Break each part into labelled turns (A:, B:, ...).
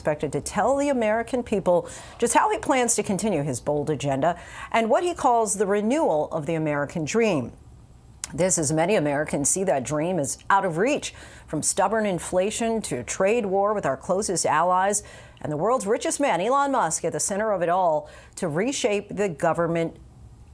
A: expected to tell the American people just how he plans to continue his bold agenda and what he calls the renewal of the American dream. This, as many Americans see that dream as out of reach, from stubborn inflation to a trade war with our closest allies and the world's richest man, Elon Musk, at the center of it all to reshape the government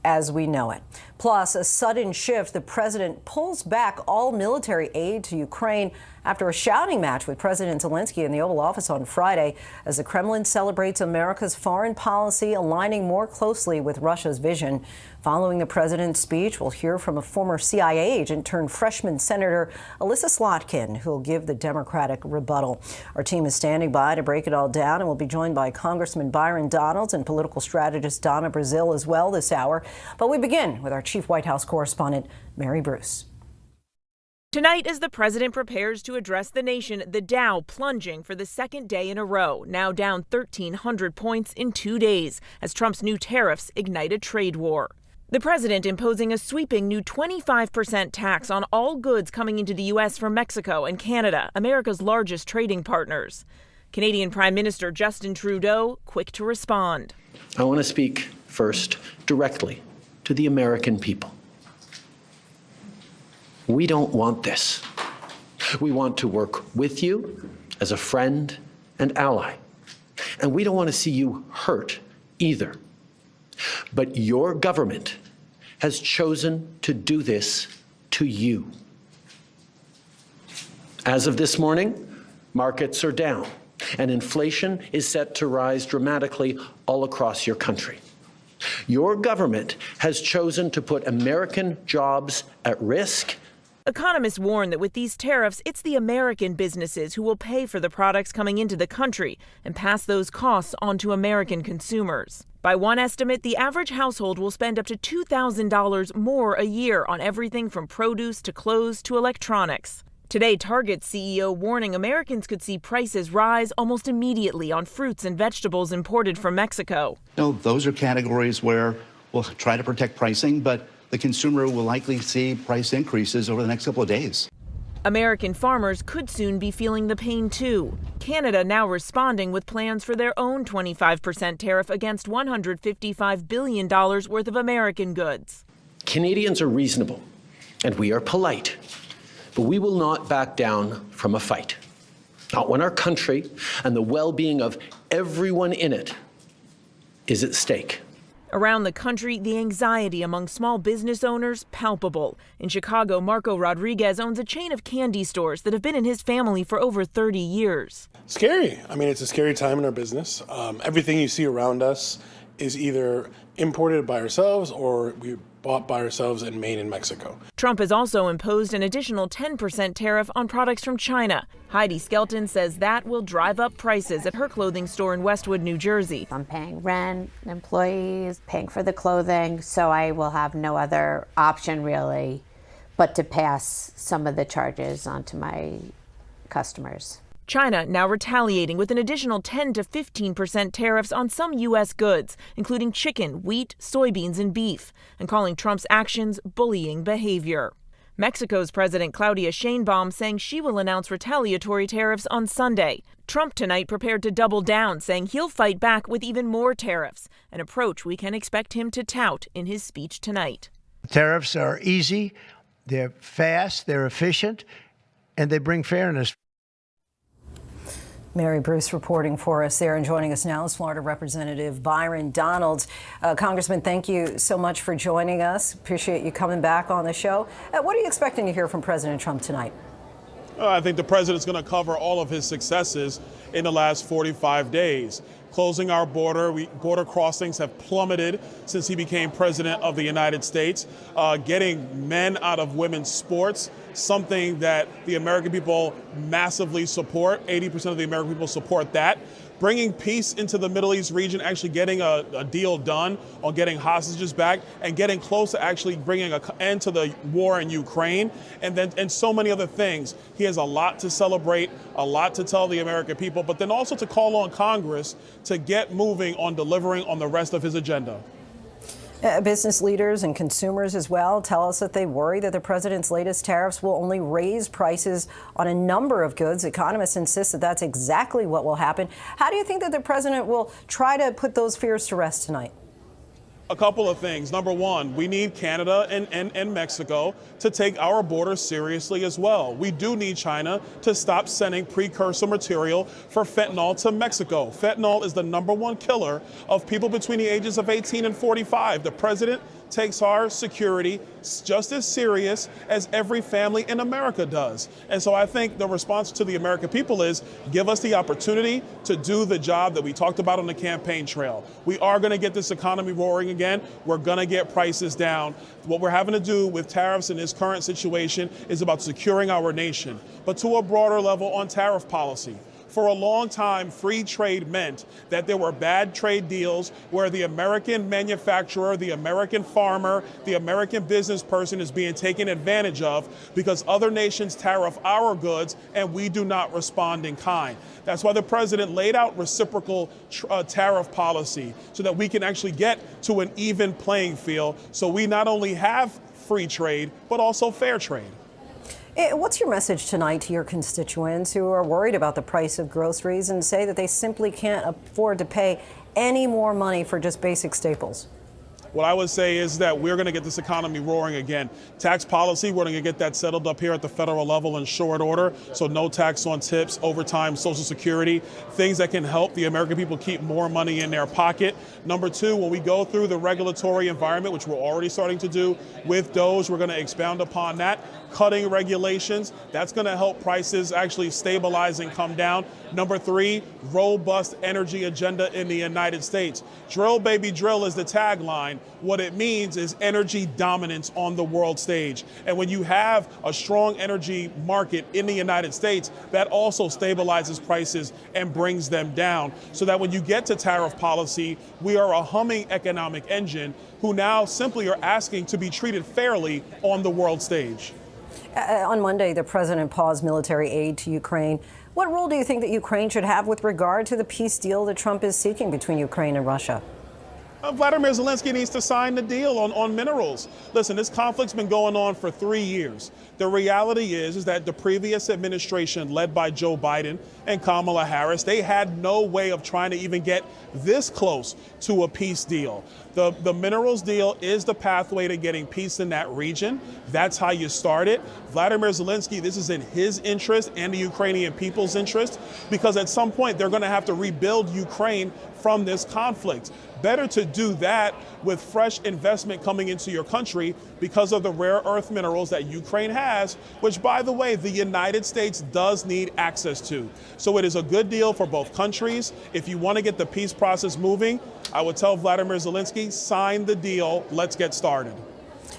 A: as we know it. Plus, a sudden shift. The president pulls back all military aid to Ukraine after a shouting match with President Zelensky in the Oval Office on Friday as the Kremlin celebrates America's foreign policy aligning more closely with Russia's vision. Following the president's speech, we'll hear from a former CIA agent turned freshman Senator Elissa Slotkin, who will give the Democratic rebuttal. Our team is standing by to break it all down, and we'll be joined by Congressman Byron Donalds and political strategist Donna Brazile as well this hour. But we begin with our chief White House correspondent, Mary Bruce.
B: Tonight, as the president prepares to address the nation, the Dow plunging for the second day in a row, now down 1,300 points in 2 days, as Trump's new tariffs ignite a trade war. The president imposing a sweeping new 25% tax on all goods coming into the U.S. from Mexico and Canada, America's largest trading partners. Canadian Prime Minister Justin Trudeau quick to respond.
C: I want to speak first directly to the American people. We don't want this. We want to work with you as a friend and ally. And we don't want to see you hurt either. But your government has chosen to do this to you. As of this morning, markets are down, and inflation is set to rise dramatically all across your country. Your government has chosen to put American jobs at risk.
B: Economists warn that with these tariffs, it's the American businesses who will pay for the products coming into the country and pass those costs on to American consumers. By one estimate, the average household will spend up to $2,000 more a year on everything from produce to clothes to electronics. Today, Target's CEO warning Americans could see prices rise almost immediately on fruits and vegetables imported from Mexico.
D: No, those are categories where we'll try to protect pricing, but the consumer will likely see price increases over the next couple of days.
B: American farmers could soon be feeling the pain, too. Canada now responding with plans for their own 25% tariff against $155 billion worth of American goods.
C: Canadians are reasonable, and we are polite, but we will not back down from a fight. Not when our country and the well-being of everyone in it is at stake.
B: Around the country, the anxiety among small business owners palpable. In Chicago, Marco Rodriguez owns a chain of candy stores that have been in his family for over 30 years.
E: Scary. I mean, it's a scary time in our business. Everything you see around us is either imported by ourselves or we bought by ourselves and made in Mexico.
B: Trump has also imposed an additional 10% tariff on products from China. Heidi Skelton says that will drive up prices at her clothing store in Westwood, New Jersey.
F: I'm paying rent, employees, paying for the clothing, so I will have no other option really but to pass some of the charges onto my customers.
B: China now retaliating with an additional 10 to 15% tariffs on some U.S. goods, including chicken, wheat, soybeans, and beef, and calling Trump's actions bullying behavior. Mexico's President Claudia Sheinbaum saying she will announce retaliatory tariffs on Sunday. Trump tonight prepared to double down, saying he'll fight back with even more tariffs, an approach we can expect him to tout in his speech tonight.
G: Tariffs are easy, they're fast, they're efficient, and they bring fairness.
A: Mary Bruce reporting for us there, and joining us now is Florida Representative Byron Donalds. Congressman, thank you so much for joining us. Appreciate you coming back on the show. What are you expecting to hear from President Trump tonight?
H: I think the president's going to cover all of his successes in the last 45 days. Closing our border, border crossings have plummeted since he became president of the United States. Getting men out of women's sports, something that the American people massively support. 80% of the American people support that. Bringing peace into the Middle East region, actually getting a deal done on getting hostages back, and getting close to actually bringing an end to the war in Ukraine, and so many other things. He has a lot to celebrate, a lot to tell the American people, but then also to call on Congress to get moving on delivering on the rest of his agenda.
A: Business leaders and consumers as well tell us that they worry that the president's latest tariffs will only raise prices on a number of goods. Economists insist that that's exactly what will happen. How do you think that the president will try to put those fears to rest tonight?
H: A couple of things. Number one, we need Canada and Mexico to take our border seriously as well. We do need China to stop sending precursor material for fentanyl to Mexico. Fentanyl is the #1 killer of people between the ages of 18 and 45. The president takes our security just as serious as every family in America does. And so I think the response to the American people is give us the opportunity to do the job that we talked about on the campaign trail. We are going to get this economy roaring again. We're going to get prices down. What we're having to do with tariffs in this current situation is about securing our nation, but to a broader level on tariff policy. For a long time, free trade meant that there were bad trade deals where the American manufacturer, the American farmer, the American business person is being taken advantage of because other nations tariff our goods and we do not respond in kind. That's why the president laid out reciprocal tariff policy so that we can actually get to an even playing field so we not only have free trade, but also fair trade.
A: What's your message tonight to your constituents who are worried about the price of groceries and say that they simply can't afford to pay any more money for just basic staples?
H: What I would say is that we're going to get this economy roaring again. Tax policy, we're going to get that settled up here at the federal level in short order. So no tax on tips, overtime, Social Security, things that can help the American people keep more money in their pocket. Number two, when we go through the regulatory environment, which we're already starting to do with DOGE, we're going to expound upon that. Cutting regulations, that's going to help prices actually stabilize and come down. Number three, robust energy agenda in the United States. Drill, baby, drill is the tagline. What it means is energy dominance on the world stage. And when you have a strong energy market in the United States, that also stabilizes prices and brings them down. So that when you get to tariff policy, we are a humming economic engine who now simply are asking to be treated fairly on the world stage.
A: On Monday, the president paused military aid to Ukraine. What role do you think that Ukraine should have with regard to the peace deal that Trump is seeking between Ukraine and Russia?
H: Vladimir Zelensky needs to sign the deal on minerals. Listen, this conflict's been going on for 3 years. The reality is that the previous administration, led by Joe Biden and Kamala Harris, they had no way of trying to even get this close to a peace deal. The minerals deal is the pathway to getting peace in that region. That's how you start it. Vladimir Zelensky, this is in his interest and the Ukrainian people's interest, because at some point they're going to have to rebuild Ukraine from this conflict. Better to do that with fresh investment coming into your country because of the rare earth minerals that Ukraine has, which, by the way, the United States does need access to. So it is a good deal for both countries. If you want to get the peace process moving, I would tell Vladimir Zelensky, sign the deal. Let's get started.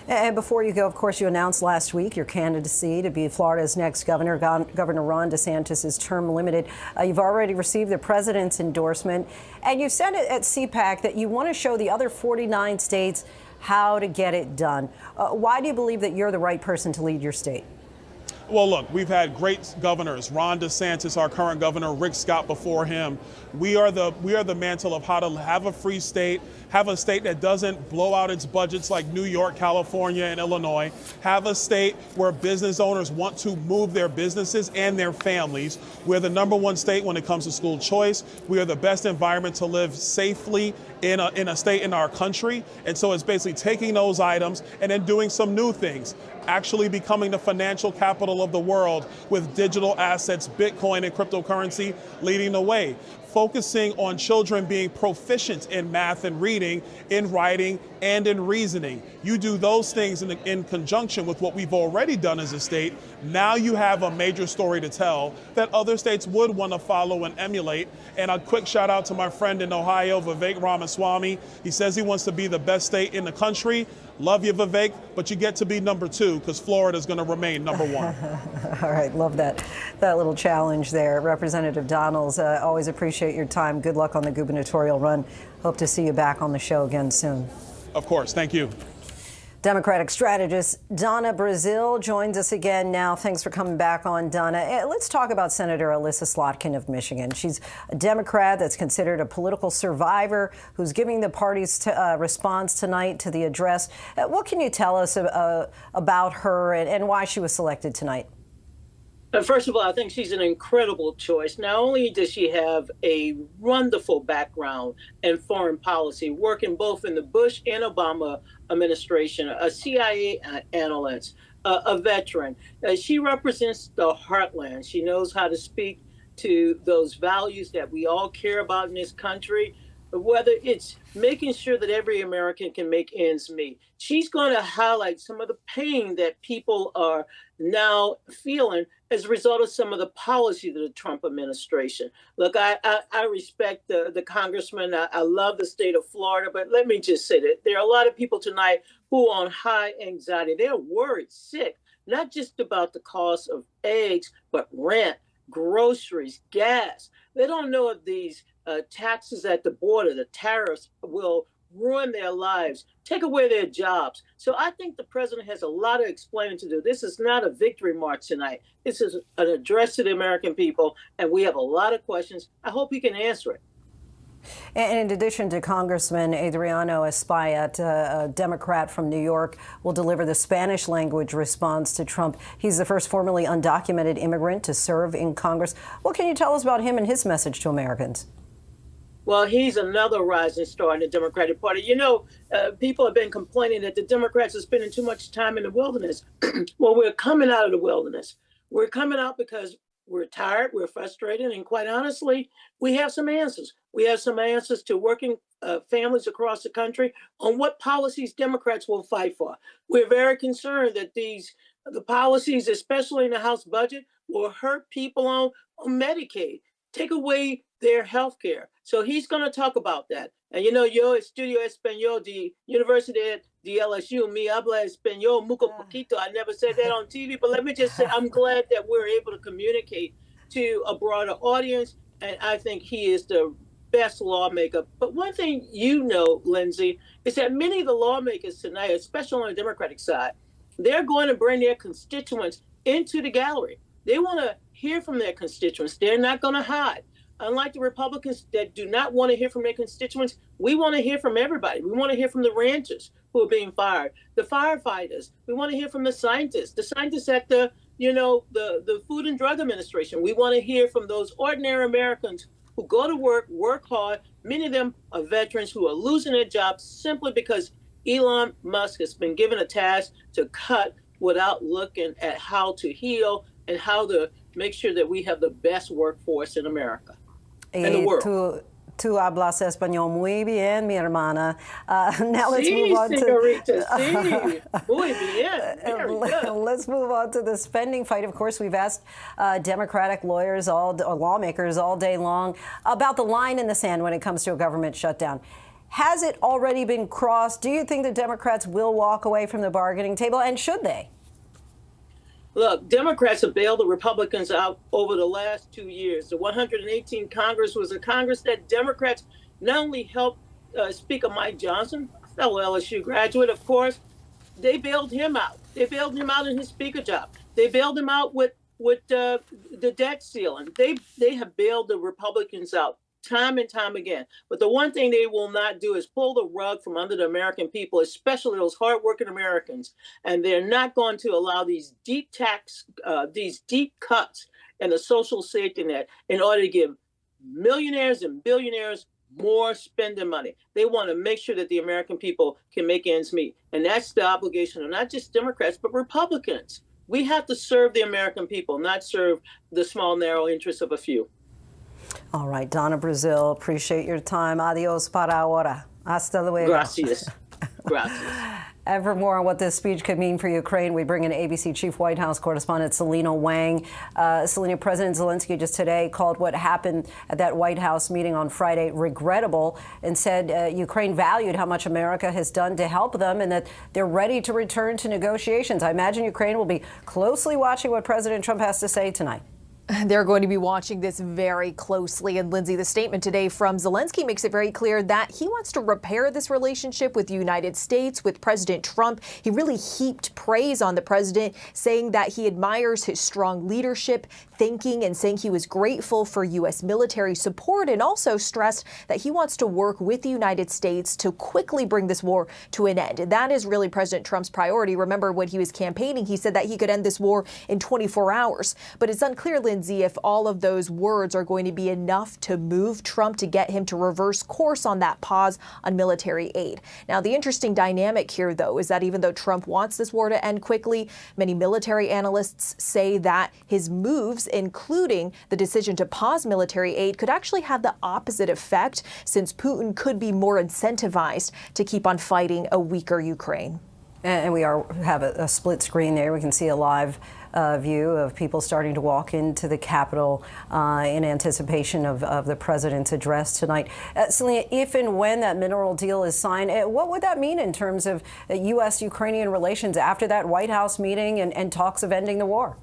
A: And before you go, of course, you announced last week your candidacy to be Florida's next governor. Governor Ron DeSantis is term limited. You've already received the president's endorsement, and you said at CPAC that you want to show the other 49 states how to get it done. Why do you believe that you're the right person to lead your state?
H: Well, look, we've had great governors. Ron DeSantis, our current governor, Rick Scott before him. We are the mantle of how to have a free state, have a state that doesn't blow out its budgets like New York, California, and Illinois, have a state where business owners want to move their businesses and their families. We're the #1 state when it comes to school choice. We are the best environment to live safely in a state in our country. And so it's basically taking those items and then doing some new things, actually becoming the financial capital of the world with digital assets, Bitcoin and cryptocurrency leading the way. Focusing on children being proficient in math and reading, in writing, and in reasoning. You do those things in conjunction with what we've already done as a state. Now you have a major story to tell that other states would want to follow and emulate. And a quick shout out to my friend in Ohio, Vivek Ramaswamy. He says he wants to be the best state in the country. Love you, Vivek, but you get to be #2 because Florida is going to remain #1.
A: All right, love that little challenge there. Representative Donalds, always appreciate your time. Good luck on the gubernatorial run. Hope to see you back on the show again soon.
H: Of course, thank you.
A: Democratic strategist Donna Brazile joins us again now. Thanks for coming back on, Donna. Let's talk about Senator Elissa Slotkin of Michigan. She's a Democrat that's considered a political survivor who's giving the party's response tonight to the address. What can you tell us about her and why she was selected tonight?
I: First of all, I think she's an incredible choice. Not only does she have a wonderful background in foreign policy, working both in the Bush and Obama administration, a CIA analyst, a veteran. She represents the heartland. She knows how to speak to those values that we all care about in this country, whether it's making sure that every American can make ends meet. She's going to highlight some of the pain that people are now feeling as a result of some of the policies of the Trump administration. Look, I respect the congressman. I love the state of Florida, but let me just say that there are a lot of people tonight who are on high anxiety. They're worried, sick, not just about the cost of eggs, but rent, groceries, gas. They don't know if these taxes at the border, the tariffs, will ruin their lives, take away their jobs. So I think the president has a lot of explaining to do. This is not a victory march tonight. This is an address to the American people, and we have a lot of questions. I hope he can answer it.
A: And in addition to Congressman Adriano Espaillat, a Democrat from New York, will deliver the Spanish language response to Trump. He's the first formerly undocumented immigrant to serve in Congress. What can you tell us about him and his message to Americans?
I: Well, he's another rising star in the Democratic Party. You know, people have been complaining that the Democrats are spending too much time in the wilderness. Well, we're coming out of the wilderness. We're coming out because we're tired, we're frustrated, and quite honestly, we have some answers. We have some answers to working families across the country on what policies Democrats will fight for. We're very concerned that the policies, especially in the House budget, will hurt people on Medicaid, take away their health care. So he's going to talk about that. And you know, yo estudio español de Universidad de LSU. Mi habla español mucho poquito. I never said that on TV, but let me just say I'm glad that we're able to communicate to a broader audience. And I think he is the best lawmaker. But one thing you know, Lindsay, is that many of the lawmakers tonight, especially on the Democratic side, they're going to bring their constituents into the gallery. They want to hear from their constituents. They're not going to hide. Unlike the Republicans that do not want to hear from their constituents, we want to hear from everybody. We want to hear from the ranchers who are being fired, the firefighters. We want to hear from the scientists at the Food and Drug Administration. We want to hear from those ordinary Americans who go to work hard. Many of them are veterans who are losing their jobs simply because Elon Musk has been given a task to cut without looking at how to heal and how to make sure that we have the best workforce in America.
A: Tú hablas español muy bien, mi hermana. Now let's move on
I: Muy bien. Very good.
A: Let's move on to the spending fight. Of course, we've asked Democratic lawyers, lawmakers all day long about the line in the sand when it comes to a government shutdown. Has it already been crossed? Do you think the Democrats will walk away from the bargaining table, and should they?
I: Look, Democrats have bailed the Republicans out over the last 2 years. The 118 Congress was a Congress that Democrats not only helped Speaker Mike Johnson, fellow LSU graduate, of course, they bailed him out. They bailed him out in his speaker job. They bailed him out with the debt ceiling. They have bailed the Republicans out time and time again. But the one thing they will not do is pull the rug from under the American people, especially those hardworking Americans. And they're not going to allow these deep cuts in the social safety net in order to give millionaires and billionaires more spending money. They want to make sure that the American people can make ends meet. And that's the obligation of not just Democrats, but Republicans. We have to serve the American people, not serve the small, narrow interests of a few.
A: All right, Donna Brazile, appreciate your time. Adios para ahora. Hasta luego.
I: Gracias. Gracias.
A: And for more on what this speech could mean for Ukraine, we bring in ABC Chief White House correspondent Selena Wang. Selena, President Zelensky just today called what happened at that White House meeting on Friday regrettable and said Ukraine valued how much America has done to help them and that they're ready to return to negotiations. I imagine Ukraine will be closely watching what President Trump has to say tonight.
J: They're going to be watching this very closely. And Lindsay, the statement today from Zelensky makes it very clear that he wants to repair this relationship with the United States, with President Trump. He really heaped praise on the president, saying that he admires his strong leadership, thanking and saying he was grateful for U.S. military support, and also stressed that he wants to work with the United States to quickly bring this war to an end. That is really President Trump's priority. Remember, when he was campaigning, he said that he could end this war in 24 hours. But it's unclear, Lindsay, if all of those words are going to be enough to move Trump to get him to reverse course on that pause on military aid. Now, the interesting dynamic here, though, is that even though Trump wants this war to end quickly, many military analysts say that his moves, including the decision to pause military aid, could actually have the opposite effect, since Putin could be more incentivized to keep on fighting a weaker Ukraine.
A: And we have a split screen there. We can see a live view of people starting to walk into the Capitol in anticipation of the president's address tonight. Selena, if and when that mineral deal is signed, what would that mean in terms of U.S.-Ukrainian relations after that White House meeting and talks of ending the war?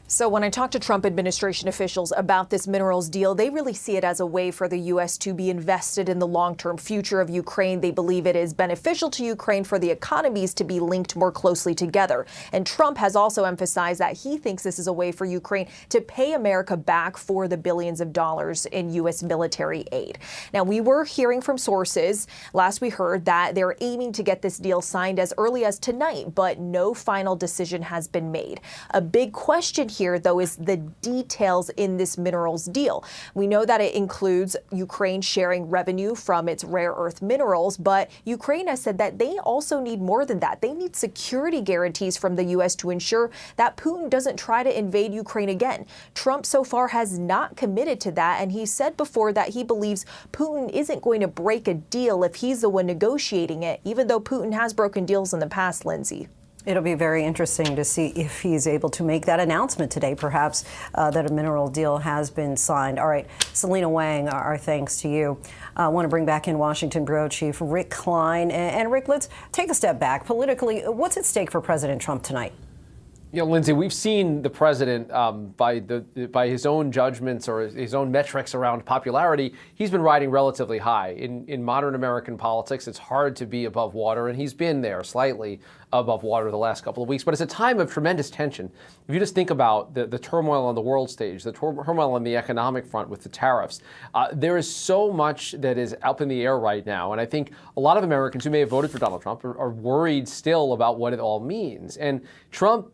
J: So when I talk to Trump administration officials about this minerals deal, they really see it as a way for the U.S. to be invested in the long-term future of Ukraine. They believe it is beneficial to Ukraine for the economies to be linked more closely together. And Trump has also emphasized that he thinks this is a way for Ukraine to pay America back for the billions of dollars in U.S. military aid. Now, we were hearing from sources, last we heard, that they're aiming to get this deal signed as early as tonight, but no final decision has been made. A big question here, though, is the details in this minerals deal. We know that it includes Ukraine sharing revenue from its rare earth minerals, but Ukraine has said that they also need more than that. They need security guarantees from the U.S. to ensure that Putin doesn't try to invade Ukraine again. Trump so far has not committed to that, and he said before that he believes Putin isn't going to break a deal if he's the one negotiating it, even though Putin has broken deals in the past, Lindsay.
A: It'll be very interesting to see if he's able to make that announcement today, perhaps, that a mineral deal has been signed. All right, Selena Wang, our thanks to you. I want to bring back in Washington Bureau Chief Rick Klein. And Rick, let's take a step back. Politically, what's at stake for President Trump tonight?
K: You know, Lindsay, we've seen the president, by his own judgments or his own metrics around popularity, he's been riding relatively high. In modern American politics, it's hard to be above water, and he's been there slightly above water the last couple of weeks. But it's a time of tremendous tension. If you just think about the turmoil on the world stage, the turmoil on the economic front with the tariffs, there is so much that is up in the air right now. And I think a lot of Americans who may have voted for Donald Trump are worried still about what it all means. And Trump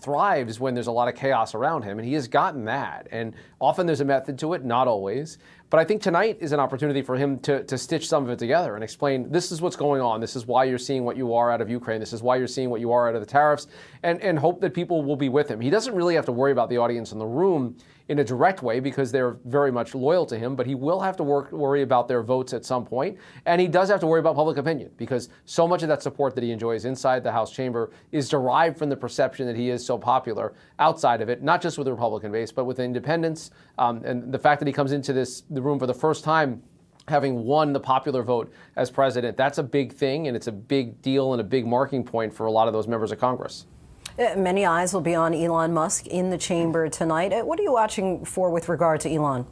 K: thrives when there's a lot of chaos around him, and he has gotten that. And often there's a method to it, not always. But I think tonight is an opportunity for him to stitch some of it together and explain, this is what's going on. This is why you're seeing what you are out of Ukraine. This is why you're seeing what you are out of the tariffs, and hope that people will be with him. He doesn't really have to worry about the audience in the room in a direct way because they're very much loyal to him, but he will have to worry about their votes at some point. And he does have to worry about public opinion because so much of that support that he enjoys inside the House chamber is derived from the perception that he is so popular outside of it, not just with the Republican base, but with independents. And the fact that he comes into the room for the first time having won the popular vote as president, that's a big thing, and it's a big deal and a big marking point for a lot of those members of Congress.
A: Many eyes will be on Elon Musk in the chamber tonight. What are you watching for with regard to Elon?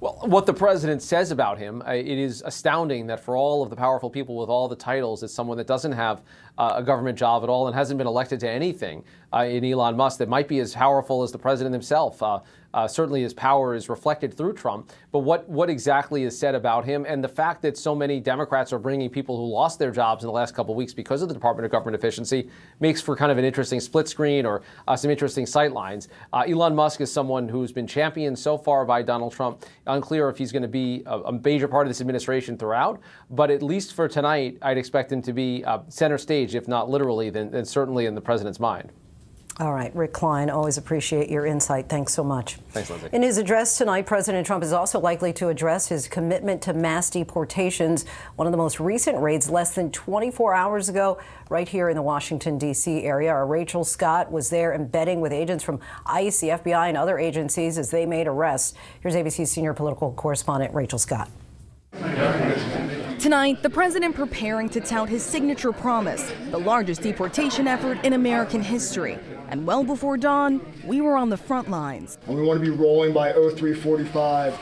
K: Well, what the president says about him, it is astounding that for all of the powerful people with all the titles, it's someone that doesn't have a government job at all and hasn't been elected to anything in Elon Musk that might be as powerful as the president himself. Certainly his power is reflected through Trump. But what exactly is said about him, and the fact that so many Democrats are bringing people who lost their jobs in the last couple of weeks because of the Department of Government Efficiency, makes for kind of an interesting split screen or some interesting sightlines. Elon Musk is someone who's been championed so far by Donald Trump. Unclear if he's going to be a major part of this administration throughout, but at least for tonight, I'd expect him to be center stage, if not literally, then certainly in the president's mind.
A: All right, Rick Klein, always appreciate your insight. Thanks so much.
K: Thanks, Lindsay.
A: In his address tonight, President Trump is also likely to address his commitment to mass deportations. One of the most recent raids less than 24 hours ago, right here in the Washington, D.C. area. Our Rachel Scott was there embedding with agents from ICE, the FBI, and other agencies as they made arrests. Here's ABC's senior political correspondent, Rachel Scott.
L: Tonight, the president preparing to tout his signature promise, the largest deportation effort in American history. And well before dawn, we were on the front lines.
M: And we want to be rolling by 0345.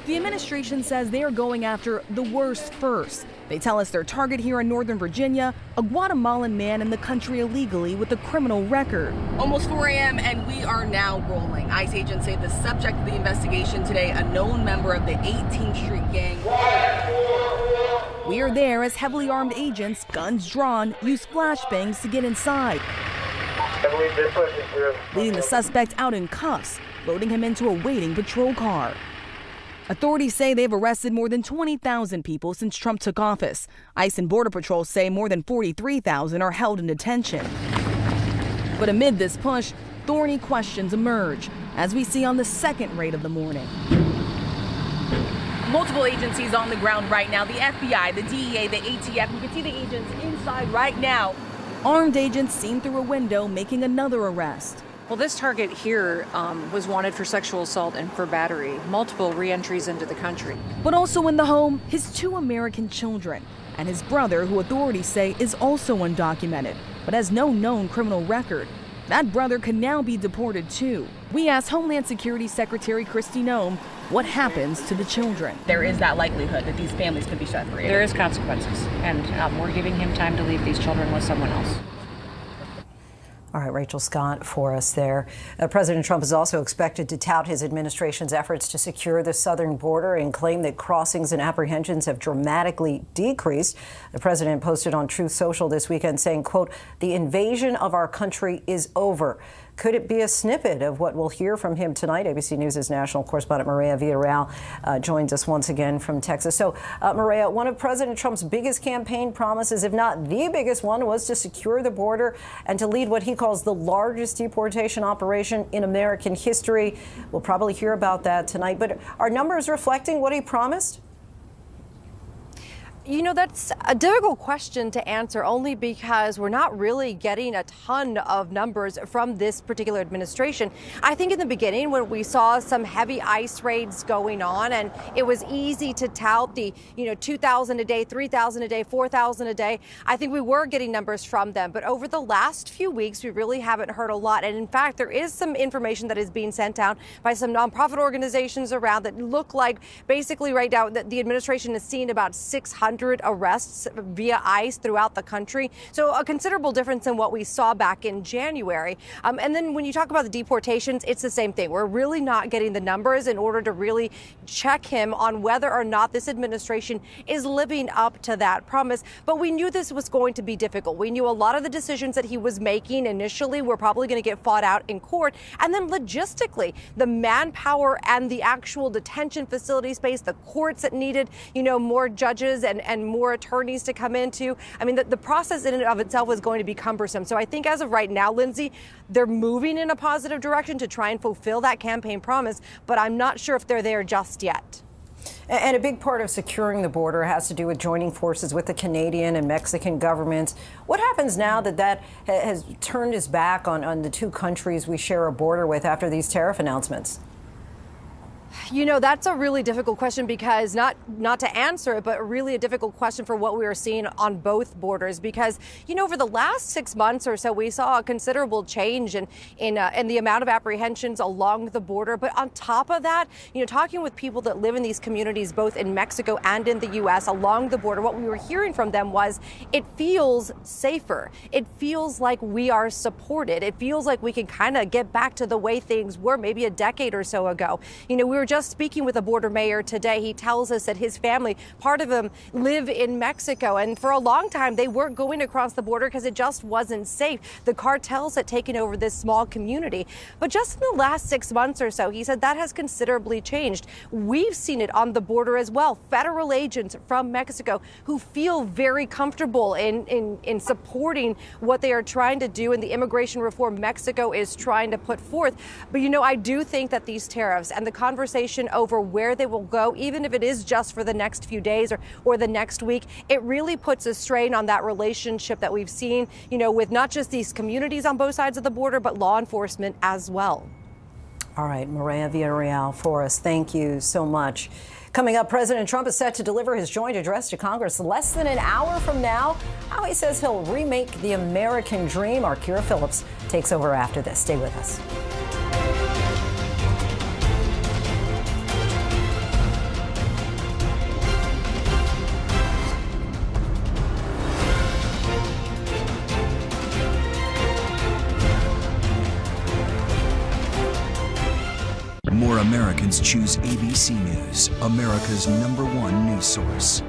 L: The administration says they are going after the worst first. They tell us their target here in Northern Virginia, a Guatemalan man in the country illegally with a criminal record.
N: Almost 4 a.m. and we are now rolling. ICE agents say the subject of the investigation today, a known member of the 18th Street gang.
L: We are there as heavily armed agents, guns drawn, use flashbangs to get inside, leading the suspect out in cuffs, loading him into a waiting patrol car. Authorities say they've arrested more than 20,000 people since Trump took office. ICE and Border Patrol say more than 43,000 are held in detention. But amid this push, thorny questions emerge, as we see on the second raid of the morning.
N: Multiple agencies on the ground right now, the FBI, the DEA, the ATF. You can see the agents inside right now.
L: Armed agents seen through a window making another arrest.
O: Well, this target here was wanted for sexual assault and for battery, multiple re-entries into the country.
L: But also in the home, his 2 American children and his brother, who authorities say is also undocumented, but has no known criminal record. That brother could now be deported too. We asked Homeland Security Secretary Kristi Noem what happens to the children.
N: There is that likelihood that these families could be separated.
O: There is consequences, and we're giving him time to leave these children with someone else.
A: All right, Rachel Scott for us there. President Trump is also expected to tout his administration's efforts to secure the southern border and claim that crossings and apprehensions have dramatically decreased. The president posted on Truth Social this weekend saying, quote, "The invasion of our country is over." Could it be a snippet of what we'll hear from him tonight? ABC News' national correspondent Maria Villarreal joins us once again from Texas. So, Maria, one of President Trump's biggest campaign promises, if not the biggest one, was to secure the border and to lead what he calls the largest deportation operation in American history. We'll probably hear about that tonight. But are numbers reflecting what he promised?
P: You know, that's a difficult question to answer only because we're not really getting a ton of numbers from this particular administration. I think in the beginning when we saw some heavy ICE raids going on and it was easy to tout the, 2,000 a day, 3,000 a day, 4,000 a day, I think we were getting numbers from them. But over the last few weeks, we really haven't heard a lot. And in fact, there is some information that is being sent out by some nonprofit organizations around that look like basically right now that the administration is seeing about 600 arrests via ICE throughout the country. So a considerable difference in what we saw back in January. And then when you talk about the deportations, it's the same thing. We're really not getting the numbers in order to really check him on whether or not this administration is living up to that promise. But we knew this was going to be difficult. We knew a lot of the decisions that he was making initially were probably going to get fought out in court. And then logistically, the manpower and the actual detention facility space, the courts that needed, more judges and more attorneys to come into. I mean, the process in and of itself was going to be cumbersome. So I think as of right now, Lindsay, they're moving in a positive direction to try and fulfill that campaign promise, but I'm not sure if they're there just yet.
A: And a big part of securing the border has to do with joining forces with the Canadian and Mexican governments. What happens now that has turned his back on the two countries we share a border with after these tariff announcements?
P: That's a really difficult question because not to answer it, but really a difficult question for what we are seeing on both borders. Because, over the last 6 months or so, we saw a considerable change in the amount of apprehensions along the border. But on top of that, talking with people that live in these communities, both in Mexico and in the U.S. along the border, what we were hearing from them was it feels safer. It feels like we are supported. It feels like we can kind of get back to the way things were maybe a decade or so ago. We were just speaking with a border mayor today. He tells us that his family, part of them, live in Mexico. And for a long time, they weren't going across the border because it just wasn't safe. The cartels had taken over this small community. But just in the last 6 months or so, he said that has considerably changed. We've seen it on the border as well. Federal agents from Mexico who feel very comfortable in supporting what they are trying to do and the immigration reform Mexico is trying to put forth. But, I do think that these tariffs and the conversation over where they will go, even if it is just for the next few days or the next week, it really puts a strain on that relationship that we've seen, with not just these communities on both sides of the border, but law enforcement as well.
A: All right, Maria Villarreal for us. Thank you so much. Coming up, President Trump is set to deliver his joint address to Congress less than an hour from now. How he says he'll remake the American dream. Our Kira Phillips takes over after this. Stay with us.
Q: More Americans choose ABC News, America's #1 news source.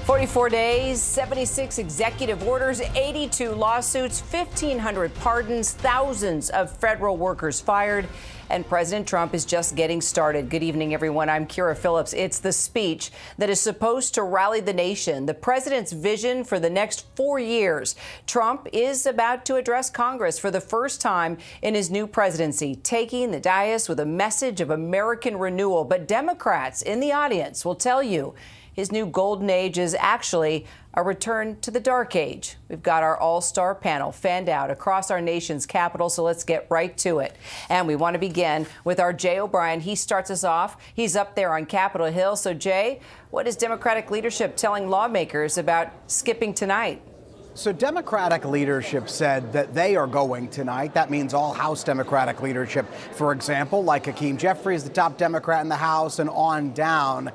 A: "44 days, 76 executive orders, 82 lawsuits, 1,500 pardons, thousands of federal workers fired, and President Trump is just getting started." Good evening, everyone. I'm Kira Phillips. It's the speech that is supposed to rally the nation, the president's vision for the next 4 years. Trump is about to address Congress for the first time in his new presidency, taking the dais with a message of American renewal. But Democrats in the audience will tell you his new golden age is actually a return to the dark age. We've got our all-star panel fanned out across our nation's capital, so let's get right to it. And we want to begin with our Jay O'Brien. He starts us off. He's up there on Capitol Hill. So, Jay, what is Democratic leadership telling lawmakers about skipping tonight?
R: So Democratic leadership said that they are going tonight. That means all House Democratic leadership, for example, like Hakeem Jeffries, the top Democrat in the House, and on down.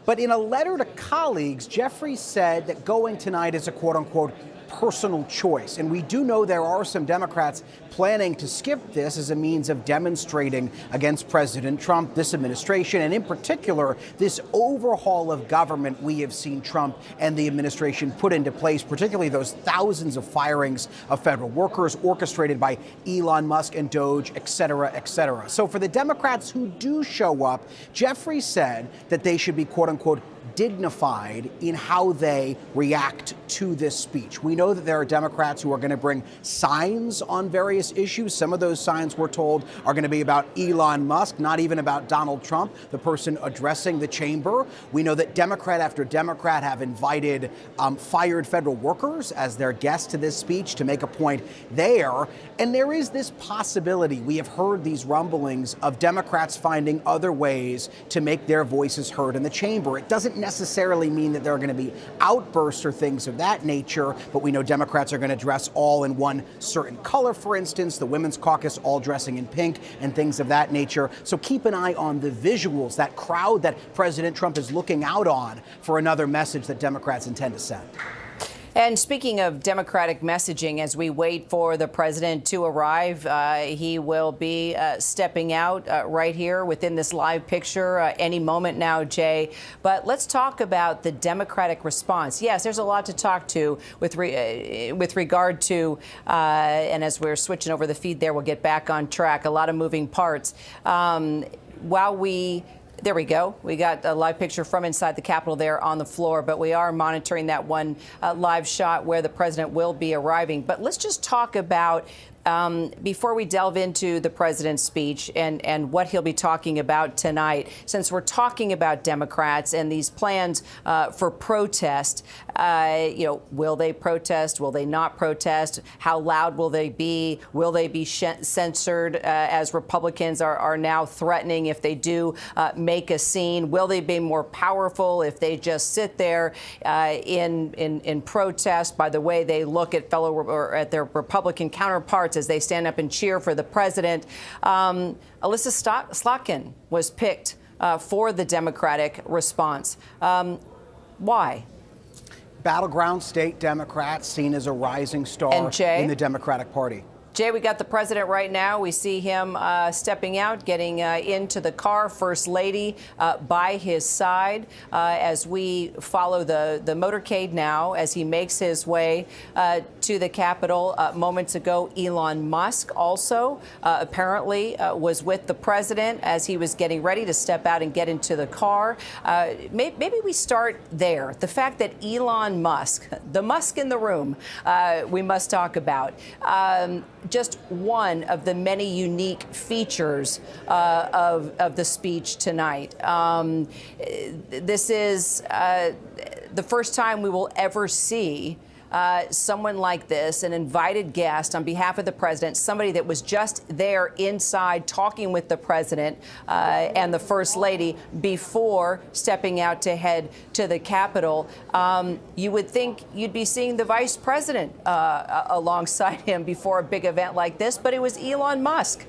R: But in a letter to colleagues, Jeffries said that going tonight is a quote-unquote personal choice. And we do know there are some Democrats planning to skip this as a means of demonstrating against President Trump, this administration, and in particular, this overhaul of government we have seen Trump and the administration put into place, particularly those thousands of firings of federal workers orchestrated by Elon Musk and Doge, et cetera, et cetera. So for the Democrats who do show up, Jeffrey said that they should be, quote unquote, dignified in how they react to this speech. We know that there are Democrats who are going to bring signs on various issues. Some of those signs, we're told, are going to be about Elon Musk, not even about Donald Trump, the person addressing the chamber. We know that Democrat after Democrat have invited fired federal workers as their guests to this speech to make a point there. And there is this possibility, we have heard these rumblings of Democrats finding other ways to make their voices heard in the chamber. It doesn't necessarily mean that there are going to be outbursts or things of that nature, but we know Democrats are going to dress all in one certain color, for instance, the Women's Caucus all dressing in pink and things of that nature. So keep an eye on the visuals, that crowd that President Trump is looking out on for another message that Democrats intend to send.
A: And speaking of Democratic messaging, as we wait for the president to arrive, he will be stepping out right here within this live picture any moment now, Jay. But let's talk about the Democratic response. Yes, there's a lot to talk to with regard to, and as we're switching over the feed there, we'll get back on track. A lot of moving parts. There we go. We got a live picture from inside the Capitol there on the floor, but we are monitoring that one live shot where the president will be arriving. But let's just talk about, before we delve into the president's speech and what he'll be talking about tonight, since we're talking about Democrats and these plans for protest, will they protest? Will they not protest? How loud will they be? Will they be censored as Republicans are now threatening if they do make a scene? Will they be more powerful if they just sit there in protest by the way they look at at their Republican counterparts as they stand up and cheer for the president? Elissa Slotkin was picked for the Democratic response. Why?
R: Battleground state Democrats seen as a rising star in the Democratic Party.
A: Jay, we got the president right now. We see him stepping out, getting into the car, First Lady by his side as we follow the motorcade now as he makes his way to the Capitol. Moments ago, Elon Musk also apparently was with the president as he was getting ready to step out and get into the car. Maybe we start there. The fact that Elon Musk, the Musk in the room, we must talk about. Just one of the many unique features of the speech tonight. This is the first time we will ever see someone like this, an invited guest on behalf of the president, somebody that was just there inside talking with the president and the First Lady before stepping out to head to the Capitol. You would think you'd be seeing the vice president alongside him before a big event like this, but it was Elon Musk.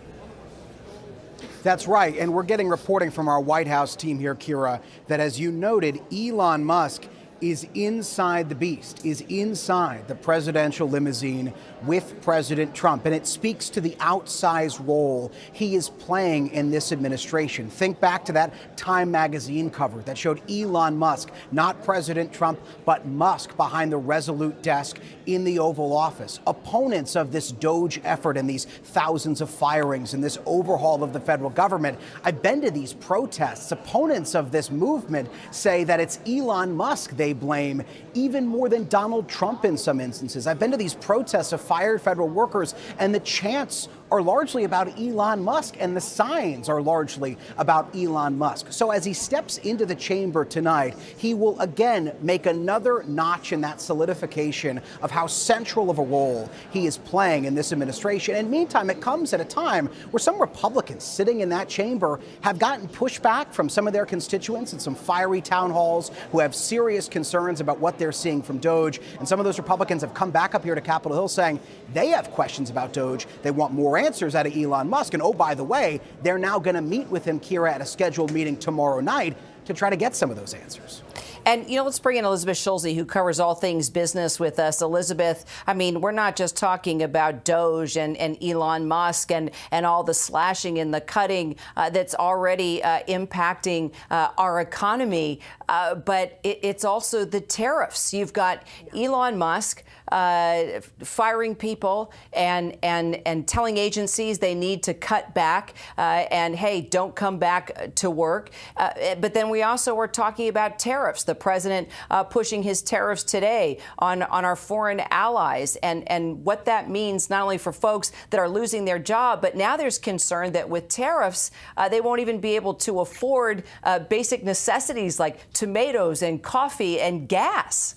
R: That's right. And we're getting reporting from our White House team here, Kira, that as you noted, Elon Musk is inside the beast, is inside the presidential limousine with President Trump. And it speaks to the outsized role he is playing in this administration. Think back to that Time magazine cover that showed Elon Musk, not President Trump, but Musk behind the Resolute desk in the Oval Office. Opponents of this Doge effort and these thousands of firings and this overhaul of the federal government, I've been to these protests. Opponents of this movement say that it's Elon Musk they blame, even more than Donald Trump in some instances. I've been to these protests of fired federal workers, and the chants are largely about Elon Musk, and the signs are largely about Elon Musk. So as he steps into the chamber tonight, he will again make another notch in that solidification of how central of a role he is playing in this administration. And meantime, it comes at a time where some Republicans sitting in that chamber have gotten pushback from some of their constituents in some fiery town halls who have serious concerns about what they're seeing from Doge. And some of those Republicans have come back up here to Capitol Hill saying they have questions about Doge. They want more answers out of Elon Musk. And oh, by the way, they're now going to meet with him, Kira, at a scheduled meeting tomorrow night. to try to get some of those answers.
A: And, let's bring in Elizabeth Schulze, who covers all things business with us. Elizabeth, I mean, we're not just talking about Doge and Elon Musk and all the slashing and the cutting that's already impacting our economy, but it's also the tariffs. You've got Elon Musk firing people and telling agencies they need to cut back and, hey, don't come back to work. But then we also were talking about tariffs. The president pushing his tariffs today on our foreign allies and what that means not only for folks that are losing their job, but now there's concern that with tariffs, they won't even be able to afford basic necessities like tomatoes and coffee and gas.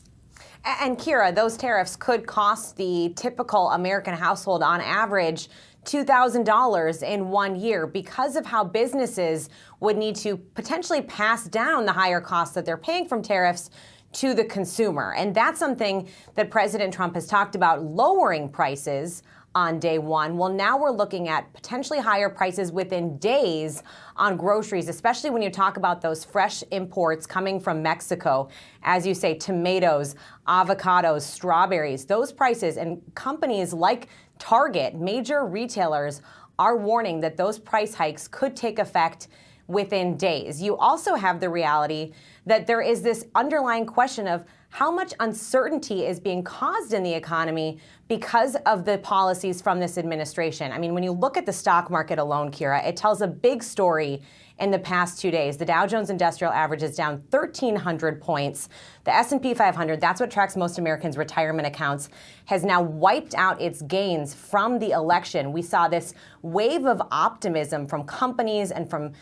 S: And Kira, those tariffs could cost the typical American household on average $2,000 in 1 year because of how businesses would need to potentially pass down the higher costs that they're paying from tariffs to the consumer. And that's something that President Trump has talked about, lowering prices on day one. Well, now we're looking at potentially higher prices within days on groceries, especially when you talk about those fresh imports coming from Mexico. As you say, tomatoes, avocados, strawberries, those prices, and companies like Target, major retailers, are warning that those price hikes could take effect within days. You also have the reality that there is this underlying question of how much uncertainty is being caused in the economy because of the policies from this administration. I mean, when you look at the stock market alone, Kira, it tells a big story in the past 2 days. The Dow Jones Industrial Average is down 1,300 points. The S&P 500, that's what tracks most Americans' retirement accounts, has now wiped out its gains from the election. We saw this wave of optimism from companies and from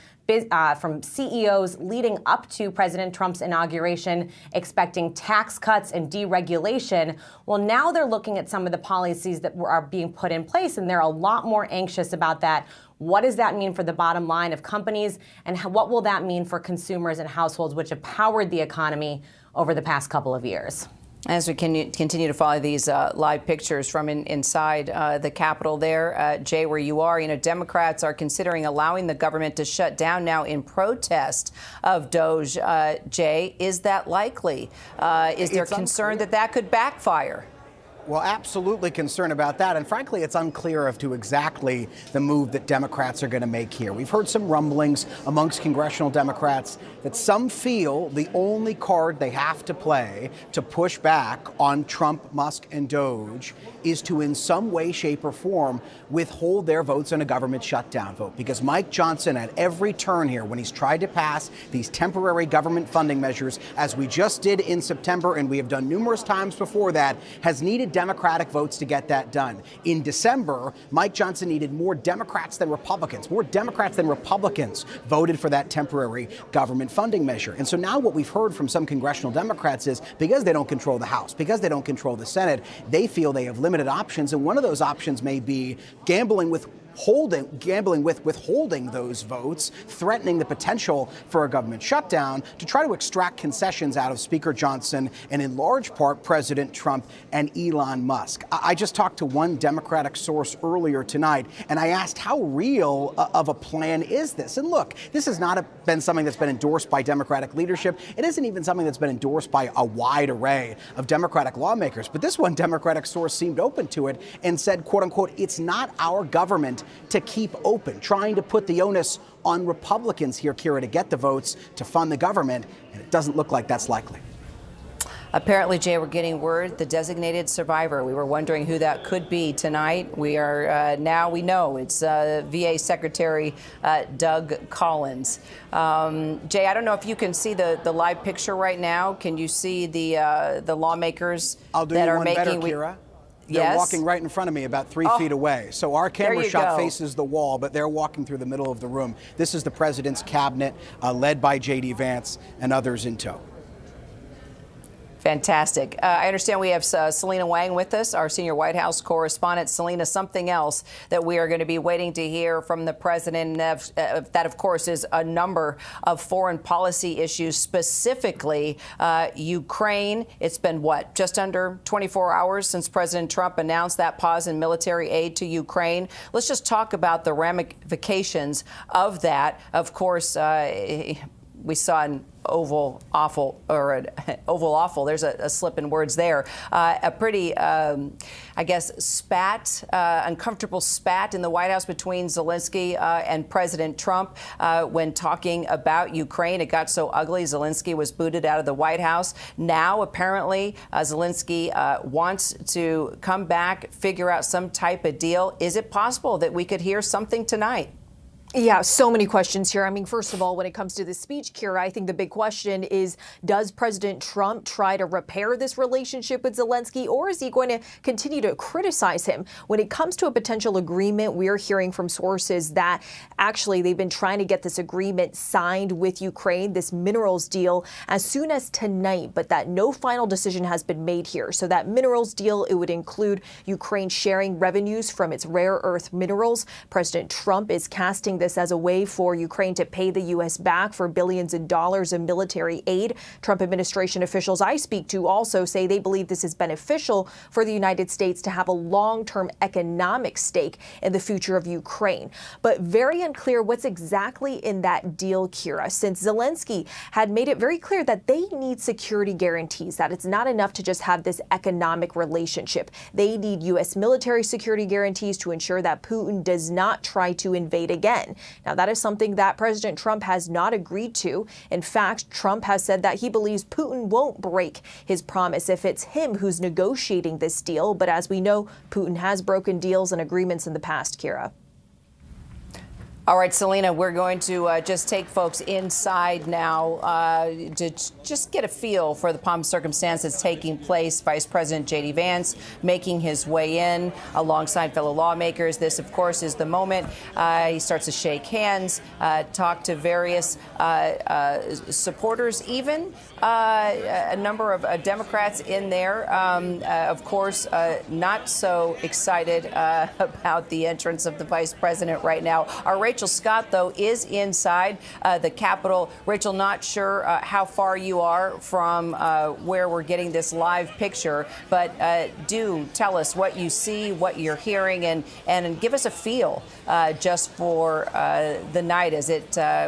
S: CEOs leading up to President Trump's inauguration, expecting tax cuts and deregulation. Well, now they're looking at some of the policies that are being put in place, and they're a lot more anxious about that. What does that mean for the bottom line of companies, and what will that mean for consumers and households, which have powered the economy over the past couple of years?
A: As we continue to follow these live pictures from inside the Capitol there, Jay, where you are, Democrats are considering allowing the government to shut down now in protest of Doge. Jay, is that likely? Is there concern that that could backfire?
R: Well, absolutely concerned about that. And frankly, it's unclear as to exactly the move that Democrats are going to make here. We've heard some rumblings amongst congressional Democrats that some feel the only card they have to play to push back on Trump, Musk, and Doge is to in some way, shape, or form withhold their votes on a government shutdown vote. Because Mike Johnson, at every turn here, when he's tried to pass these temporary government funding measures, as we just did in September, and we have done numerous times before that, has needed Democratic votes to get that done. In December, Mike Johnson needed more Democrats than Republicans. More Democrats than Republicans voted for that temporary government funding measure. And so now what we've heard from some congressional Democrats is because they don't control the House, because they don't control the Senate, they feel they have limited options. And one of those options may be gambling with withholding those votes, threatening the potential for a government shutdown to try to extract concessions out of Speaker Johnson and in large part President Trump and Elon Musk. I just talked to one Democratic source earlier tonight, and I asked how real of a plan is this? And look, this has not been something that's been endorsed by Democratic leadership. It isn't even something that's been endorsed by a wide array of Democratic lawmakers. But this one Democratic source seemed open to it and said, quote unquote, it's not our government to keep open, trying to put the onus on Republicans here, Kira, to get the votes to fund the government. And it doesn't look like that's likely.
A: Apparently, Jay, we're getting word the designated survivor. We were wondering who that could be tonight. We are now we know it's VA Secretary Doug Collins. Jay, I don't know if you can see the live picture right now. Can you see the lawmakers that are making?
R: Better, Kira. They're walking right in front of me, about 3 feet away. So our camera shot faces the wall, but they're walking through the middle of the room. This is the president's cabinet, led by J.D. Vance and others in tow.
A: Fantastic. I understand we have Selena Wang with us, our senior White House correspondent. Selena, something else that we are going to be waiting to hear from the president, that, of course, is a number of foreign policy issues, specifically Ukraine. It's been, just under 24 hours since President Trump announced that pause in military aid to Ukraine. Let's just talk about the ramifications of that. Of course, we saw an oval awful, or an oval awful. There's a slip in words there. A pretty, I guess, uncomfortable spat in the White House between Zelensky and President Trump when talking about Ukraine. It got so ugly, Zelensky was booted out of the White House. Now, apparently, Zelensky wants to come back, figure out some type of deal. Is it possible that we could hear something tonight?
J: Yeah, so many questions here. I mean, first of all, when it comes to the speech, Kira, I think the big question is, does President Trump try to repair this relationship with Zelensky, or is he going to continue to criticize him? When it comes to a potential agreement, we're hearing from sources that actually they've been trying to get this agreement signed with Ukraine, this minerals deal, as soon as tonight, but that no final decision has been made here. So that minerals deal, it would include Ukraine sharing revenues from its rare earth minerals. President Trump is casting this as a way for Ukraine to pay the U.S. back for billions of dollars in military aid. Trump administration officials I speak to also say they believe this is beneficial for the United States to have a long-term economic stake in the future of Ukraine. But very unclear what's exactly in that deal, Kira, since Zelensky had made it very clear that they need security guarantees, that it's not enough to just have this economic relationship. They need U.S. military security guarantees to ensure that Putin does not try to invade again. Now, that is something that President Trump has not agreed to. In fact, Trump has said that he believes Putin won't break his promise if it's him who's negotiating this deal. But as we know, Putin has broken deals and agreements in the past, Kira.
A: All right, Selena, we're going to just take folks inside now to just get a feel for the pomp and circumstance that's taking place. Vice President J.D. Vance making his way in alongside fellow lawmakers. This, of course, is the moment he starts to shake hands, talk to various supporters, even a number of Democrats in there. Of course, not so excited about the entrance of the vice president right now. Our Rachel Scott, though, is inside the Capitol. Rachel, not sure how far you are from where we're getting this live picture, but do tell us what you see, what you're hearing, and give us a feel just for the night as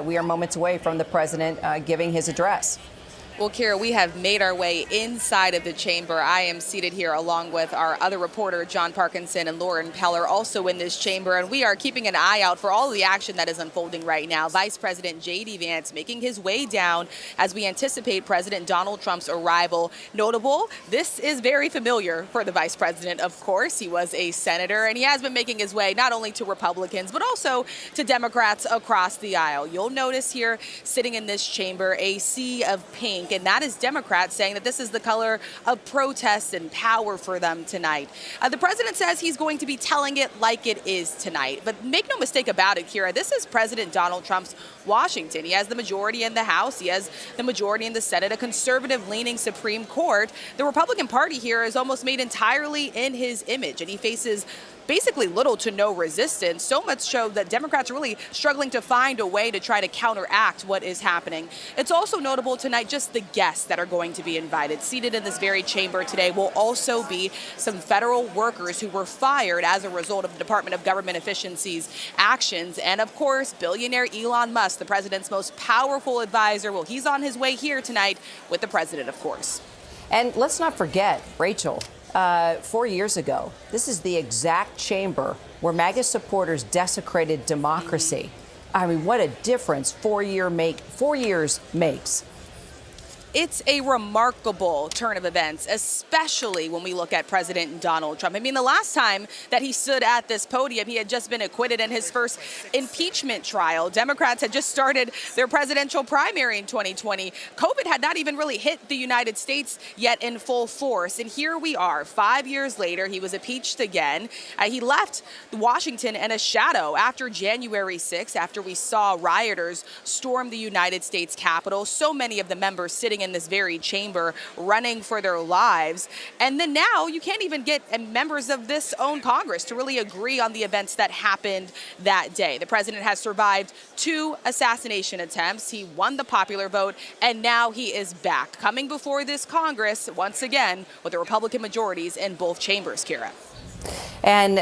A: we are moments away from the president giving his address.
N: Well, Kira, we have made our way inside of the chamber. I am seated here along with our other reporter, John Parkinson, and Lauren Peller, also in this chamber. And we are keeping an eye out for all of the action that is unfolding right now. Vice President J.D. Vance making his way down as we anticipate President Donald Trump's arrival. Notable, this is very familiar for the vice president, of course. He was a senator, and he has been making his way not only to Republicans, but also to Democrats across the aisle. You'll notice here, sitting in this chamber, a sea of pink. And that is Democrats saying that this is the color of protest and power for them tonight. The president says he's going to be telling it like it is tonight. But make no mistake about it, Kira, this is President Donald Trump's Washington. He has the majority in the House. He has the majority in the Senate, a conservative-leaning Supreme Court. The Republican Party here is almost made entirely in his image, and he faces basically little to no resistance, so much so that Democrats are really struggling to find a way to try to counteract what is happening. It's also notable tonight just the guests that are going to be invited. Seated in this very chamber today will also be some federal workers who were fired as a result of the Department of Government Efficiency's actions. And of course, billionaire Elon Musk, the president's most powerful advisor. Well, he's on his way here tonight with the president, of course.
A: And let's not forget, Rachel, 4 years ago, this is the exact chamber where MAGA supporters desecrated democracy. I mean, what a difference 4 years makes.
N: It's a remarkable turn of events, especially when we look at President Donald Trump. I mean, the last time that he stood at this podium, he had just been acquitted in his first impeachment trial. Democrats had just started their presidential primary in 2020. COVID had not even really hit the United States yet in full force. And here we are, 5 years later, he was impeached again. He left Washington in a shadow after January 6th, after we saw rioters storm the United States Capitol. So many of the members sitting in this very chamber running for their lives. And then now you can't even get members of this own Congress to really agree on the events that happened that day. The president has survived 2 assassination attempts. He won the popular vote, and now he is back, coming before this Congress once again with the Republican majorities in both chambers, Kira.
A: And,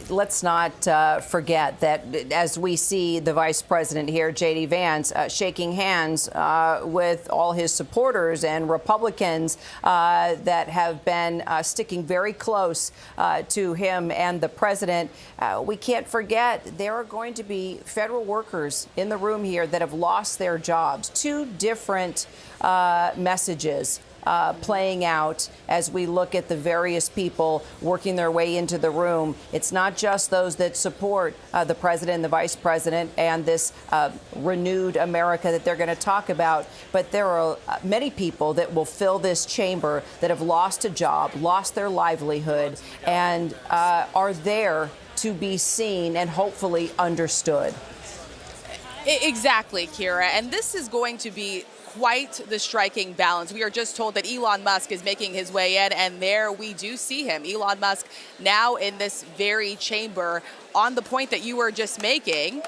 A: let's not forget that as we see the vice president here, J.D. Vance, shaking hands with all his supporters and Republicans that have been sticking very close to him and the president, we can't forget there are going to be federal workers in the room here that have lost their jobs. Two different messages playing out as we look at the various people working their way into the room. It's not just those that support the president and the vice president and this renewed America that they're going to talk about, but there are many people that will fill this chamber that have lost a job, lost their livelihood, and are there to be seen and hopefully understood.
N: Exactly, Kira. And this is going to be quite the striking balance. We are just told that Elon Musk is making his way in, and there we do see him. Elon Musk now in this very chamber on the point that you were just making.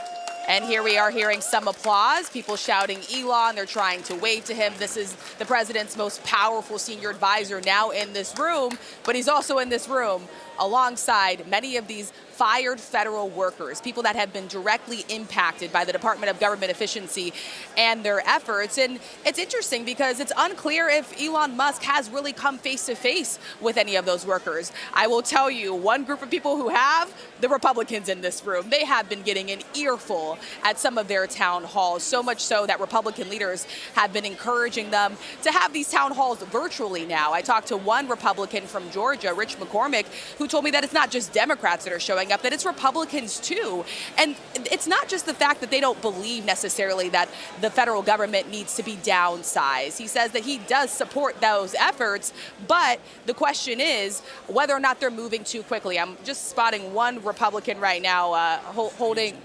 N: And here we are hearing some applause, people shouting Elon, they're trying to wave to him. This is the president's most powerful senior advisor now in this room, but he's also in this room alongside many of these fired federal workers, people that have been directly impacted by the Department of Government Efficiency and their efforts. And it's interesting because it's unclear if Elon Musk has really come face to face with any of those workers. I will tell you, one group of people who have, the Republicans in this room, they have been getting an earful at some of their town halls, so much so that Republican leaders have been encouraging them to have these town halls virtually now. I talked to one Republican from Georgia, Rich McCormick, who told me that it's not just Democrats that are showing up, that it's Republicans too. And it's not just the fact that they don't believe necessarily that the federal government needs to be downsized. He says that he does support those efforts, but the question is whether or not they're moving too quickly. I'm just spotting one Republican right now holding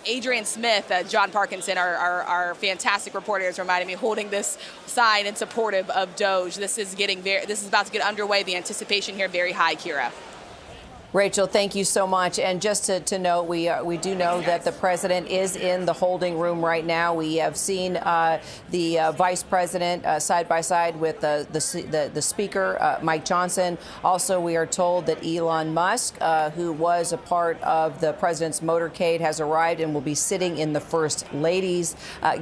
N: Adrian Smith, John Parkinson, our fantastic reporter, is reminding me, holding this sign in support of Doge. This is about to get underway. The anticipation here very high, Kira.
A: Rachel, thank you so much. And just to note, we do know that the president is in the holding room right now. We have seen the vice president side by side with the speaker, Mike Johnson. Also, we are told that Elon Musk, who was a part of the president's motorcade, has arrived and will be sitting in the First Lady's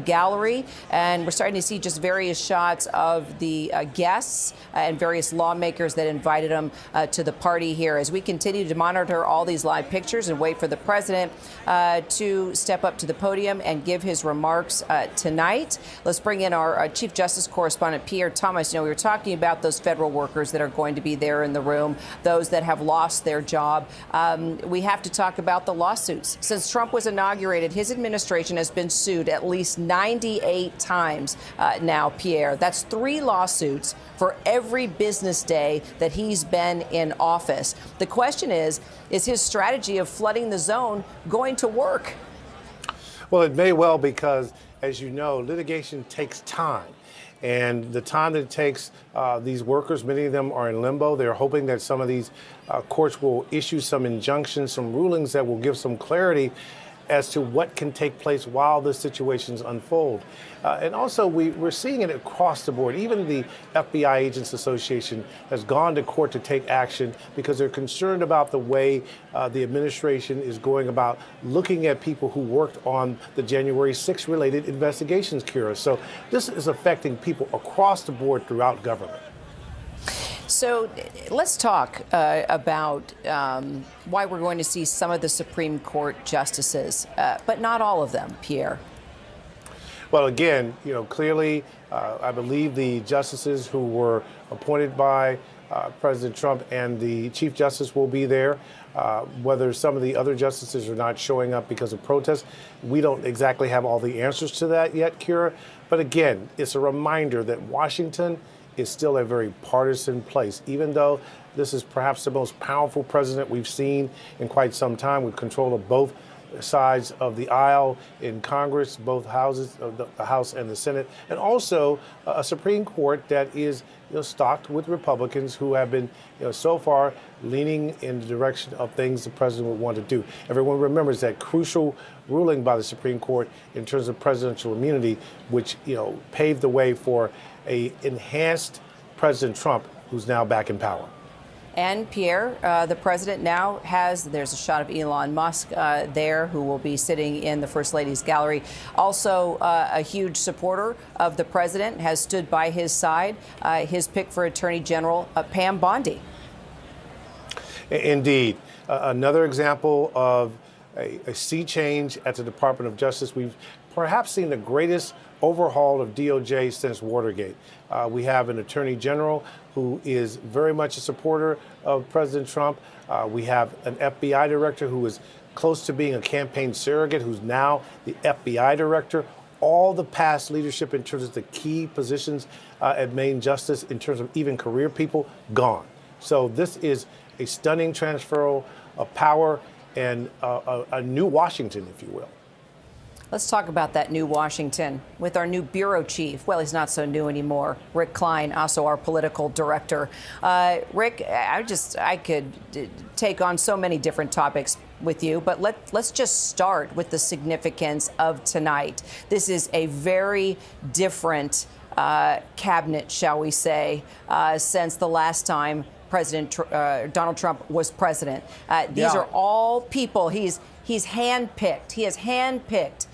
A: gallery. And we're starting to see just various shots of the guests and various lawmakers that invited them to the party here. As we continue to monitor all these live pictures and wait for the president to step up to the podium and give his remarks tonight. Let's bring in our Chief Justice correspondent, Pierre Thomas. We were talking about those federal workers that are going to be there in the room, those that have lost their job. We have to talk about the lawsuits. Since Trump was inaugurated, his administration has been sued at least 98 times now, Pierre. That's 3 lawsuits for every business day that he's been in office. The question is his strategy of flooding the zone going to work?
T: Well, it may well, because, as you know, litigation takes time. And the time that it takes, these workers, many of them are in limbo. They're hoping that some of these courts will issue some injunctions, some rulings that will give some clarity as to what can take place while the situations unfold. And also, we're seeing it across the board. Even the FBI Agents Association has gone to court to take action because they're concerned about the way the administration is going about looking at people who worked on the January 6th related investigations, Kira. So this is affecting people across the board throughout government.
A: So let's talk about why we're going to see some of the Supreme Court justices, but not all of them, Pierre.
T: Well, again, clearly, I believe the justices who were appointed by President Trump and the Chief Justice will be there. Whether some of the other justices are not showing up because of protests, we don't exactly have all the answers to that yet, Kira. But again, it's a reminder that Washington is still a very partisan place, even though this is perhaps the most powerful president we've seen in quite some time, with control of both sides of the aisle in Congress, both houses, the House and the Senate, and also a Supreme Court that is stocked with Republicans who have been so far leaning in the direction of things the president would want to do. Everyone remembers that crucial ruling by the Supreme Court in terms of presidential immunity, which paved the way for a enhanced President Trump, who's now back in power.
U: And Pierre, the president now there's a shot of Elon Musk there, who will be sitting in the First Lady's gallery. Also a huge supporter of the president, has stood by his side, his pick for Attorney General, Pam Bondi.
T: Indeed. Another example of a sea change at the Department of Justice. We've perhaps seen the greatest overhaul of DOJ since Watergate. We have an Attorney General who is very much a supporter of President Trump. We have an FBI director who is close to being a campaign surrogate, who's now the FBI director. All the past leadership in terms of the key positions at Main Justice, in terms of even career people, gone. So this is a stunning transfer of power and a new Washington, if you will.
U: Let's talk about that new Washington with our new bureau chief. Well, he's not so new anymore. Rick Klein, also our political director. Rick, I could take on so many different topics with you, but let's just start with the significance of tonight. This is a very different cabinet, shall we say, since the last time President Donald Trump was president. These are all people he's handpicked. He has handpicked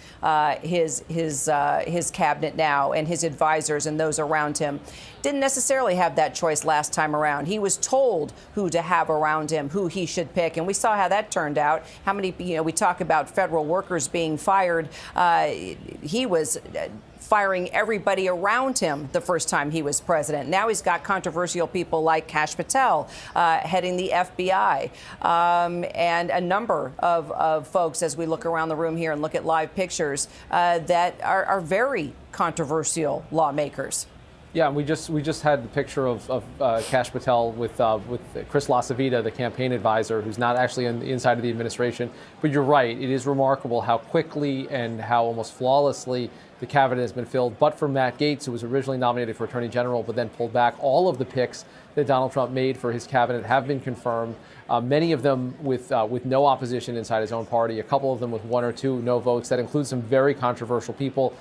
U: his cabinet now, and his advisors and those around him. Didn't necessarily have that choice last time around. He was told who to have around him, who he should pick, and we saw how that turned out. How many, we talk about federal workers being fired. He was firing everybody around him the first time he was president. Now he's got controversial people like Kash Patel heading the FBI, and a number of folks, as we look around the room here and look at live pictures, that are very controversial lawmakers.
K: Yeah, we just had the picture of Kash Patel with Chris LaCivita, the campaign advisor, who's not actually on the inside of the administration. But you're right, it is remarkable how quickly and how almost flawlessly the cabinet has been filled. But for Matt Gaetz, who was originally nominated for Attorney General but then pulled back, all of the picks that Donald Trump made for his cabinet have been confirmed. Many of them with no opposition inside his own party. A couple of them with 1 or 2 no votes. That includes some very controversial people,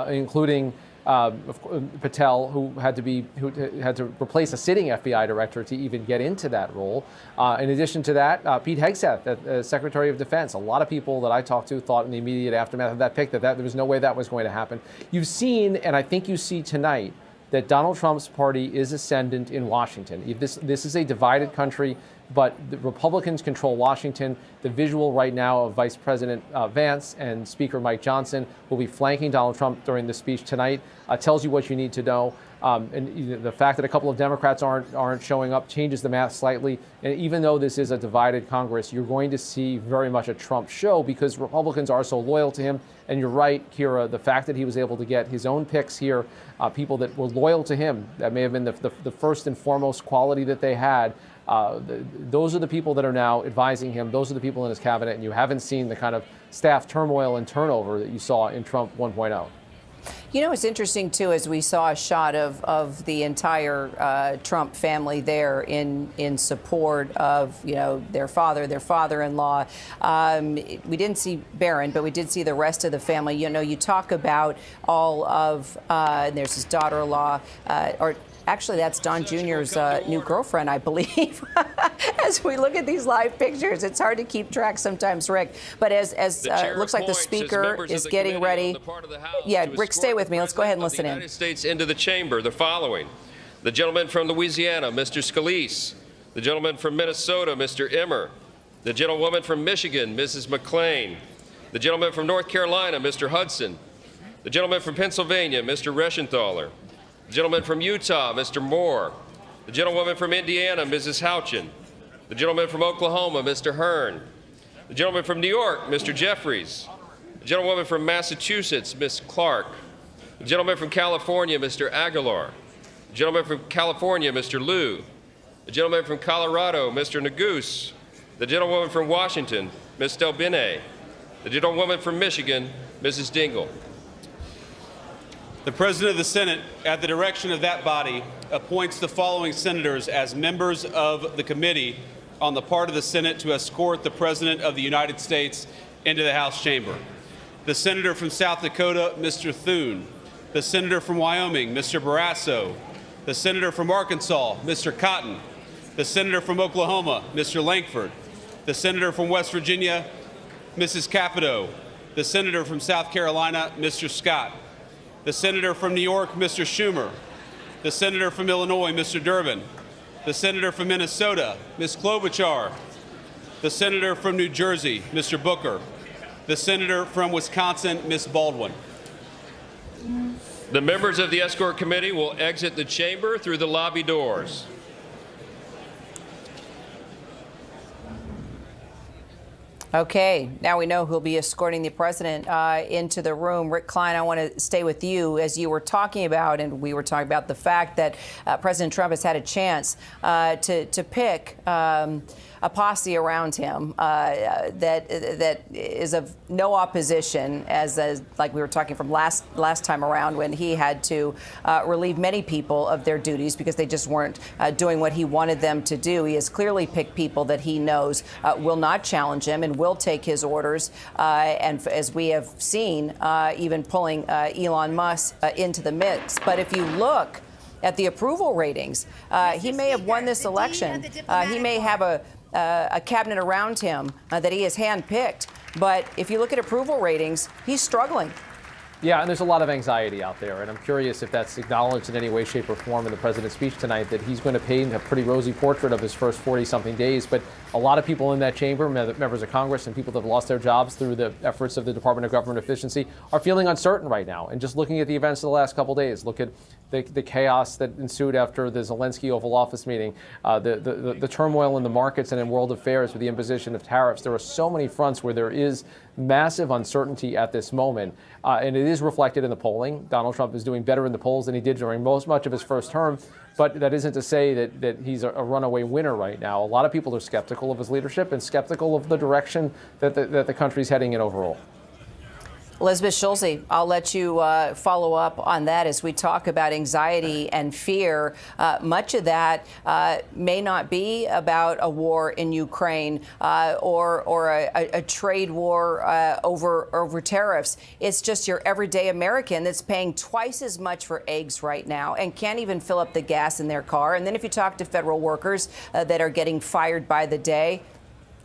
K: including Patel, who had to replace a sitting FBI director to even get into that role. In addition to that, Pete Hegseth, Secretary of Defense. A lot of people that I talked to thought in the immediate aftermath of that pick that there was no way that was going to happen. You've seen, and I think you see tonight, that Donald Trump's party is ascendant in Washington. This is a divided country, but the Republicans control Washington. The visual right now of Vice President Vance and Speaker Mike Johnson will be flanking Donald Trump during the speech tonight tells you what you need to know. And the fact that a couple of Democrats aren't showing up changes the math slightly. And even though this is a divided Congress, you're going to see very much a Trump show because Republicans are so loyal to him. And you're right, Kira, the fact that he was able to get his own picks here, people that were loyal to him, that may have been the first and foremost quality that they had. Those are the people that are now advising him. Those are the people in his cabinet. And you haven't seen the kind of staff turmoil and turnover that you saw in Trump 1.0.
U: It's interesting, too, as we saw a shot of the entire Trump family there in support of, their father-in-law. We didn't see Barron, but we did see the rest of the family. You talk about all of, there's his daughter-in-law, or actually, that's Don Jr.'s new girlfriend, I believe. As we look at these live pictures, it's hard to keep track sometimes, Rick. But as looks like the speaker is getting ready. Yeah, Rick, stay with me. Let's go ahead and listen in.
V: United States into the chamber, the following. The gentleman from Louisiana, Mr. Scalise. The gentleman from Minnesota, Mr. Emmer. The gentlewoman from Michigan, Mrs. McClain. The gentleman from North Carolina, Mr. Hudson. The gentleman from Pennsylvania, Mr. Reschenthaler. The gentleman from Utah, Mr. Moore. The gentlewoman from Indiana, Mrs. Houchin. The gentleman from Oklahoma, Mr. Hearn. The gentleman from New York, Mr. Jeffries. The gentlewoman from Massachusetts, Ms. Clark. The gentleman from California, Mr. Aguilar. The gentleman from California, Mr. Liu. The gentleman from Colorado, Mr. Neguse. The gentlewoman from Washington, Ms. Delbene. The gentlewoman from Michigan, Mrs. Dingell.
W: The President of the Senate, at the direction of that body, appoints the following senators as members of the committee on the part of the Senate to escort the President of the United States into the House chamber. The Senator from South Dakota, Mr. Thune. The Senator from Wyoming, Mr. Barrasso. The Senator from Arkansas, Mr. Cotton. The senator from Oklahoma, Mr. Lankford. The senator from West Virginia, Mrs. Capito. The senator from South Carolina, Mr. Scott. The senator from New York, Mr. Schumer. The senator from Illinois, Mr. Durbin. The senator from Minnesota, Ms. Klobuchar. The senator from New Jersey, Mr. Booker. The senator from Wisconsin, Ms. Baldwin.
V: The members of the escort committee will exit the chamber through the lobby doors.
U: Okay, now we know who'll be escorting the president into the room. Rick Klein, I want to stay with you as you were talking about, and we were talking about the fact that President Trump has had a chance to pick a posse around him that is of no opposition, as like we were talking from last time around when he had to relieve many people of their duties because they just weren't doing what he wanted them to do. He has clearly picked people that he knows will not challenge him and will take his orders. And as we have seen, even pulling Elon Musk into the mix. But if you look at the approval ratings, he may have won this election. He may have a cabinet around him that he has handpicked. But if you look at approval ratings, he's struggling.
K: Yeah, and there's a lot of anxiety out there, and I'm curious if that's acknowledged in any way, shape, or form in the president's speech tonight, that he's going to paint a pretty rosy portrait of his first 40-something days. But a lot of people in that chamber, members of Congress and people that have lost their jobs through the efforts of the Department of Government Efficiency, are feeling uncertain right now. And just looking at the events of the last couple of days, look at the chaos that ensued after the Zelensky Oval Office meeting, the turmoil in the markets and in world affairs with the imposition of tariffs. There are so many fronts where there is massive uncertainty at this moment, and it is reflected in the polling. Donald Trump is doing better in the polls than he did during much of his first term, but that isn't to say that he's a runaway winner right now. A lot of people are skeptical of his leadership and skeptical of the direction that the country's heading in overall.
U: Elizabeth Schulze, I'll let you follow up on that as we talk about anxiety and fear. Much of that may not be about a war in Ukraine or a trade war over tariffs. It's just your everyday American that's paying twice as much for eggs right now and can't even fill up the gas in their car. And then if you talk to federal workers that are getting fired by the day,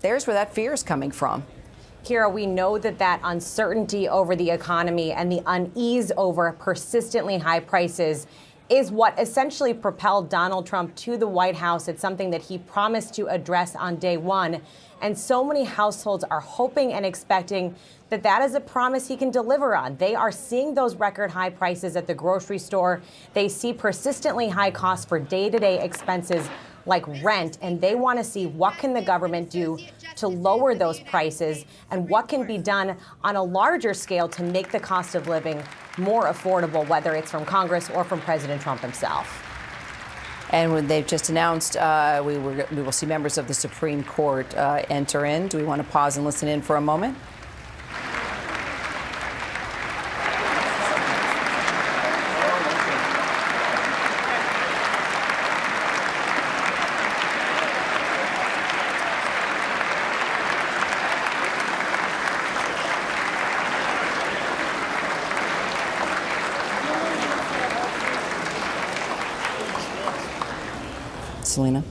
U: there's where that fear is coming from.
S: Kira, we know that uncertainty over the economy and the unease over persistently high prices is what essentially propelled Donald Trump to the White House. It's something that he promised to address on day one. And so many households are hoping and expecting that is a promise he can deliver on. They are seeing those record high prices at the grocery store. They see persistently high costs for day-to-day expenses like rent, and they want to see what can the government do to lower those prices and what can be done on a larger scale to make the cost of living more affordable, whether it's from Congress or from President Trump himself.
U: And when they've just announced we will see members of the Supreme Court enter in. Do we want to pause and listen in for a moment? Selena.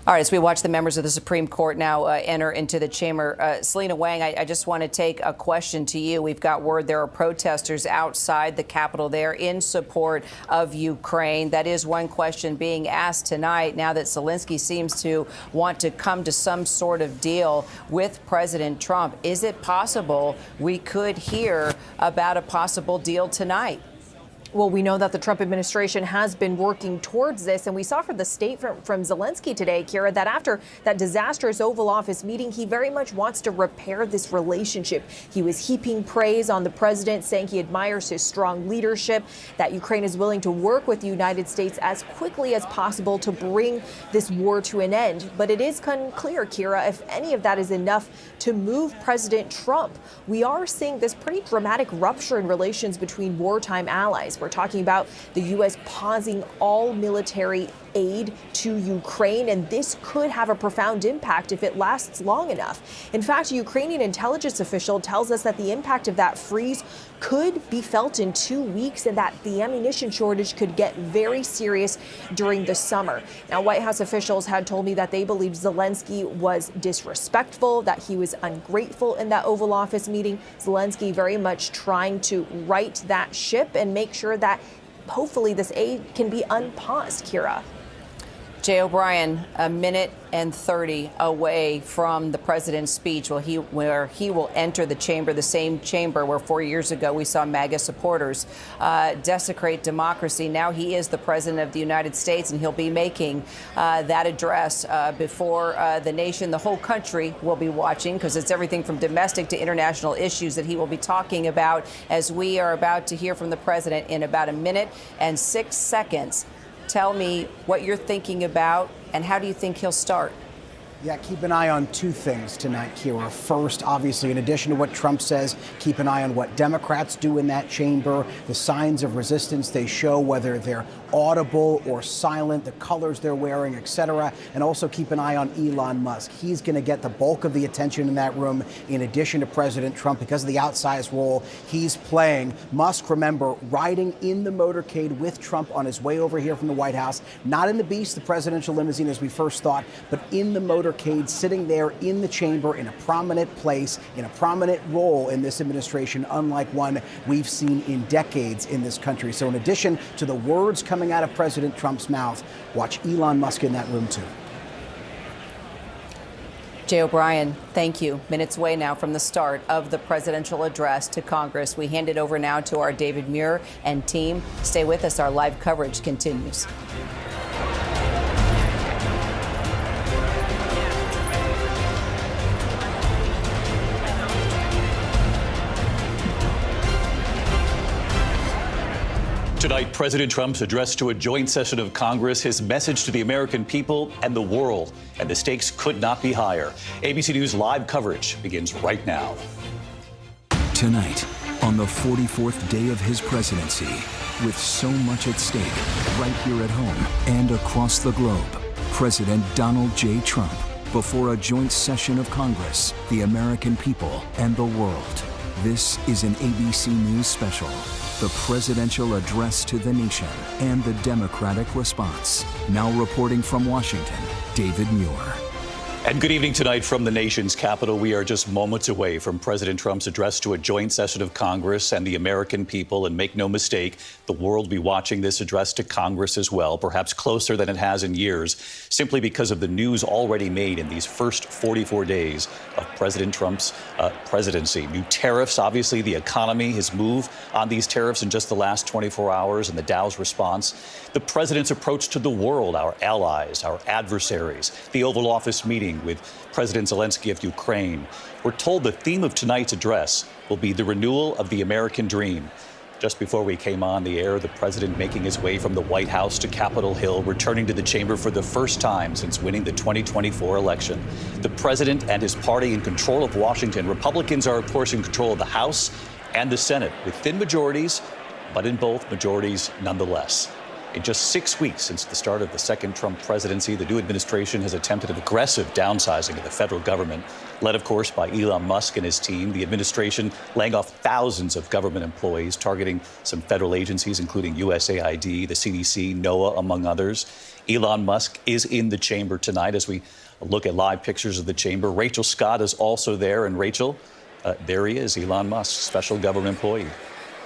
U: All right, as we watch the members of the Supreme Court now enter into the chamber, Selena Wang, I just want to take a question to you. We've got word there are protesters outside the Capitol there in support of Ukraine. That is one question being asked tonight now that Zelensky seems to want to come to some sort of deal with President Trump. Is it possible we could hear about a possible deal tonight?
J: Well, we know that the Trump administration has been working towards this, and we saw from the statement from Zelensky today, Kira, that after that disastrous Oval Office meeting, he very much wants to repair this relationship. He was heaping praise on the president, saying he admires his strong leadership, that Ukraine is willing to work with the United States as quickly as possible to bring this war to an end. But it is unclear, Kira, if any of that is enough to move President Trump. We are seeing this pretty dramatic rupture in relations between wartime allies. We're talking about the U.S. pausing all military aid to Ukraine, and this could have a profound impact if it lasts long enough. In fact, a Ukrainian intelligence official tells us that the impact of that freeze could be felt in 2 weeks and that the ammunition shortage could get very serious during the summer. Now, White House officials had told me that they believe Zelensky was disrespectful, that he was ungrateful in that Oval Office meeting. Zelensky very much trying to right that ship and make sure that hopefully this aid can be unpaused, Kira.
U: Jay O'Brien, a minute and 30 away from the president's speech, where he will enter the chamber, the same chamber where 4 years ago we saw MAGA supporters desecrate democracy. Now he is the president of the United States, and he'll be making that address before the nation. The whole country will be watching, because it's everything from domestic to international issues that he will be talking about, as we are about to hear from the president in about a minute and 6 seconds. Tell me what you're thinking about, and how do you think he'll start?
R: Yeah, keep an eye on two things tonight, Kira. First, obviously, in addition to what Trump says, keep an eye on what Democrats do in that chamber, the signs of resistance they show, whether they're audible or silent, the colors they're wearing, etc. And also keep an eye on Elon Musk. He's going to get the bulk of the attention in that room, in addition to President Trump, because of the outsized role he's playing. Musk, remember, riding in the motorcade with Trump on his way over here from the White House, not in the Beast, the presidential limousine as we first thought, but in the motorcade, sitting there in the chamber in a prominent place, in a prominent role in this administration, unlike one we've seen in decades in this country. So in addition to the words coming out of President Trump's mouth, watch Elon Musk in that room too.
U: Jay O'Brien, thank you. Minutes away now from the start of the presidential address to Congress. We hand it over now to our David Muir and team. Stay with us. Our live coverage continues.
C: Tonight, President Trump's address to a joint session of Congress, his message to the American people and the world, and the stakes could not be higher. ABC News live coverage begins right now.
Q: Tonight, on the 44th day of his presidency, with so much at stake right here at home and across the globe, President Donald J. Trump before a joint session of Congress, the American people, and the world. This is an ABC News special. The presidential address to the nation and the Democratic response. Now reporting from Washington, David Muir.
C: And good evening tonight from the nation's capital. We are just moments away from President Trump's address to a joint session of Congress and the American people. And make no mistake, the world will be watching this address to Congress as well, perhaps closer than it has in years, simply because of the news already made in these first 44 days of President Trump's presidency. New tariffs, obviously, the economy, his move on these tariffs in just the last 24 hours, and the Dow's response. The president's approach to the world, our allies, our adversaries, the Oval Office meeting with President Zelensky of Ukraine. We're told the theme of tonight's address will be the renewal of the American dream. Just before we came on the air, the president making his way from the White House to Capitol Hill, returning to the chamber for the first time since winning the 2024 election. The president and his party in control of Washington. Republicans are, of course, in control of the House and the Senate with thin majorities, but in both majorities nonetheless. In just 6 weeks since the start of the second Trump presidency, the new administration has attempted an aggressive downsizing of the federal government, led, of course, by Elon Musk and his team. The administration laying off thousands of government employees, targeting some federal agencies, including USAID, the CDC, NOAA, among others. Elon Musk is in the chamber tonight as we look at live pictures of the chamber. Rachel Scott is also there. And Rachel, there he is, Elon Musk, special government employee.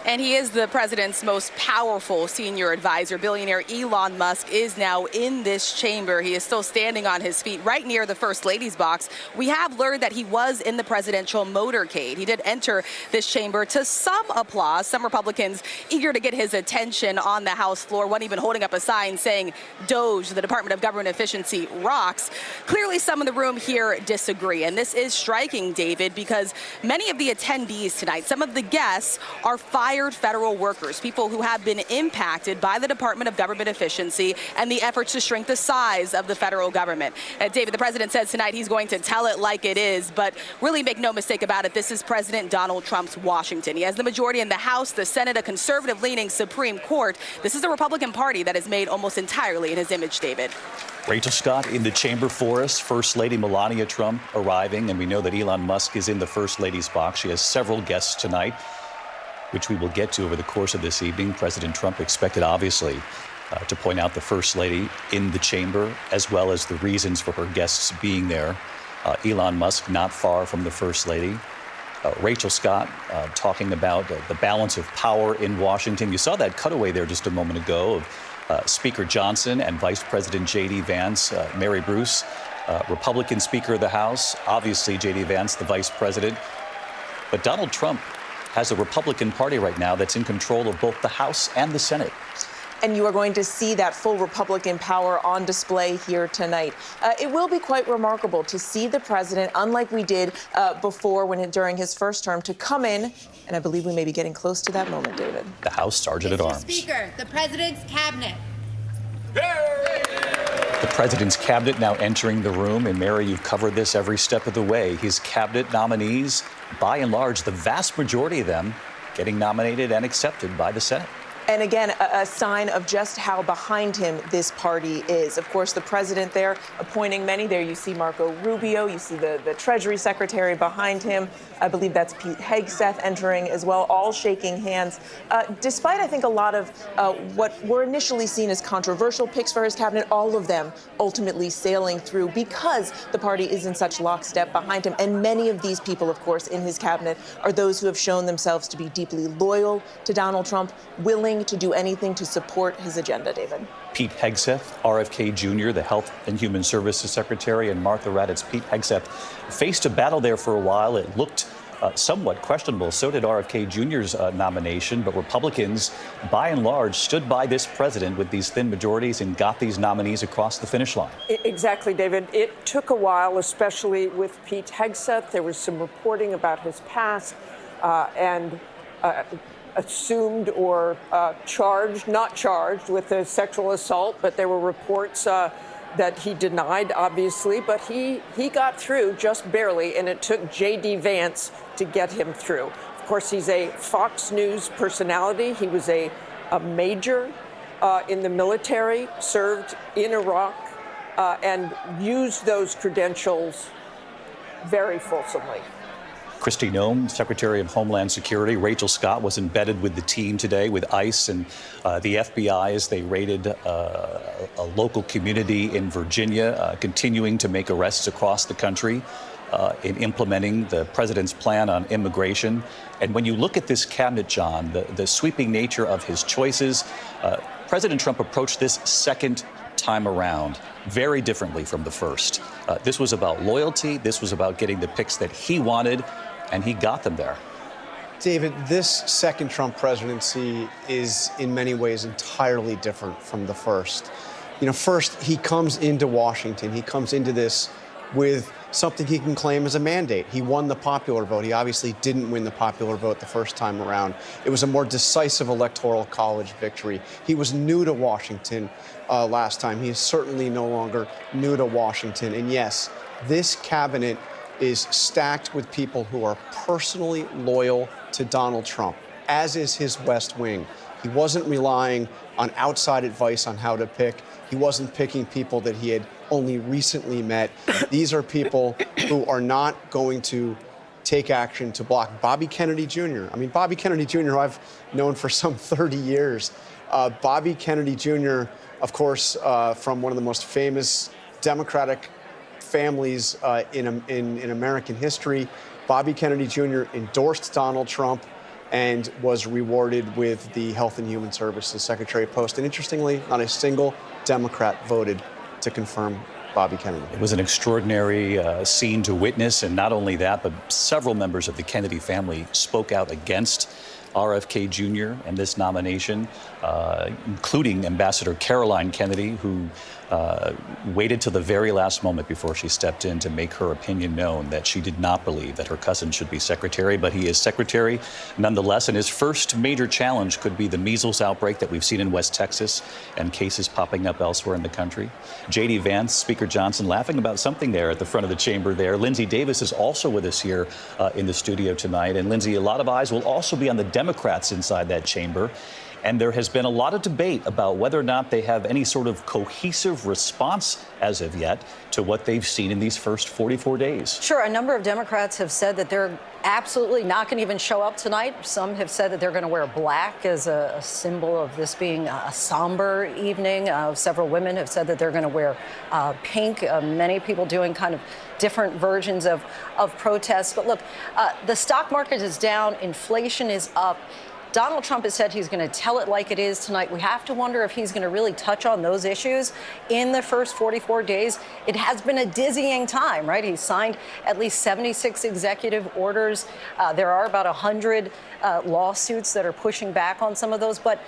N: And he is the president's most powerful senior advisor. Billionaire Elon Musk is now in this chamber. He is still standing on his feet right near the First Lady's box. We have learned that he was in the presidential motorcade. He did enter this chamber to some applause. Some Republicans eager to get his attention on the House floor, one even holding up a sign saying DOGE, the Department of Government Efficiency, rocks. Clearly, some in the room here disagree. And this is striking, David, because many of the attendees tonight, some of the guests, are 5 retired federal workers, people who have been impacted by the Department of Government Efficiency and the efforts to shrink the size of the federal government. David, the president says tonight he's going to tell it like it is, but really make no mistake about it, this is President Donald Trump's Washington. He has the majority in the House, the Senate, a conservative-leaning Supreme Court. This is a Republican Party that is made almost entirely in his image, David.
C: Rachel Scott in the chamber for us. First Lady Melania Trump arriving, and we know that Elon Musk is in the First Lady's box. She has several guests tonight, which we will get to over the course of this evening. President Trump expected, obviously, to point out the First Lady in the chamber, as well as the reasons for her guests being there. Elon Musk not far from the First Lady. Rachel Scott talking about the balance of power in Washington. You saw that cutaway there just a moment ago of Speaker Johnson and Vice President J.D. Vance, Mary Bruce, Republican Speaker of the House, obviously J.D. Vance, the Vice President. But Donald Trump has a Republican Party right now that's in control of both the House and the Senate.
B: And you are going to see that full Republican power on display here tonight. It will be quite remarkable to see the president, unlike we did before during his first term, to come in, and I believe we may be getting close to that moment, David.
C: The House Sergeant at Arms.
D: Speaker, the president's cabinet.
C: The president's cabinet now entering the room, and Mary, you've covered this every step of the way. His cabinet nominees, by and large, the vast majority of them getting nominated and accepted by the Senate.
B: And again, a sign of just how behind him this party is. Of course, the president there appointing many. There you see Marco Rubio. You see the Treasury Secretary behind him. I believe that's Pete Hegseth entering as well, all shaking hands. Despite, I think, a lot of what were initially seen as controversial picks for his cabinet, all of them ultimately sailing through because the party is in such lockstep behind him. And many of these people, of course, in his cabinet are those who have shown themselves to be deeply loyal to Donald Trump, willing to do anything to support his agenda, David.
C: Pete Hegseth, RFK Jr., the Health and Human Services Secretary, and Martha Raddatz. Pete Hegseth faced a battle there for a while. It looked somewhat questionable. So did RFK Jr.'s nomination, but Republicans, by and large, stood by this president with these thin majorities and got these nominees across the finish line.
E: Exactly, David. It took a while, especially with Pete Hegseth. There was some reporting about his past and assumed or not charged with a sexual assault, but there were reports that he denied, obviously, but he got through just barely, and it took J.D. Vance to get him through. Of course, he's a Fox News personality. He was a major in the military, served in Iraq, and used those credentials very fulsomely.
C: Kristi Noem, Secretary of Homeland Security. Rachel Scott was embedded with the team today with ICE and the FBI as they raided a local community in Virginia, continuing to make arrests across the country in implementing the president's plan on immigration. And when you look at this cabinet, John, the sweeping nature of his choices, President Trump approached this second time around very differently from the first. This was about loyalty. This was about getting the picks that he wanted, and he got them there.
F: David, this second Trump presidency is in many ways entirely different from the first. You know, first, he comes into Washington. He comes into this with something he can claim as a mandate. He won the popular vote. He obviously didn't win the popular vote the first time around. It was a more decisive electoral college victory. He was new to Washington last time. He is certainly no longer new to Washington. And yes, this cabinet is stacked with people who are personally loyal to Donald Trump, as is his West Wing. He wasn't relying on outside advice on how to pick. He wasn't picking people that he had only recently met. These are people who are not going to take action to block Bobby Kennedy Jr. I mean, Bobby Kennedy Jr., who I've known for some 30 years. Bobby Kennedy Jr., of course, from one of the most famous Democratic families in American history. Bobby Kennedy Jr. endorsed Donald Trump and was rewarded with the Health and Human Services Secretary post. And interestingly, not a single Democrat voted to confirm Bobby Kennedy.
C: It was an extraordinary scene to witness, and not only that, but several members of the Kennedy family spoke out against RFK Jr. and this nomination, including Ambassador Caroline Kennedy, who waited till the very last moment before she stepped in to make her opinion known that she did not believe that her cousin should be secretary, but he is secretary nonetheless. And his first major challenge could be the measles outbreak that we've seen in West Texas and cases popping up elsewhere in the country. J.D. Vance, Speaker Johnson laughing about something there at the front of the chamber there. Lindsey Davis is also with us here in the studio tonight. And Lindsey, a lot of eyes will also be on the Democrats inside that chamber. And there has been a lot of debate about whether or not they have any sort of cohesive response as of yet to what they've seen in these first 44 days.
A: Sure, a number of Democrats have said that they're absolutely not going to even show up tonight. Some have said that they're going to wear black as a symbol of this being a somber evening. Several women have said that they're going to wear pink. Many people doing kind of different versions of protests. But look, the stock market is down. Inflation is up. Donald Trump has said he's going to tell it like it is tonight. We have to wonder if he's going to really touch on those issues in the first 44 days. It has been a dizzying time, right? He's signed at least 76 executive orders. There are about 100 lawsuits that are pushing back on some of those. But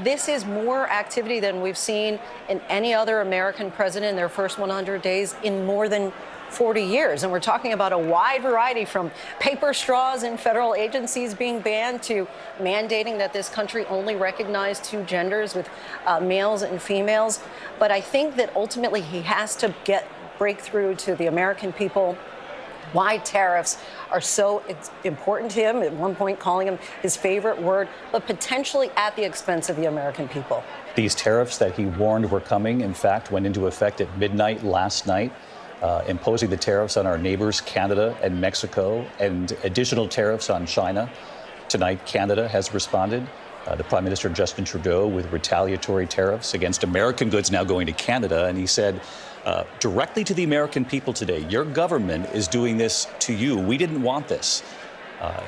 A: this is more activity than we've seen in any other American president in their first 100 days in more than 40 years. And we're talking about a wide variety, from paper straws in federal agencies being banned to mandating that this country only recognize two genders with males and females. But I think that ultimately he has to break through to the American people why tariffs are so important to him, at one point calling them his favorite word, but potentially at the expense of the American people.
C: These tariffs that he warned were coming, in fact, went into effect at midnight last night. Imposing the tariffs on our neighbors, Canada and Mexico, and additional tariffs on China. Tonight, Canada has responded. The Prime Minister, Justin Trudeau, with retaliatory tariffs against American goods now going to Canada. And he said directly to the American people today, your government is doing this to you. We didn't want this.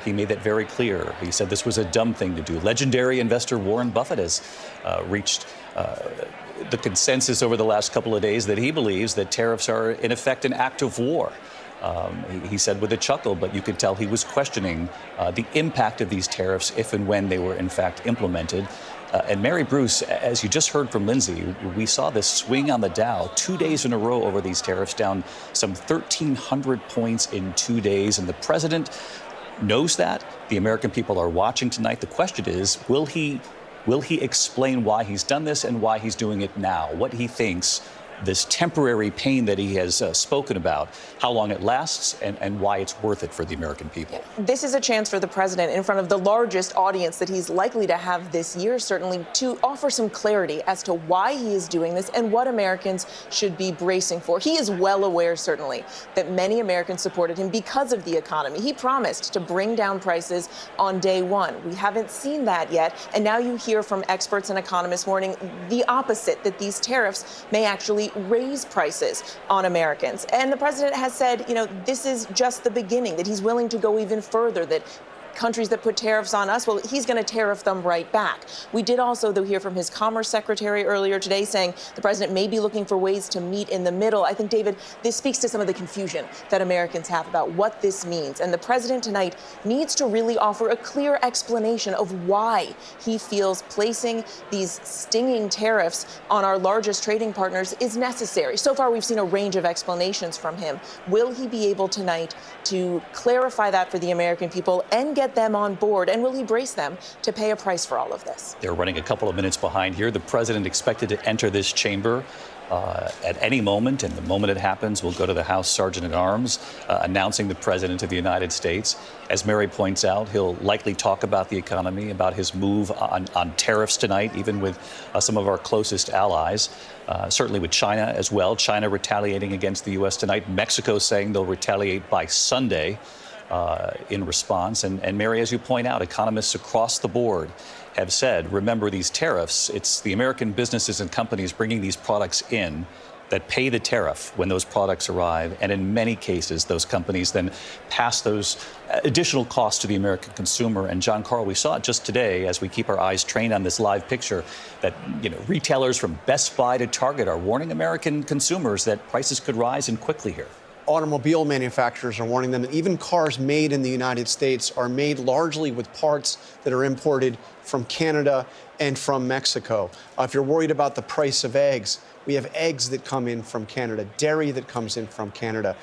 C: He made that very clear. He said this was a dumb thing to do. Legendary investor Warren Buffett has reached the consensus over the last couple of days that he believes that tariffs are, in effect, an act of war. He said with a chuckle, but you could tell he was questioning the impact of these tariffs if and when they were, in fact, implemented. And Mary Bruce, as you just heard from Lindsey, we saw this swing on the Dow 2 days in a row over these tariffs, down some 1,300 points in 2 days. And the president knows that. The American people are watching tonight. The question is, will he explain why he's done this and why he's doing it now? What he thinks this temporary pain that he has spoken about, how long it lasts, and why it's worth it for the American people.
B: This is a chance for the president, in front of the largest audience that he's likely to have this year, certainly, to offer some clarity as to why he is doing this and what Americans should be bracing for. He is well aware, certainly, that many Americans supported him because of the economy. He promised to bring down prices on day one. We haven't seen that yet. And now you hear from experts and economists warning the opposite, that these tariffs may actually raise prices on Americans. And the president has said, this is just the beginning, that he's willing to go even further, that countries that put tariffs on us, well, he's going to tariff them right back. We did also, though, hear from his Commerce Secretary earlier today saying the president may be looking for ways to meet in the middle. I think, David, this speaks to some of the confusion that Americans have about what this means. And the president tonight needs to really offer a clear explanation of why he feels placing these stinging tariffs on our largest trading partners is necessary. So far, we've seen a range of explanations from him. Will he be able tonight to clarify that for the American people and get them on board? And will he brace them to pay a price for all of this?
C: They're running a couple of minutes behind here. The president expected to enter this chamber at any moment, and the moment it happens, we'll go to the House Sergeant at Arms announcing the President of the United States. As Mary points out, he'll likely talk about the economy, about his move on tariffs tonight, even with some of our closest allies, certainly with China as well. China retaliating against the U.S. tonight. Mexico saying they'll retaliate by Sunday in response. And Mary, as you point out, economists across the board have said, remember these tariffs, it's the American businesses and companies bringing these products in that pay the tariff when those products arrive. And in many cases, those companies then pass those additional costs to the American consumer. And John Carl, we saw it just today as we keep our eyes trained on this live picture that, retailers from Best Buy to Target are warning American consumers that prices could rise and quickly here.
F: automobile manufacturers are warning them that even cars made in the United States are made largely with parts that are imported from Canada and from Mexico. If you're worried about the price of eggs, we have eggs that come in from Canada, dairy that comes in from Canada.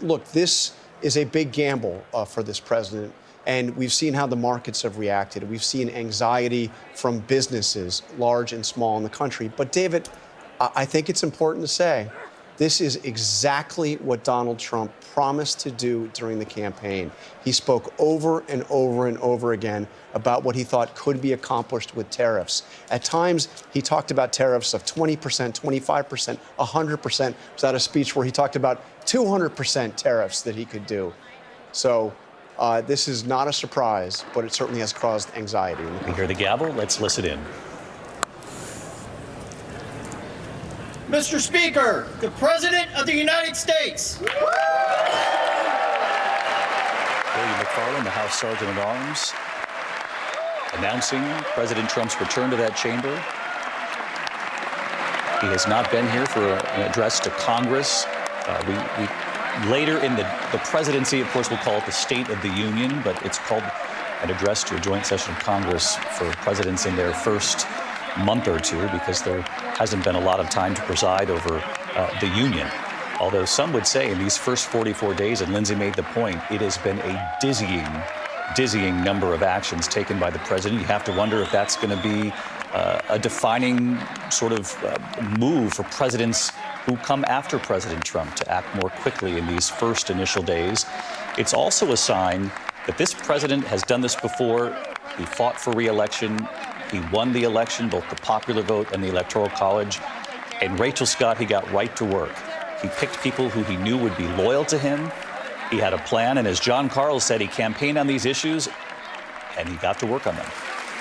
F: Look, this is a big gamble for this president, and we've seen how the markets have reacted. We've seen anxiety from businesses, large and small, in the country. But, David, I think it's important to say this is exactly what Donald Trump promised to do during the campaign. He spoke over and over and over again about what he thought could be accomplished with tariffs. At times, he talked about tariffs of 20%, 25%, 100%. Was that a speech where he talked about 200% tariffs that he could do? So this is not a surprise, but it certainly has caused anxiety.
C: We hear the gavel. Let's listen in.
G: Mr. Speaker, the President of the United States.
C: William McFarland, the House Sergeant at Arms, announcing President Trump's return to that chamber. He has not been here for an address to Congress. Later in the presidency, of course, we'll call it the State of the Union, but it's called an address to a joint session of Congress for presidents in their first month or two, because there hasn't been a lot of time to preside over the union. Although some would say in these first 44 days, and Lindsay made the point, it has been a dizzying number of actions taken by the president. You have to wonder if that's going to be a defining sort of move for presidents who come after President Trump to act more quickly in these first initial days. It's also a sign that this president has done this before. He fought for re-election. He won the election, both the popular vote and the Electoral College. And Rachel Scott, he got right to work. He picked people who he knew would be loyal to him. He had a plan, and as John Carl said, he campaigned on these issues, and he got to work on them.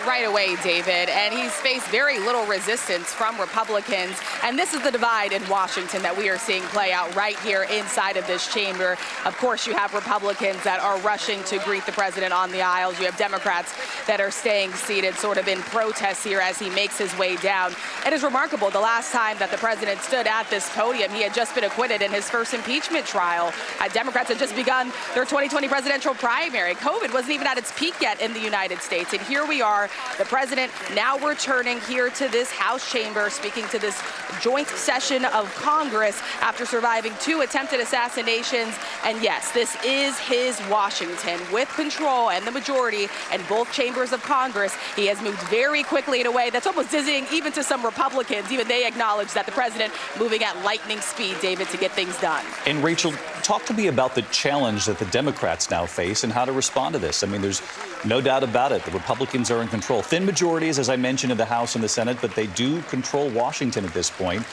N: Right away, David, and he's faced very little resistance from Republicans, and this is the divide in Washington that we are seeing play out right here inside of this chamber. Of course, you have Republicans that are rushing to greet the president on the aisles. You have Democrats that are staying seated sort of in protest here as he makes his way down. It is remarkable, the last time that the president stood at this podium, he had just been acquitted in his first impeachment trial. Democrats had just begun their 2020 presidential primary. COVID wasn't even at its peak yet in the United States, and here we are. The president now returning here to this House chamber, speaking to this joint session of Congress after surviving 2 attempted assassinations. And yes, this is his Washington with control and the majority in both chambers of Congress. He has moved very quickly in a way that's almost dizzying even to some Republicans. Even they acknowledge that the president moving at lightning speed, David, to get things done.
C: And Rachel, talk to me about the challenge that the Democrats now face and how to respond to this. I mean, there's no doubt about it. The Republicans are in control. Thin majorities, as I mentioned, in the House and the Senate, but they do control Washington at this point.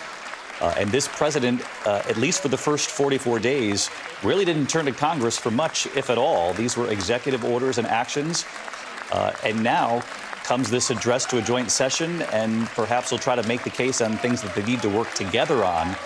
C: And this president, at least for the first 44 days, really didn't turn to Congress for much, if at all. These were executive orders and actions. And now comes this address to a joint session, and perhaps he'll try to make the case on things that they need to work together on.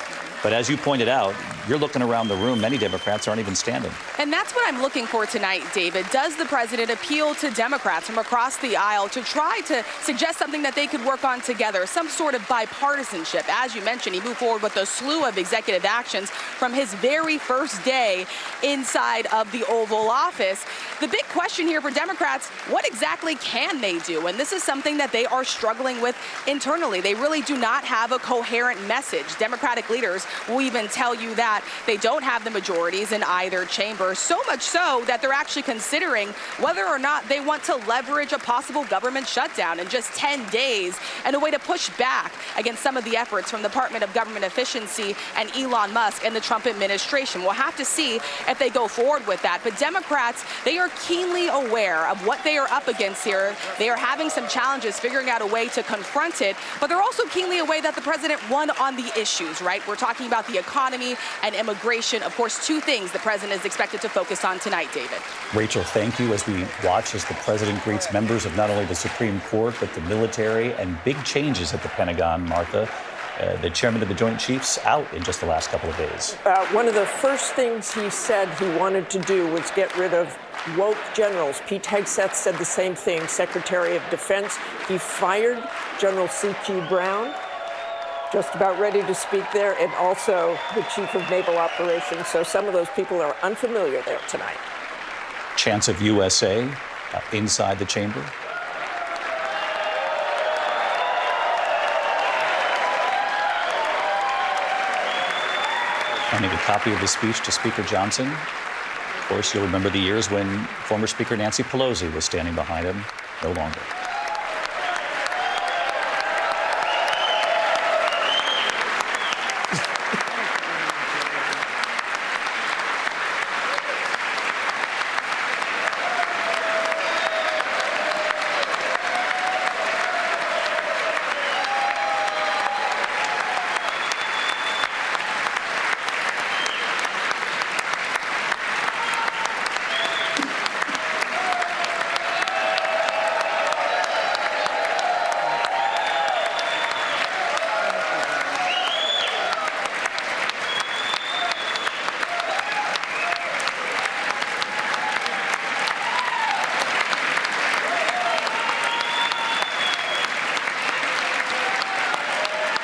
C: But as you pointed out, you're looking around the room, many Democrats aren't even standing.
N: And that's what I'm looking for tonight, David. Does the president appeal to Democrats from across the aisle to try to suggest something that they could work on together, some sort of bipartisanship? As you mentioned, he moved forward with a slew of executive actions from his very first day inside of the Oval Office. The big question here for Democrats, what exactly can they do? And this is something that they are struggling with internally. They really do not have a coherent message. Democratic leaders will even tell you that they don't have the majorities in either chamber, so much so that they're actually considering whether or not they want to leverage a possible government shutdown in just 10 days and a way to push back against some of the efforts from the Department of Government Efficiency and Elon Musk and the Trump administration. We'll have to see if they go forward with that. But Democrats, they are keenly aware of what they are up against here. They are having some challenges figuring out a way to confront it, but they're also keenly aware that the president won on the issues, right? We're talking about the economy and immigration. Of course, 2 things the president is expected to focus on tonight, David.
C: Rachel, thank you as we watch as the president greets members of not only the Supreme Court, but the military, and big changes at the Pentagon, Martha. The chairman of the Joint Chiefs out in just the last couple of days.
E: One of the first things he said he wanted to do was get rid of woke generals. Pete Hegseth said the same thing, Secretary of Defense. He fired General C.Q. Brown. just about ready to speak there, and also the chief of naval operations. So some of those people are unfamiliar there tonight.
C: Chants of USA inside the chamber. Handing a copy of the speech to Speaker Johnson. Of course, you'll remember the years when former Speaker Nancy Pelosi was standing behind him. No longer.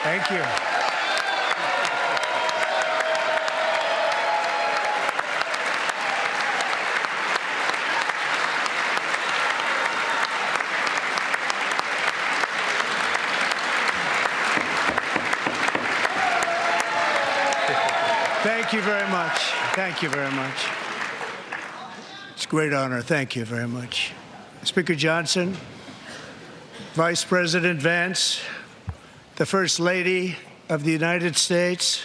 H: Thank you. Thank you very much. Thank you very much. It's a great honor. Thank you very much. Speaker Johnson, Vice President Vance, the First Lady of the United States,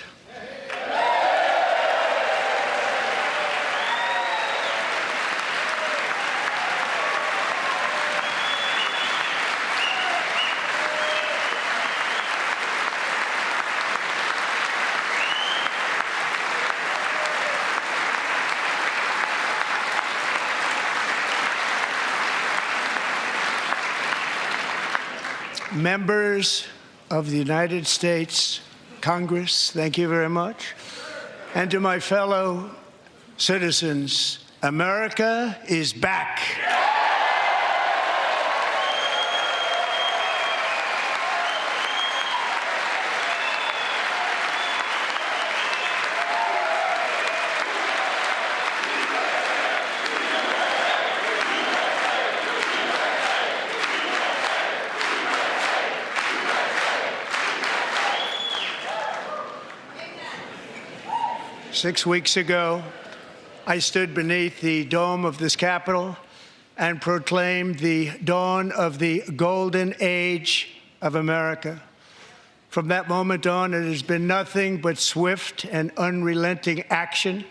H: members of the United States Congress, thank you very much. And to my fellow citizens, America is back. Six weeks ago, I stood beneath the dome of this Capitol and proclaimed the dawn of the golden age of America. From that moment on, it has been nothing but swift and unrelenting action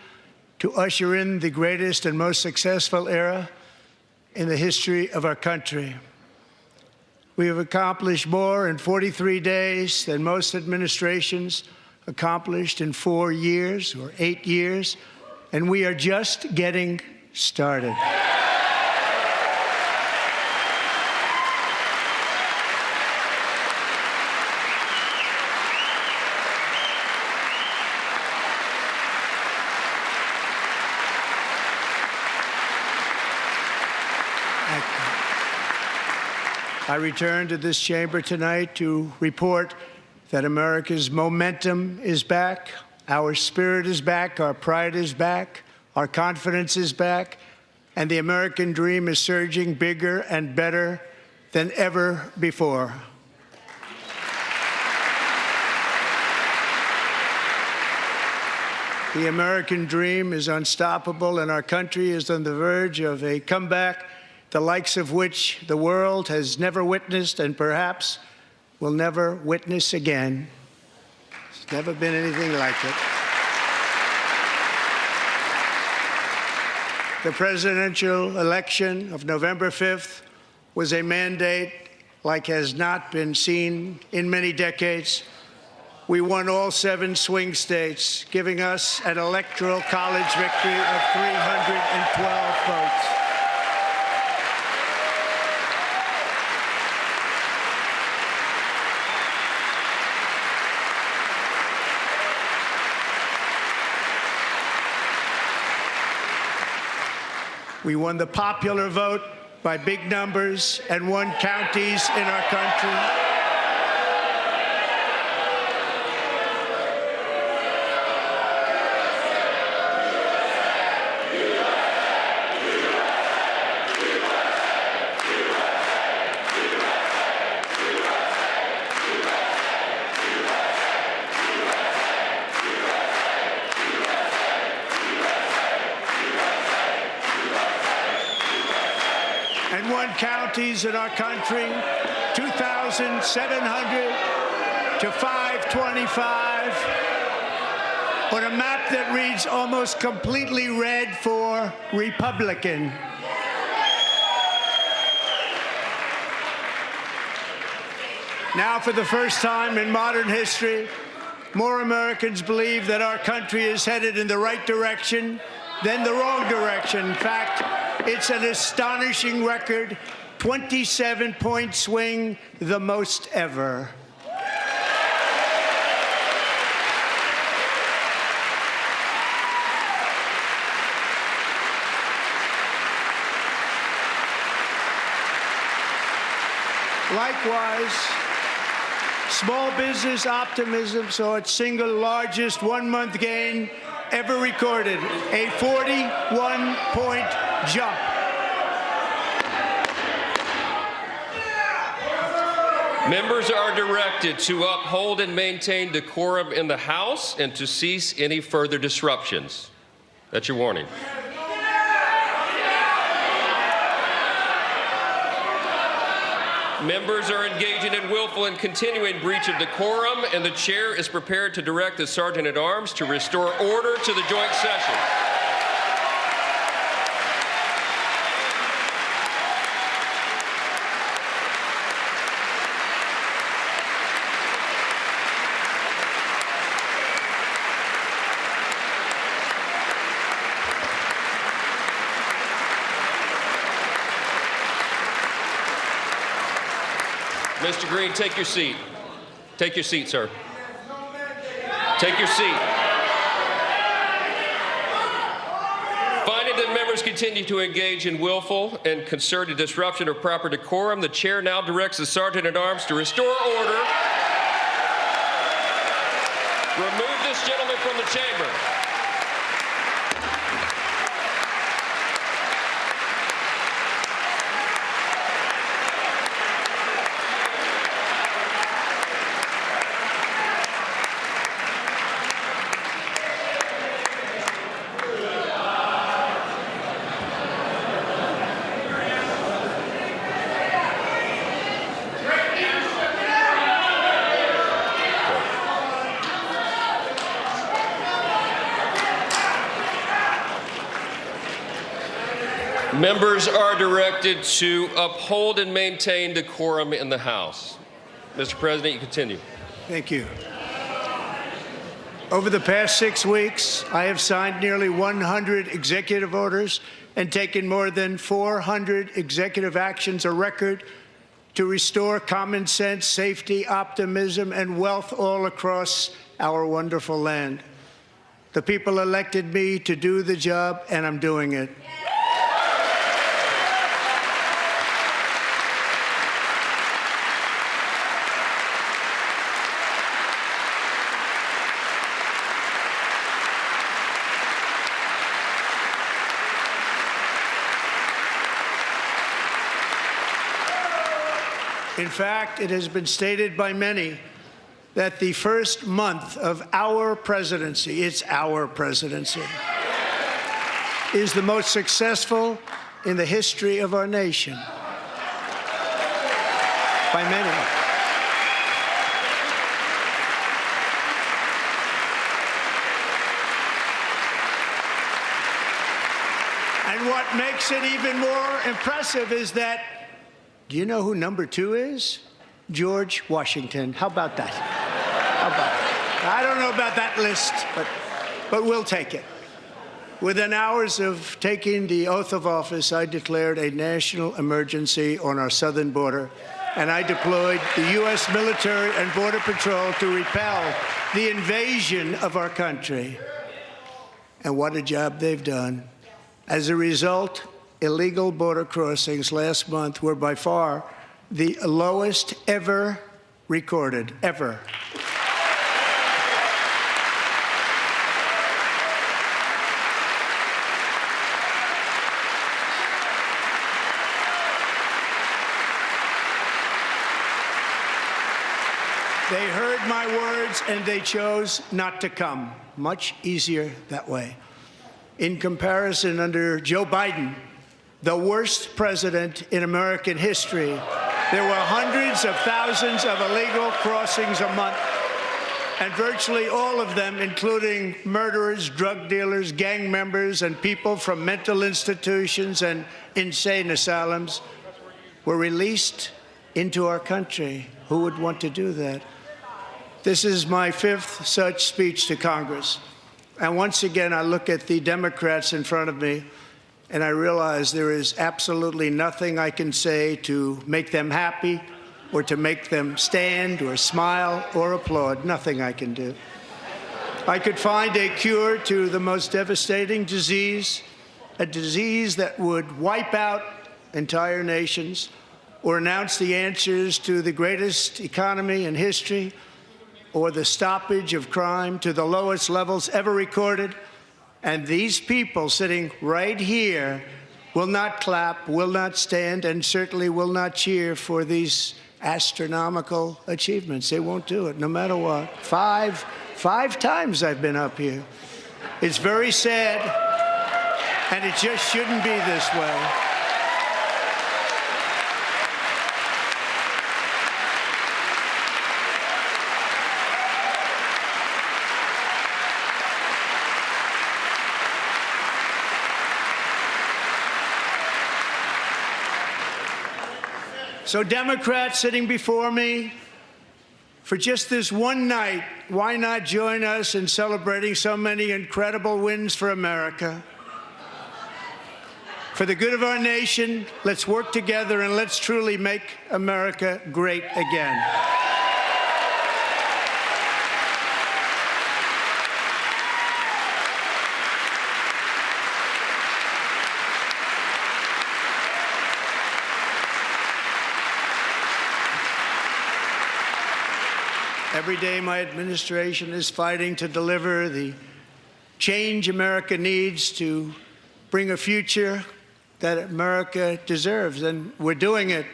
H: to usher in the greatest and most successful era in the history of our country. We have accomplished more in 43 days than most administrations accomplished in 4 years or 8 years, and we are just getting started. I return to this chamber tonight to report that America's momentum is back, our spirit is back, our pride is back, our confidence is back, and the American dream is surging bigger and better than ever before. The American dream is unstoppable, and our country is on the verge of a comeback, the likes of which the world has never witnessed and perhaps will never witness again. There's never been anything like it. The presidential election of November 5th was a mandate like has not been seen in many decades. We won all 7 swing states, giving us an electoral college victory of 312 votes. We won the popular vote by big numbers and won counties in our country. 51 counties in our country, 2,700 to 525, on a map that reads almost completely red for Republican. Now, for the first time in modern history, more Americans believe that our country is headed in the right direction than the wrong direction. In fact, it's an astonishing record, 27-point swing, the most ever. Likewise, small business optimism saw its single largest one-month gain ever recorded, a 41-point jump.
V: Members are directed to uphold and maintain decorum in the House and to cease any further disruptions. That's your warning. Members are engaging in willful and continuing breach of decorum, and the chair is prepared to direct the Sergeant-at-Arms to restore order to the joint session. Mr. Green, take your seat. Take your seat, sir. Take your seat. Finding that members continue to engage in willful and concerted disruption of proper decorum, the chair now directs the Sergeant-at-Arms to restore order. Remove this gentleman from the chamber. Members are directed to uphold and maintain decorum in the House. Mr. President, you continue.
H: Thank you. Over the past 6 weeks, I have signed nearly 100 executive orders and taken more than 400 executive actions, a record to restore common sense, safety, optimism, and wealth all across our wonderful land. The people elected me to do the job, and I'm doing it. In fact, it has been stated by many that the first month of our presidency, it's our presidency, is the most successful in the history of our nation. By many. And what makes it even more impressive is that, do you know who number 2 is? George Washington. How about that? How about that? I don't know about that list, but we'll take it. Within hours of taking the oath of office, I declared a national emergency on our southern border, and I deployed the U.S. military and Border Patrol to repel the invasion of our country. And what a job they've done. As a result, illegal border crossings last month were by far the lowest ever recorded, ever. They heard my words and they chose not to come. Much easier that way. In comparison, under Joe Biden, the worst president in American history. There were hundreds of thousands of illegal crossings a month, and virtually all of them, including murderers, drug dealers, gang members, and people from mental institutions and insane asylums, were released into our country. Who would want to do that? This is my 5th such speech to Congress. And once again, I look at the Democrats in front of me, and I realize there is absolutely nothing I can say to make them happy or to make them stand or smile or applaud. Nothing I can do. I could find a cure to the most devastating disease, a disease that would wipe out entire nations, or announce the answers to the greatest economy in history, or the stoppage of crime to the lowest levels ever recorded. And these people sitting right here will not clap, will not stand, and certainly will not cheer for these astronomical achievements. They won't do it, no matter what. Five times I've been up here. It's very sad, and it just shouldn't be this way. So Democrats sitting before me, for just this one night, why not join us in celebrating so many incredible wins for America? For the good of our nation, let's work together and let's truly make America great again. Every day, my administration is fighting to deliver the change America needs to bring a future that America deserves, and we're doing it.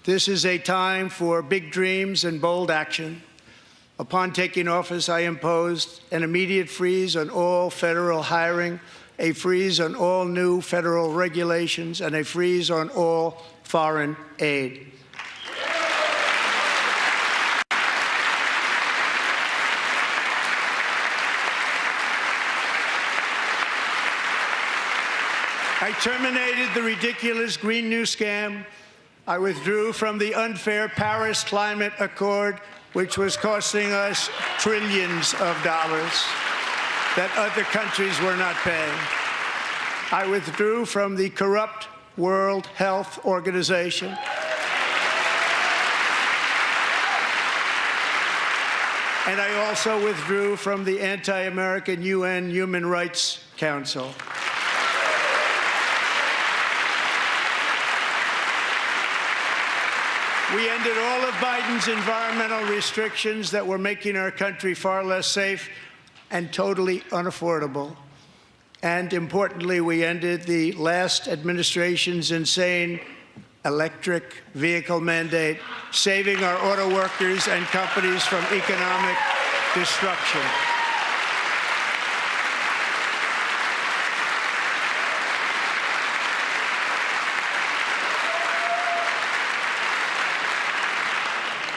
H: This is a time for big dreams and bold action. Upon taking office, I imposed an immediate freeze on all federal hiring, a freeze on all new federal regulations, and a freeze on all foreign aid. I terminated the ridiculous Green New Scam. I withdrew from the unfair Paris Climate Accord, which was costing us trillions of dollars that other countries were not paying. I withdrew from the corrupt World Health Organization. And I also withdrew from the anti-American UN Human Rights Council. We ended all of Biden's environmental restrictions that were making our country far less safe and totally unaffordable. And importantly, we ended the last administration's insane electric vehicle mandate, saving our auto workers and companies from economic destruction.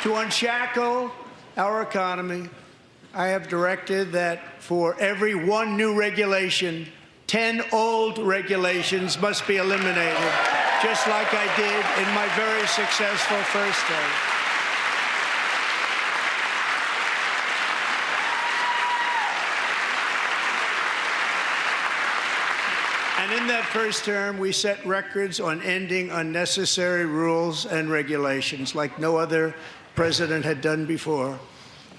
H: To unshackle our economy, I have directed that for every one new regulation, 10 old regulations must be eliminated, just like I did in my very successful first term. And in that first term, we set records on ending unnecessary rules and regulations like no other president had done before.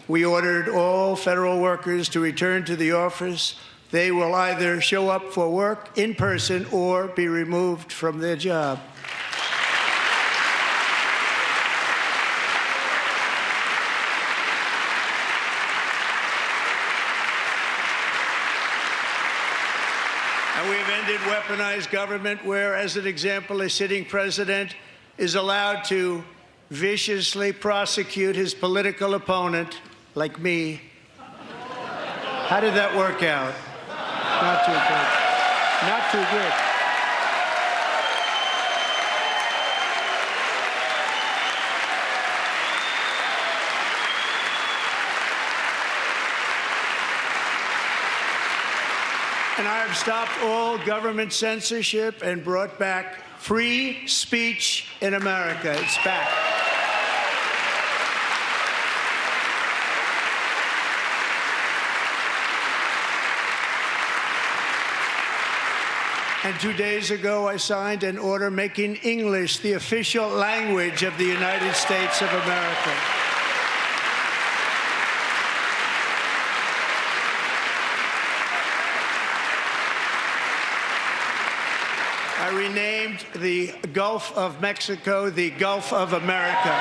H: We ordered all federal workers to return to the office. They will either show up for work in person or be removed from their job. And we have ended weaponized government where, as an example, a sitting president is allowed to viciously prosecute his political opponent, like me. How did that work out? Not too good. Not too good. And I have stopped all government censorship and brought back free speech in America. It's back. And 2 days ago, I signed an order making English the official language of the United States of America. I renamed the Gulf of Mexico the Gulf of America.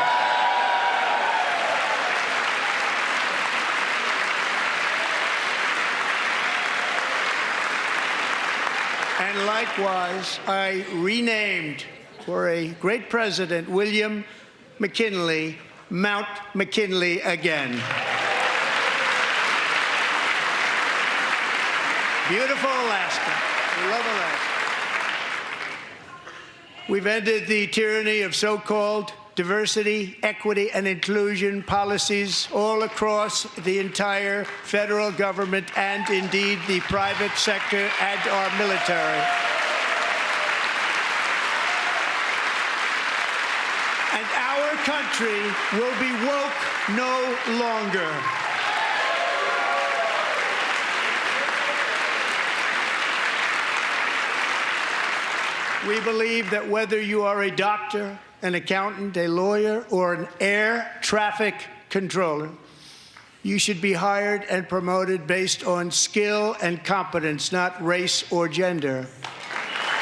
H: And likewise, I renamed, for a great president, William McKinley, Mount McKinley again. Beautiful Alaska. We love Alaska. We've ended the tyranny of so-called diversity, equity, and inclusion policies all across the entire federal government and indeed the private sector and our military. And our country will be woke no longer. We believe that whether you are a doctor, an accountant, a lawyer, or an air traffic controller, you should be hired and promoted based on skill and competence, not race or gender.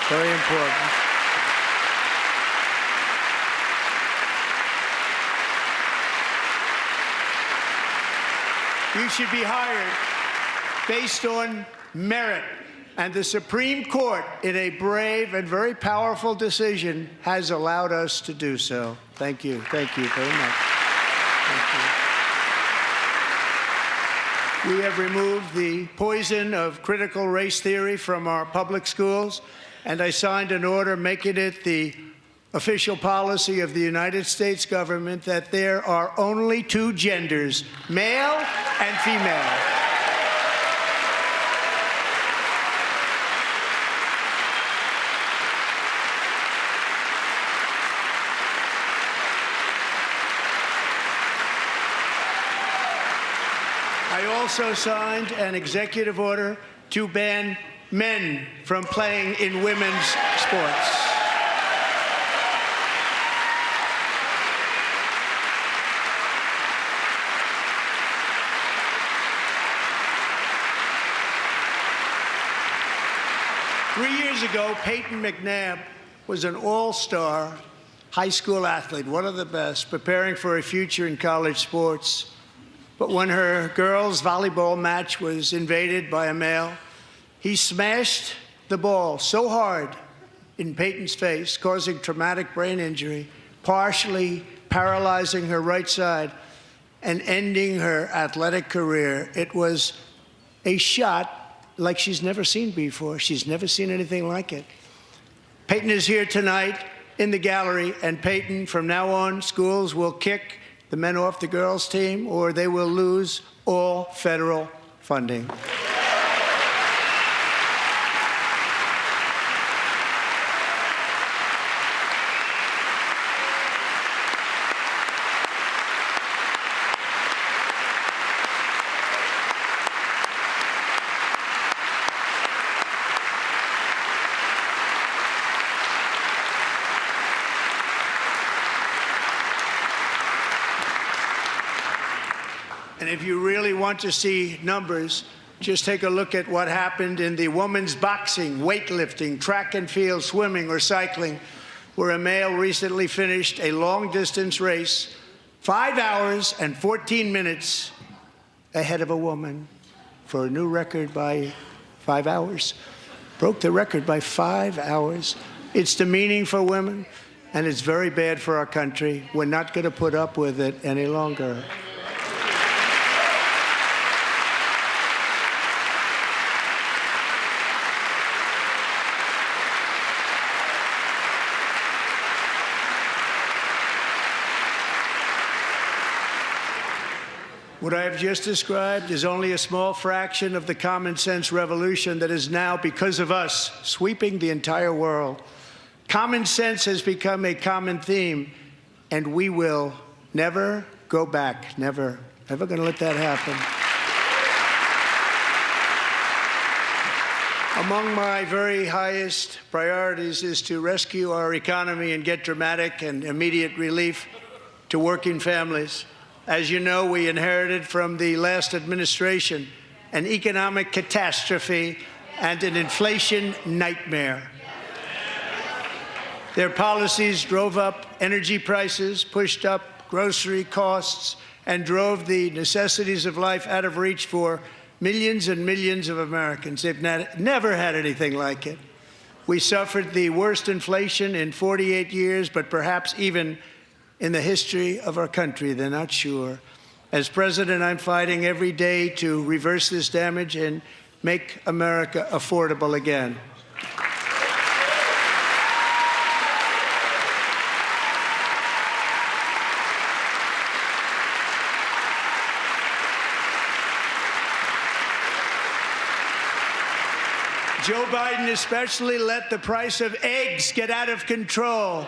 H: Very important. You should be hired based on merit. And the Supreme Court, in a brave and very powerful decision, has allowed us to do so. Thank you. Thank you very much. Thank you. We have removed the poison of critical race theory from our public schools, and I signed an order making it the official policy of the United States government that there are only two genders, male and female. I also signed an executive order to ban men from playing in women's sports. Three years ago, Peyton McNabb was an all-star high school athlete, one of the best, preparing for a future in college sports. But when her girls' volleyball match was invaded by a male, he smashed the ball so hard in Peyton's face, causing traumatic brain injury, partially paralyzing her right side and ending her athletic career. It was a shot like she's never seen before. She's never seen anything like it. Peyton is here tonight in the gallery, and Peyton, from now on, schools will kick the men off the girls' team, or they will lose all federal funding. And if you really want to see numbers, just take a look at what happened in the women's boxing, weightlifting, track and field, swimming, or cycling, where a male recently finished a long-distance race 5 hours and 14 minutes ahead of a woman for a new record by 5 hours. Broke the record by 5 hours. It's demeaning for women, and it's very bad for our country. We're not going to put up with it any longer. What I have just described is only a small fraction of the common sense revolution that is now, because of us, sweeping the entire world. Common sense has become a common theme, and we will never go back. Never. Never going to let that happen. Among my very highest priorities is to rescue our economy and get dramatic and immediate relief to working families. As you know, we inherited from the last administration an economic catastrophe and an inflation nightmare. Their policies drove up energy prices, pushed up grocery costs, and drove the necessities of life out of reach for millions and millions of Americans. They've never had anything like it. We suffered the worst inflation in 48 years, but perhaps even in the history of our country. They're not sure. As president, I'm fighting every day to reverse this damage and make America affordable again. Joe Biden especially let the price of eggs get out of control.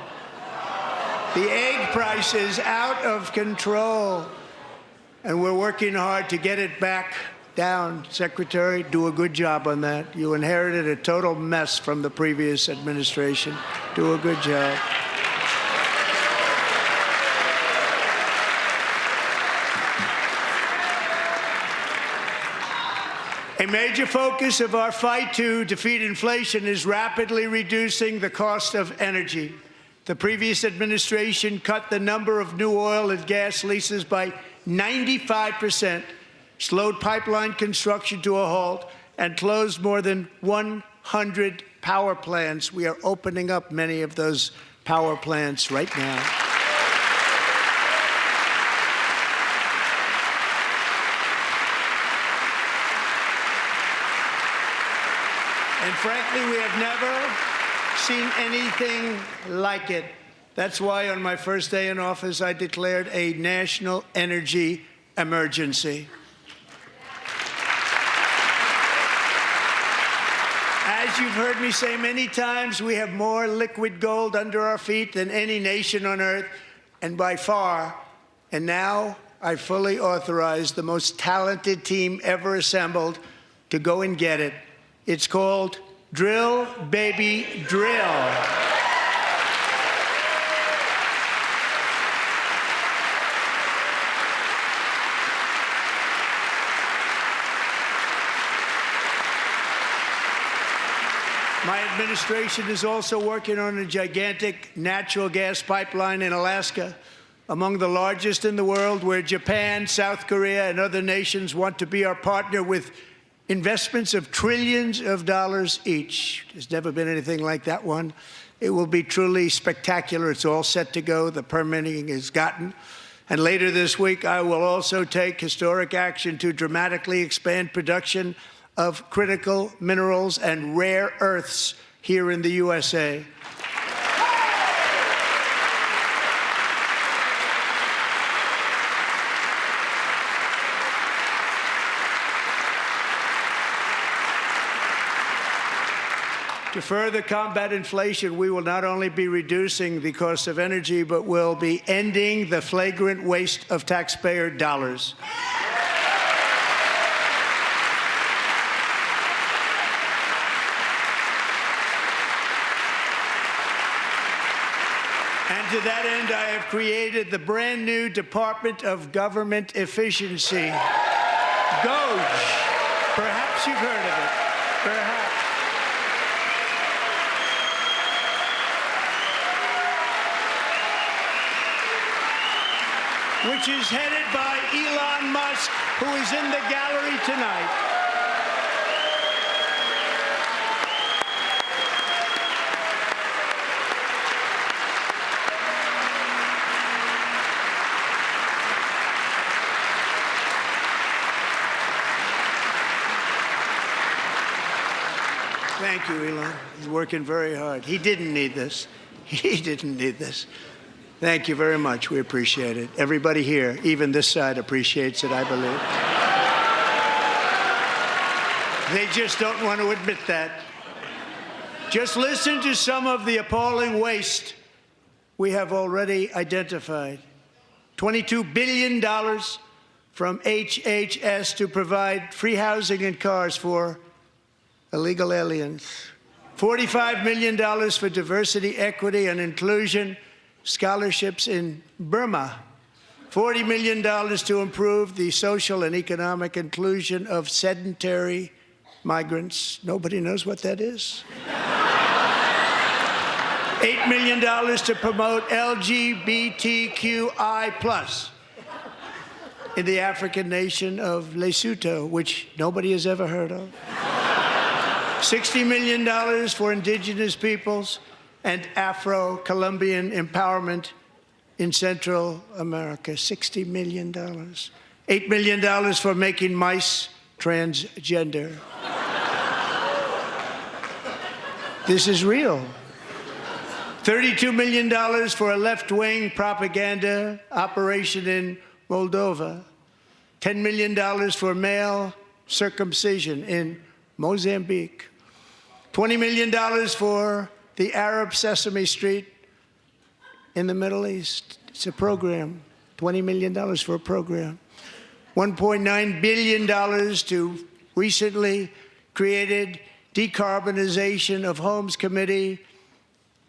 H: The egg price is out of control, and we're working hard to get it back down. Secretary, do a good job on that. You inherited a total mess from the previous administration. Do a good job. A major focus of our fight to defeat inflation is rapidly reducing the cost of energy. The previous administration cut the number of new oil and gas leases by 95%, slowed pipeline construction to a halt, and closed more than 100 power plants. We are opening up many of those power plants right now. And frankly, we have never seen anything like it. That's why on my first day in office, I declared a national energy emergency. As you've heard me say many times, we have more liquid gold under our feet than any nation on earth, and by far. And now I fully authorize the most talented team ever assembled to go and get it. It's called Drill, Baby, Drill. My administration is also working on a gigantic natural gas pipeline in Alaska, among the largest in the world, where Japan, South Korea, and other nations want to be our partner with investments of trillions of dollars each. There's never been anything like that one. It will be truly spectacular. It's all set to go. The permitting is gotten. And later this week, I will also take historic action to dramatically expand production of critical minerals and rare earths here in the USA. To further combat inflation, we will not only be reducing the cost of energy, but will be ending the flagrant waste of taxpayer dollars. And to that end, I have created the brand new Department of Government Efficiency, DOGE. Perhaps you've heard of it. Perhaps. Which is headed by Elon Musk, who is in the gallery tonight. Thank you, Elon. He's working very hard. He didn't need this. He didn't need this. Thank you very much. We appreciate it. Everybody here, even this side, appreciates it, I believe. They just don't want to admit that. Just listen to some of the appalling waste we have already identified. $22 billion from HHS to provide free housing and cars for illegal aliens. $45 million for diversity, equity, and inclusion scholarships in Burma. $40 million to improve the social and economic inclusion of sedentary migrants. Nobody knows what that is. $8 million to promote LGBTQI+ in the African nation of Lesotho, which nobody has ever heard of. $60 million for indigenous peoples and Afro-Colombian empowerment in Central America. $60 million. $8 million for making mice transgender. This is real. $32 million for a left-wing propaganda operation in Moldova. $10 million for male circumcision in Mozambique. $20 million for the Arab Sesame Street in the Middle East. It's a program. $20 million for a program. $1.9 billion to recently created Decarbonization of Homes Committee,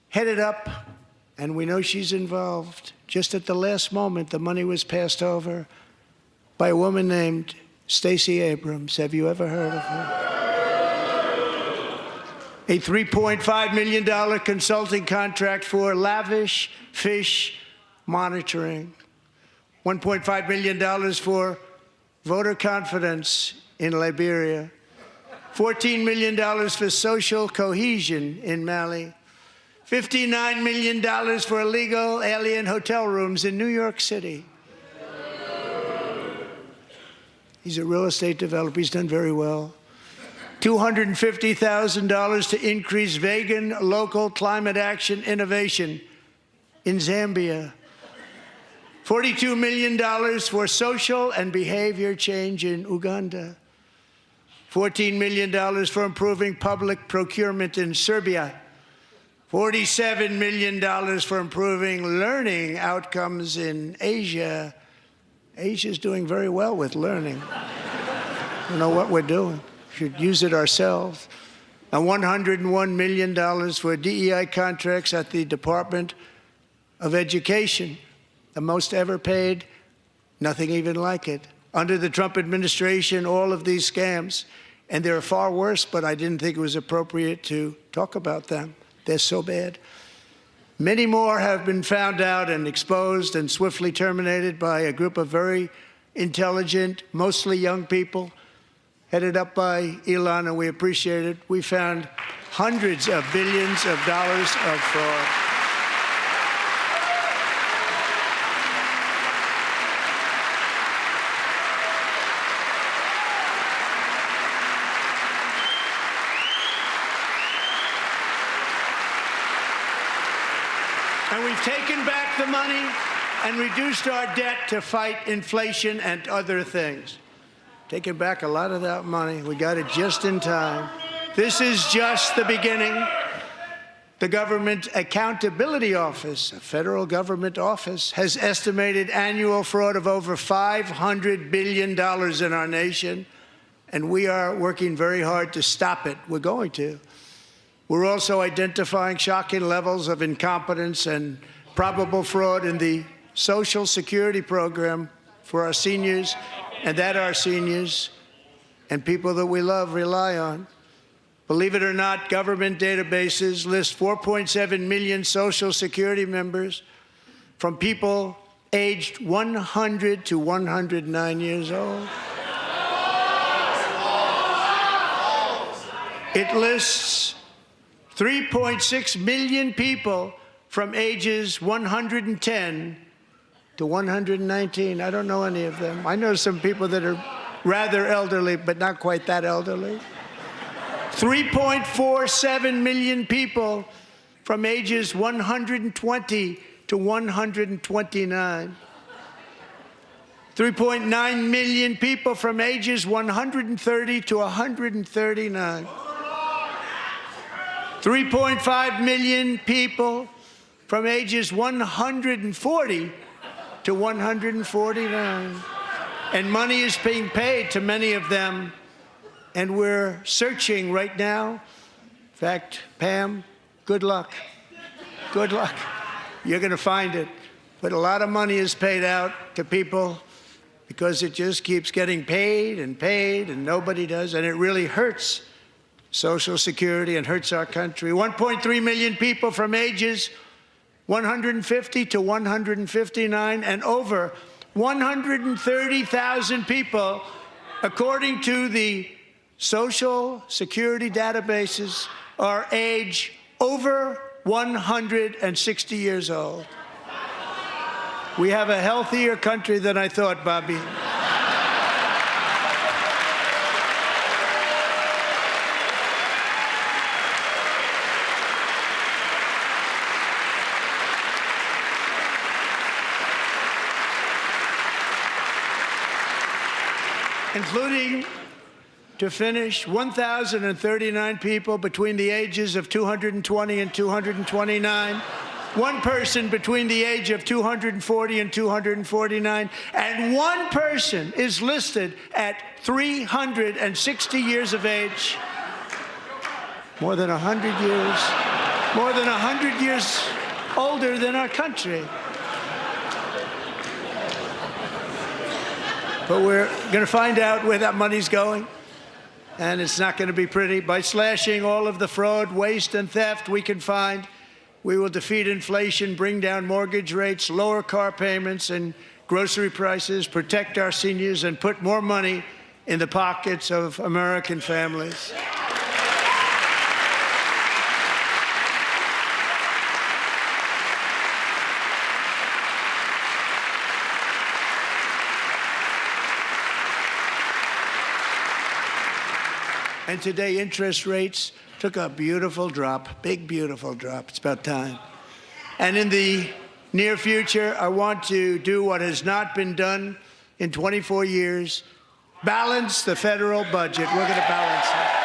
H: headed up, and we know she's involved. Just at the last moment, the money was passed over by a woman named Stacey Abrams. Have you ever heard of her? A $3.5 million consulting contract for lavish fish monitoring. $1.5 million for voter confidence in Liberia. $14 million for social cohesion in Mali. $59 million for illegal alien hotel rooms in New York City. He's a real estate developer. He's done very well. $250,000 to increase vegan local climate action innovation in Zambia. $42 million for social and behavior change in Uganda. $14 million for improving public procurement in Serbia. $47 million for improving learning outcomes in Asia. Asia's doing very well with learning. I don't know what we're doing. We should use it ourselves. And $101 million for DEI contracts at the Department of Education, the most ever paid, nothing even like it. Under the Trump administration, all of these scams, and they're far worse, but I didn't think it was appropriate to talk about them. They're so bad. Many more have been found out and exposed and swiftly terminated by a group of very intelligent, mostly young people, headed up by Elon, and we appreciate it. We found hundreds of billions of dollars of fraud. And we've taken back the money and reduced our debt to fight inflation and other things. Taking back a lot of that money. We got it just in time. This is just the beginning. The Government Accountability Office, a federal government office, has estimated annual fraud of over $500 billion in our nation, and we are working very hard to stop it. We're going to. We're also identifying shocking levels of incompetence and probable fraud in the Social Security program for our seniors, and that our seniors and people that we love rely on. Believe it or not, government databases list 4.7 million Social Security members from people aged 100 to 109 years old. It lists 3.6 million people from ages 110 to 119. I don't know any of them. I know some people that are rather elderly, but not quite that elderly. 3.47 million people from ages 120 to 129. 3.9 million people from ages 130 to 139. 3.5 million people from ages 140 to 149. And money is being paid to many of them. And we're searching right now. In fact, Pam, good luck. Good luck. You're going to find it. But a lot of money is paid out to people because it just keeps getting paid and nobody does. And it really hurts Social Security and hurts our country. 1.3 million people from ages 150 to 159 and over 130,000 people, according to the Social Security databases, are age over 160 years old. We have a healthier country than I thought, Bobby. Including, to finish, 1,039 people between the ages of 220 and 229, one person between the age of 240 and 249, and one person is listed at 360 years of age. More than 100 years older than our country. But we're going to find out where that money's going, and it's not going to be pretty. By slashing all of the fraud, waste, and theft we can find, we will defeat inflation, bring down mortgage rates, lower car payments and grocery prices, protect our seniors, and put more money in the pockets of American families. And today, interest rates took a beautiful drop, big, beautiful drop. It's about time. And in the near future, I want to do what has not been done in 24 years, balance the federal budget. We're going to balance it.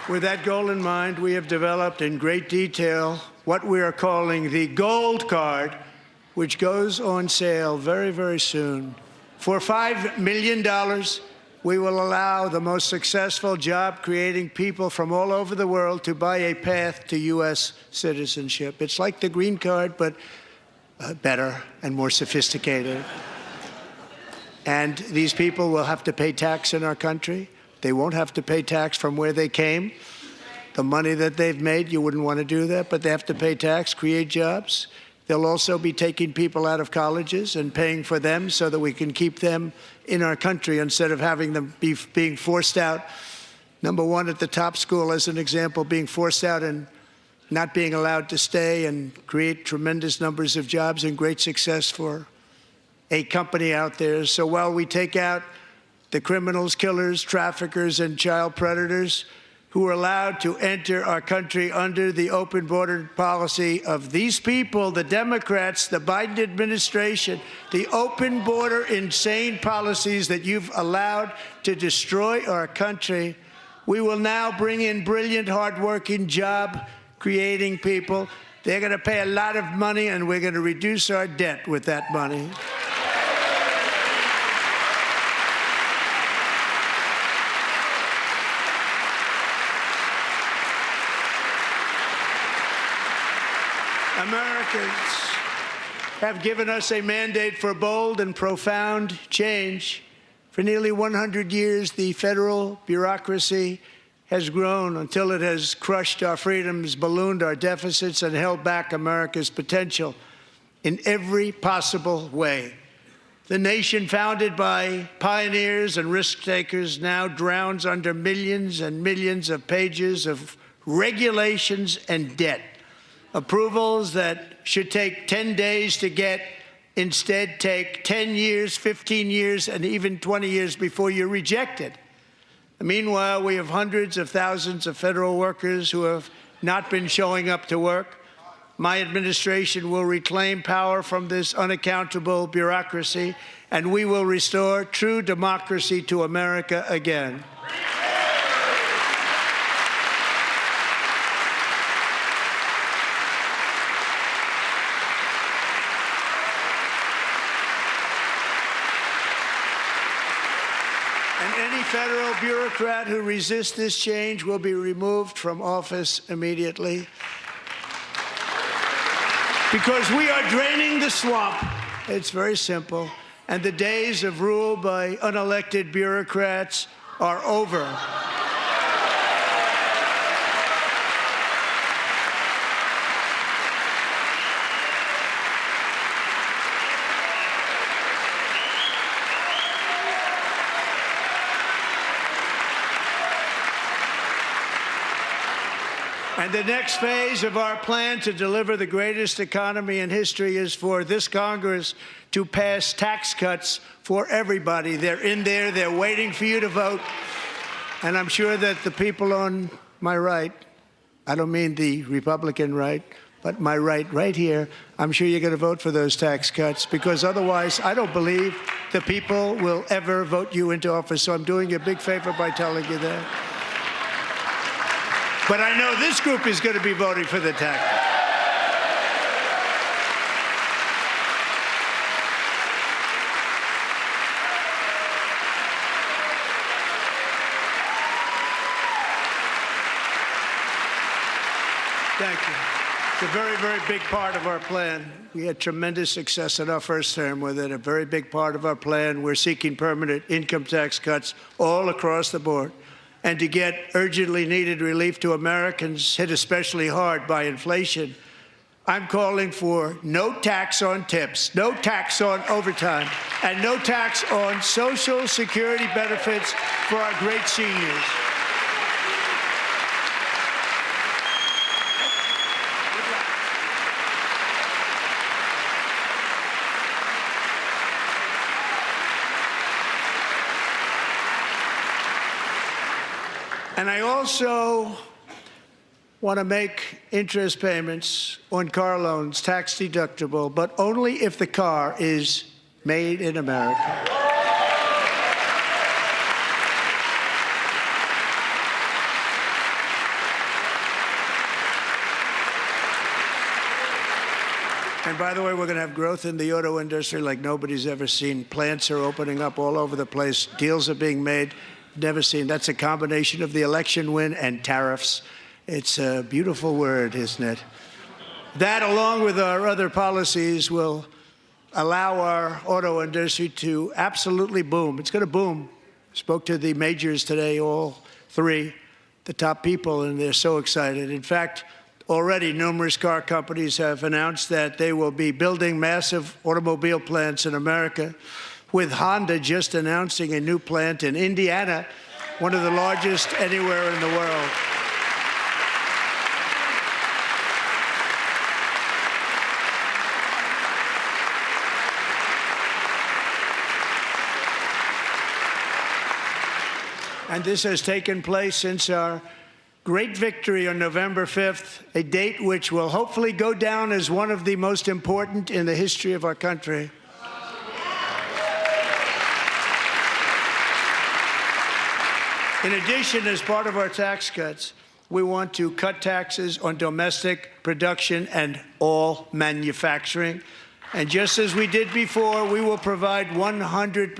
H: With that goal in mind, we have developed in great detail what we are calling the Gold Card, which goes on sale very, very soon. For $5 million, we will allow the most successful job-creating people from all over the world to buy a path to U.S. citizenship. It's like the green card, but better and more sophisticated. And these people will have to pay tax in our country. They won't have to pay tax from where they came. The money that they've made, you wouldn't want to do that, but they have to pay tax, create jobs. They'll also be taking people out of colleges and paying for them so that we can keep them in our country instead of having them being forced out. Number one, at the top school, as an example, being forced out and not being allowed to stay and create tremendous numbers of jobs and great success for a company out there. So while we take out the criminals, killers, traffickers, and child predators who are allowed to enter our country under the open border policy of these people, the Democrats, the Biden administration, the open border insane policies that you've allowed to destroy our country. We will now bring in brilliant, hardworking, job-creating people. They're going to pay a lot of money, and we're going to reduce our debt with that money. Americans have given us a mandate for bold and profound change. For nearly 100 years, the federal bureaucracy has grown until it has crushed our freedoms, ballooned our deficits, and held back America's potential in every possible way. The nation founded by pioneers and risk takers now drowns under millions and millions of pages of regulations and debt. Approvals that should take 10 days to get instead take 10 years, 15 years, and even 20 years before you're rejected. Meanwhile, we have hundreds of thousands of federal workers who have not been showing up to work. My administration will reclaim power from this unaccountable bureaucracy, and we will restore true democracy to America again. And any federal bureaucrat who resists this change will be removed from office immediately. Because we are draining the swamp. It's very simple. And the days of rule by unelected bureaucrats are over. And the next phase of our plan to deliver the greatest economy in history is for this Congress to pass tax cuts for everybody. They're in there. They're waiting for you to vote. And I'm sure that the people on my right, I don't mean the Republican right, but my right here, I'm sure you're going to vote for those tax cuts, because otherwise I don't believe the people will ever vote you into office. So I'm doing you a big favor by telling you that. But I know this group is going to be voting for the tax. Thank you. It's a very, very big part of our plan. We had tremendous success in our first term with it. A very big part of our plan. We're seeking permanent income tax cuts all across the board. And to get urgently needed relief to Americans hit especially hard by inflation, I'm calling for no tax on tips, no tax on overtime, and no tax on Social Security benefits for our great seniors. And I also want to make interest payments on car loans tax deductible, but only if the car is made in America. And by the way, we're going to have growth in the auto industry like nobody's ever seen. Plants are opening up all over the place. Deals are being made. Never seen. That's a combination of the election win and tariffs. It's a beautiful word, isn't it? That, along with our other policies, will allow our auto industry to absolutely boom. It's going to boom. Spoke to the majors today, all three, the top people, and they're so excited. In fact, already numerous car companies have announced that they will be building massive automobile plants in America, with Honda just announcing a new plant in Indiana, one of the largest anywhere in the world. And this has taken place since our great victory on November 5th, a date which will hopefully go down as one of the most important in the history of our country. In addition, as part of our tax cuts, we want to cut taxes on domestic production and all manufacturing. And just as we did before, we will provide 100%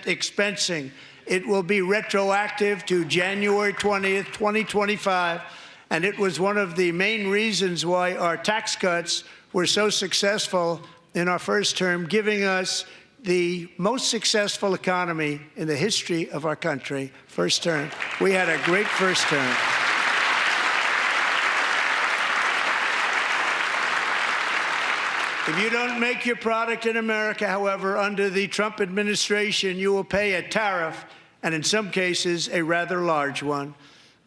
H: expensing. It will be retroactive to January 20th, 2025. And it was one of the main reasons why our tax cuts were so successful in our first term, giving us the most successful economy in the history of our country, first term. We had a great first term. If you don't make your product in America, however, under the Trump administration, you will pay a tariff, and in some cases, a rather large one.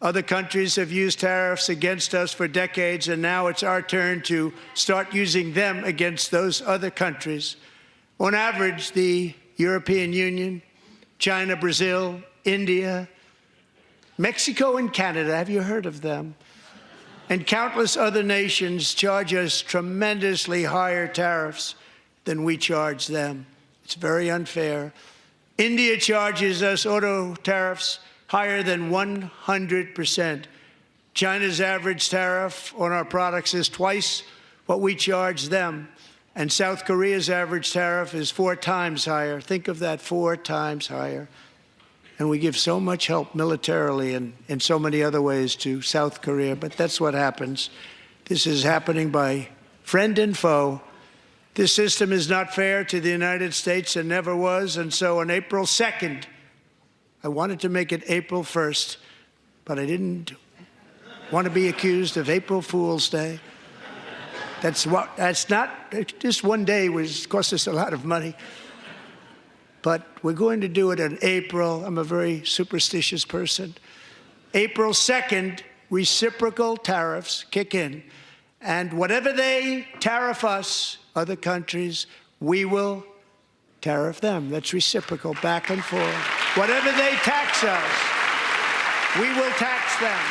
H: Other countries have used tariffs against us for decades, and now it's our turn to start using them against those other countries. On average, the European Union, China, Brazil, India, Mexico, and Canada, have you heard of them? And countless other nations charge us tremendously higher tariffs than we charge them. It's very unfair. India charges us auto tariffs higher than 100%. China's average tariff on our products is twice what we charge them. And South Korea's average tariff is 4 times higher. Think of that, 4 times higher. And we give so much help militarily and in so many other ways to South Korea. But that's what happens. This is happening by friend and foe. This system is not fair to the United States and never was. And so on April 2nd, I wanted to make it April 1st, but I didn't want to be accused of April Fool's Day. That's not, just one day cost us a lot of money. But we're going to do it in April. I'm a very superstitious person. April 2nd, reciprocal tariffs kick in. And whatever they tariff us, other countries, we will tariff them. That's reciprocal, back and forth. Whatever they tax us, we will tax them.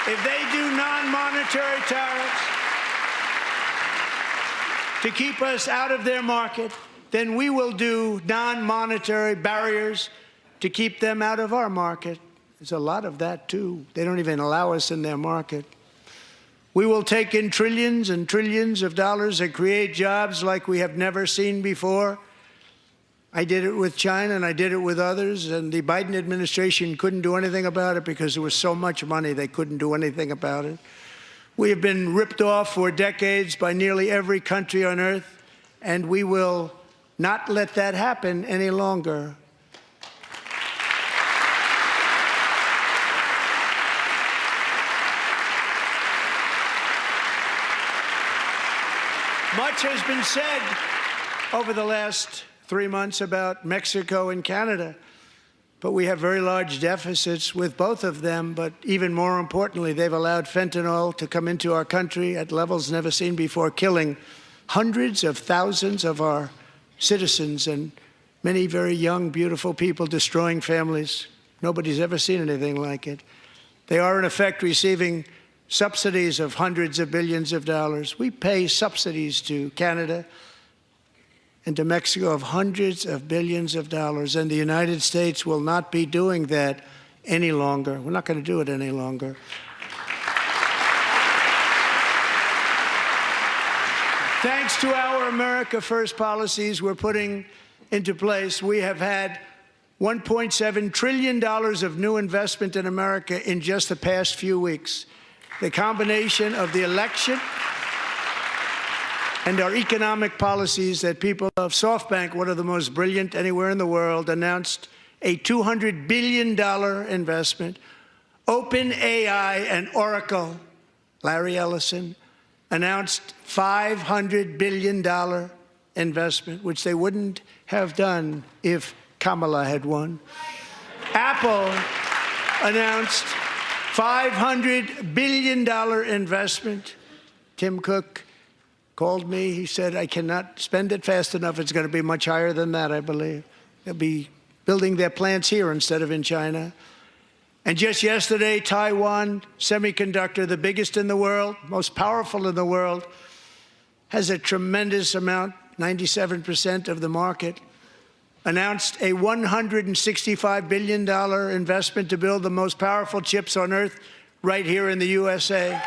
H: If they do non-monetary tariffs to keep us out of their market, then we will do non-monetary barriers to keep them out of our market. There's a lot of that, too. They don't even allow us in their market. We will take in trillions and trillions of dollars and create jobs like we have never seen before. I did it with China, and I did it with others, and the Biden administration couldn't do anything about it because there was so much money they couldn't do anything about it. We have been ripped off for decades by nearly every country on earth, and we will not let that happen any longer. Much has been said over the last 3 months about Mexico and Canada, but we have very large deficits with both of them. But even more importantly, they've allowed fentanyl to come into our country at levels never seen before, killing hundreds of thousands of our citizens and many very young, beautiful people, destroying families. Nobody's ever seen anything like it. They are, in effect, receiving subsidies of hundreds of billions of dollars. We pay subsidies to Canada and to Mexico of hundreds of billions of dollars, and the United States will not be doing that any longer. We're not going to do it any longer. Thanks to our America First policies we're putting into place, we have had $1.7 trillion of new investment in America in just the past few weeks. The combination of the election and our economic policies that people of SoftBank, one of the most brilliant anywhere in the world, announced a $200 billion investment. OpenAI and Oracle, Larry Ellison, announced $500 billion investment, which they wouldn't have done if Kamala had won. Apple announced $500 billion investment. Tim Cook called me. He said, I cannot spend it fast enough. It's going to be much higher than that, I believe. They'll be building their plants here instead of in China. And just yesterday, Taiwan Semiconductor, the biggest in the world, most powerful in the world, has a tremendous amount, 97% of the market, announced a $165 billion investment to build the most powerful chips on earth right here in the USA.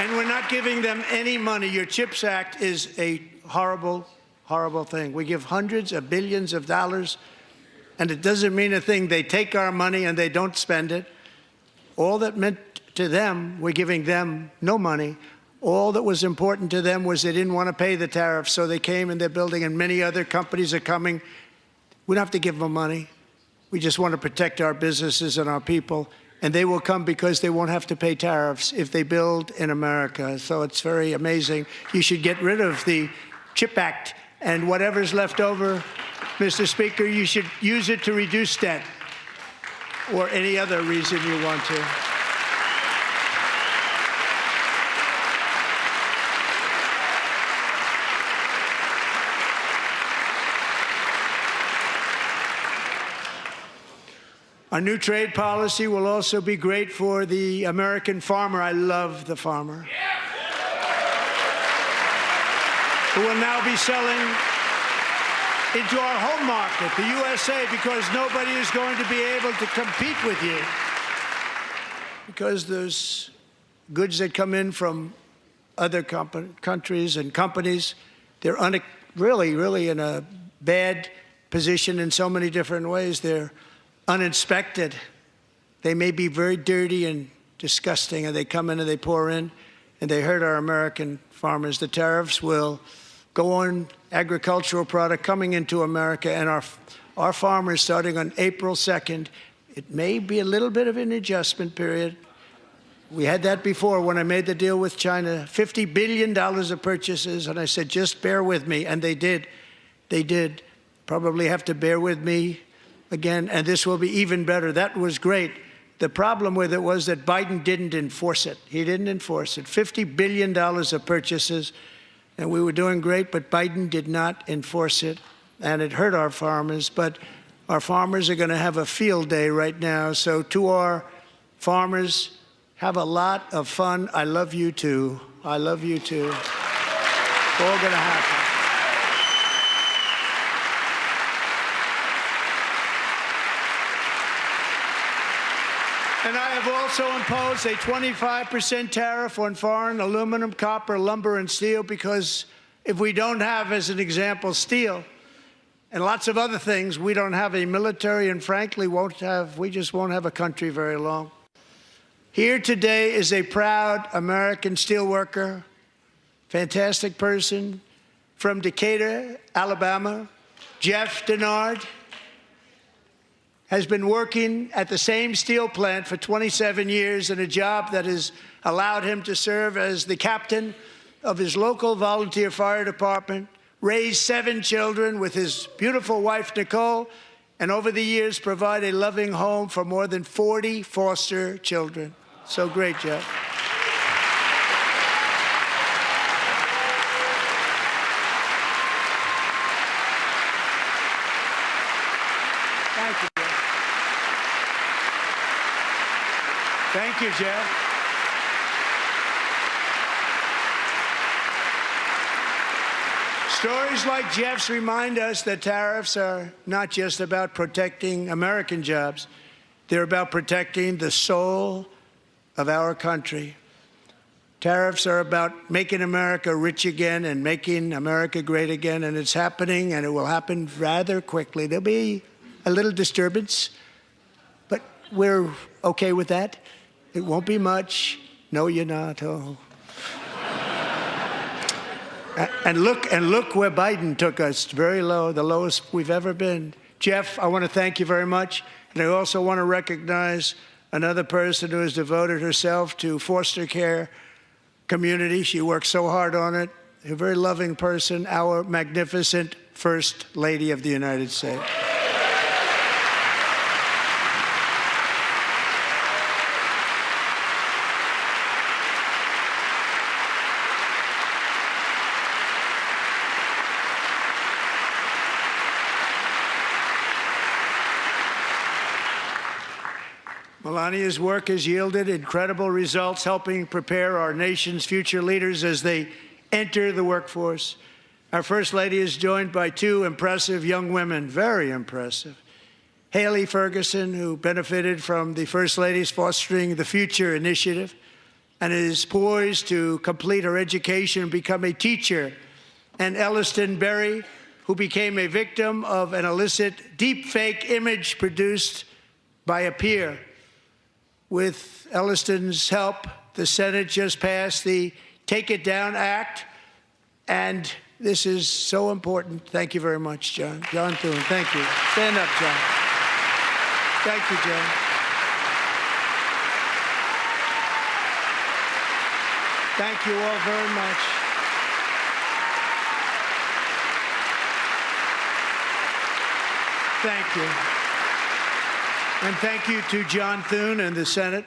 H: And we're not giving them any money. Your CHIPS Act is a horrible, horrible thing. We give hundreds of billions of dollars, and it doesn't mean a thing. They take our money and they don't spend it. All that meant to them, we're giving them no money. All that was important to them was they didn't want to pay the tariffs, so they came and they're building, and many other companies are coming. We don't have to give them money. We just want to protect our businesses and our people. and they will come because they won't have to pay tariffs if they build in America. So it's very amazing. You should get rid of the CHIP Act, and whatever's left over, Mr. Speaker, you should use it to reduce debt or any other reason you want to. Our new trade policy will also be great for the American farmer. I love the farmer. Who will now be selling into our home market, the USA, because nobody is going to be able to compete with you. Because there's goods that come in from other countries and companies. They're really in a bad position in so many different ways. They're uninspected. They may be very dirty and disgusting, and they come in and they pour in, and they hurt our American farmers. The tariffs will go on agricultural product coming into America, and our farmers, starting on April 2nd, it may be a little bit of an adjustment period. We had that before when I made the deal with China, $50 billion of purchases, and I said, just bear with me, and they did. They did. Probably have to bear with me again, and this will be even better. That was great. The problem with it was that Biden didn't enforce it. He didn't enforce it. $50 billion of purchases, and we were doing great, but Biden did not enforce it, and it hurt our farmers. But our farmers are going to have a field day right now. So to our farmers, have a lot of fun. I love you too. I love you too. It's all going to happen. And I have also imposed a 25% tariff on foreign aluminum, copper, lumber, and steel, because if we don't have, as an example, steel and lots of other things, we don't have a military, and frankly, we just won't have a country very long. Here today is a proud American steelworker, fantastic person from Decatur, Alabama, Jeff Denard. Has been working at the same steel plant for 27 years in a job that has allowed him to serve as the captain of his local volunteer fire department, raise 7 children with his beautiful wife, Nicole, and over the years provide a loving home for more than 40 foster children. So great, Jeff. Thank you. Thank you, Jeff. Stories like Jeff's remind us that tariffs are not just about protecting American jobs. They're about protecting the soul of our country. Tariffs are about making America rich again and making America great again, and it's happening, and it will happen rather quickly. There'll be a little disturbance, but we're okay with that. It won't be much. No, you're not. Oh. And look where Biden took us, very low, the lowest we've ever been. Jeff, I want to thank you very much. And I also want to recognize another person who has devoted herself to foster care community. She works so hard on it. A very loving person, our magnificent First Lady of the United States. Melania's work has yielded incredible results, helping prepare our nation's future leaders as they enter the workforce. Our First Lady is joined by 2 impressive young women, very impressive. Haley Ferguson, who benefited from the First Lady's Fostering the Future initiative and is poised to complete her education and become a teacher. And Elliston Berry, who became a victim of an illicit deepfake image produced by a peer. With Elliston's help, the Senate just passed the Take It Down Act, and this is so important. Thank you very much, John. John Thune, thank you. Stand up, John. Thank you, John. Thank you all very much. Thank you. And thank you to John Thune and the Senate.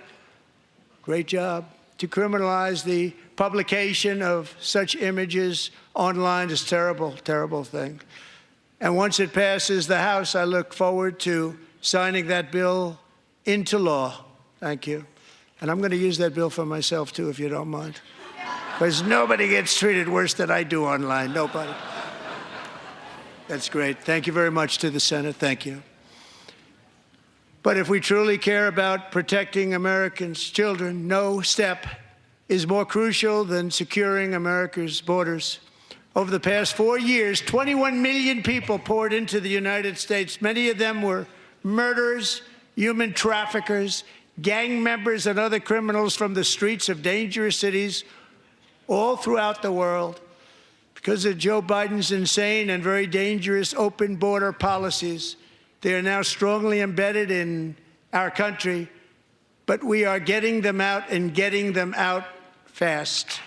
H: Great job. To criminalize the publication of such images online is a terrible, terrible thing. And once it passes the House, I look forward to signing that bill into law. Thank you. And I'm going to use that bill for myself, too, if you don't mind. Because nobody gets treated worse than I do online. Nobody. That's great. Thank you very much to the Senate. Thank you. But if we truly care about protecting Americans' children, no step is more crucial than securing America's borders. Over the past 4 years, 21 million people poured into the United States. Many of them were murderers, human traffickers, gang members, and other criminals from the streets of dangerous cities all throughout the world. Because of Joe Biden's insane and very dangerous open border policies, they are now strongly embedded in our country, but we are getting them out and getting them out fast.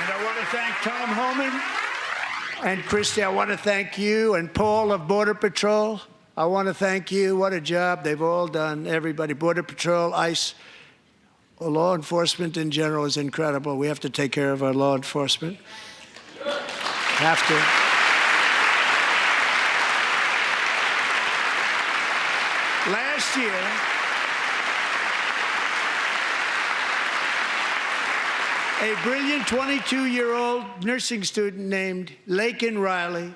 H: And I want to thank Tom Homan and Christy. I want to thank you and Paul of Border Patrol. I want to thank you. What a job they've all done. Everybody, Border Patrol, ICE, law enforcement in general is incredible. We have to take care of our law enforcement. Have to. Last year, a brilliant 22-year-old nursing student named Laken Riley,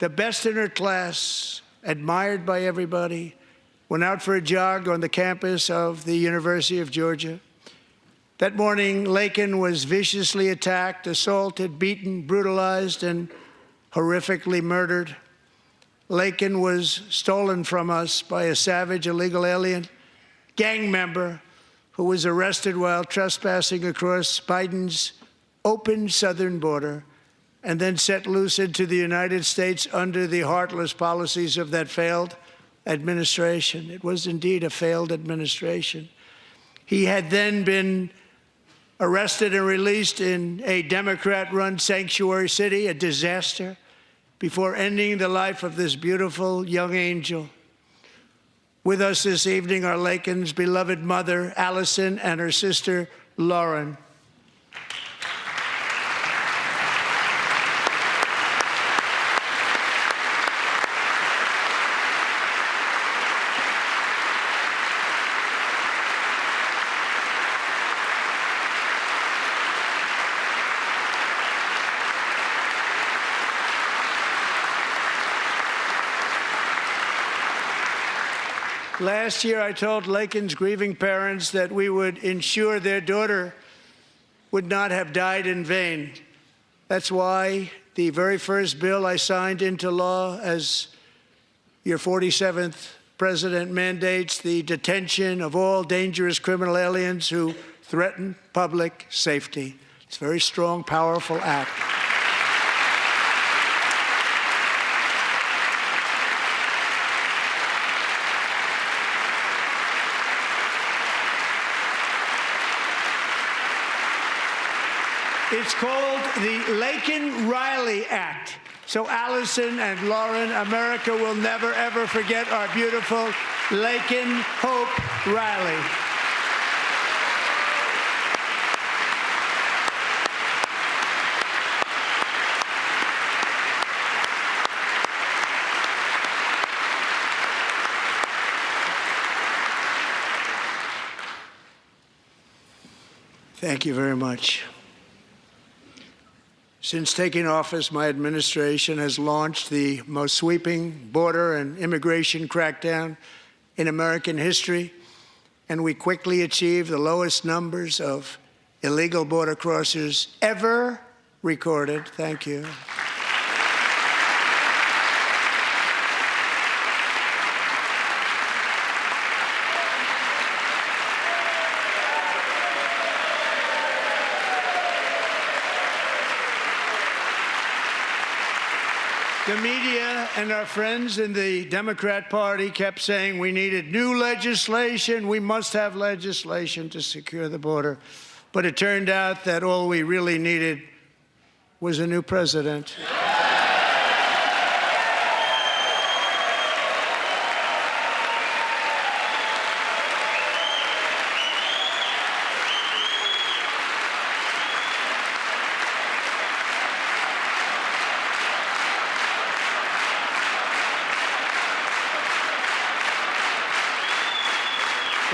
H: the best in her class, admired by everybody, went out for a jog on the campus of the University of Georgia. That morning, Laken was viciously attacked, assaulted, beaten, brutalized, and horrifically murdered. Laken was stolen from us by a savage illegal alien gang member who was arrested while trespassing across Biden's open southern border and then set loose into the United States under the heartless policies of that failed administration. It was indeed a failed administration. He had then been arrested and released in a Democrat-run sanctuary city, a disaster, before ending the life of this beautiful young angel. With us this evening are Laken's beloved mother, Allison, and her sister, Lauren. Last year, I told Laken's grieving parents that we would ensure their daughter would not have died in vain. That's why the very first bill I signed into law as your 47th president mandates the detention of all dangerous criminal aliens who threaten public safety. It's a very strong, powerful act. It's called the Laken-Riley Act. So Allison and Lauren, America will never, ever forget our beautiful Laken Hope Riley. Thank you very much. Since taking office, my administration has launched the most sweeping border and immigration crackdown in American history, and we quickly achieved the lowest numbers of illegal border crossers ever recorded. Thank you. The media and our friends in the Democrat Party kept saying we needed new legislation. We must have legislation to secure the border. But it turned out that all we really needed was a new president.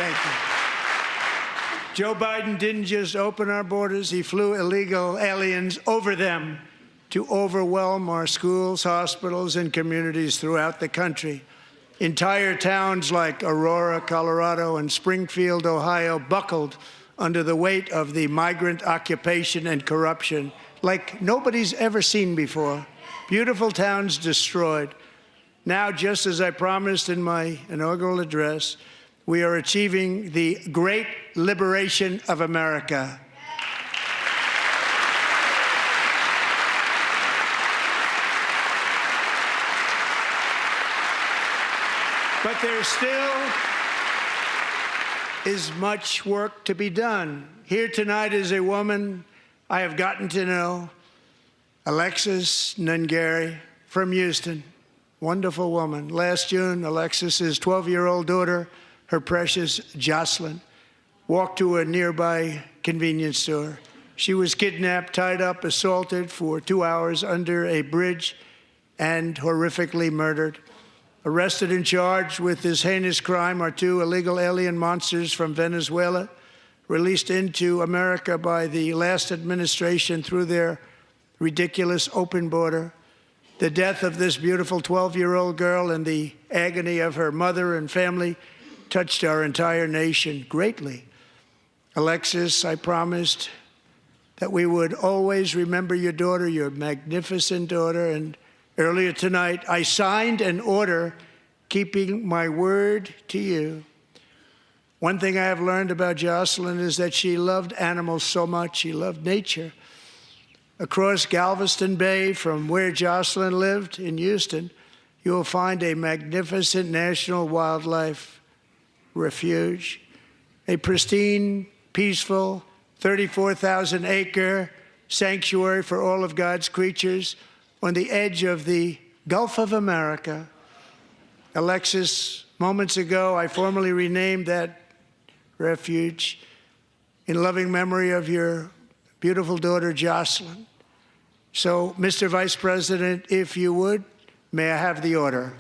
H: Thank you. Joe Biden didn't just open our borders, he flew illegal aliens over them to overwhelm our schools, hospitals, and communities throughout the country. Entire towns like Aurora, Colorado, and Springfield, Ohio, buckled under the weight of the migrant occupation and corruption like nobody's ever seen before. Beautiful towns destroyed. Now, just as I promised in my inaugural address, we are achieving the great liberation of America. But there still is much work to be done. Here tonight is a woman I have gotten to know, Alexis Nungari from Houston. Wonderful woman. Last June, Alexis's 12-year-old daughter, her precious Jocelyn, walked to a nearby convenience store. She was kidnapped, tied up, assaulted for 2 hours under a bridge, and horrifically murdered. Arrested and charged with this heinous crime are 2 illegal alien monsters from Venezuela, released into America by the last administration through their ridiculous open border. The death of this beautiful 12-year-old girl and the agony of her mother and family touched our entire nation greatly. Alexis, I promised that we would always remember your daughter, your magnificent daughter, and earlier tonight I signed an order keeping my word to you. One thing I have learned about Jocelyn is that she loved animals so much. She loved nature. Across Galveston Bay, from where Jocelyn lived in Houston, you will find a magnificent national wildlife refuge, a pristine, peaceful, 34,000-acre sanctuary for all of God's creatures on the edge of the Gulf of America. Alexis, moments ago, I formally renamed that refuge in loving memory of your beautiful daughter, Jocelyn. So, Mr. Vice President, if you would, may I have the order?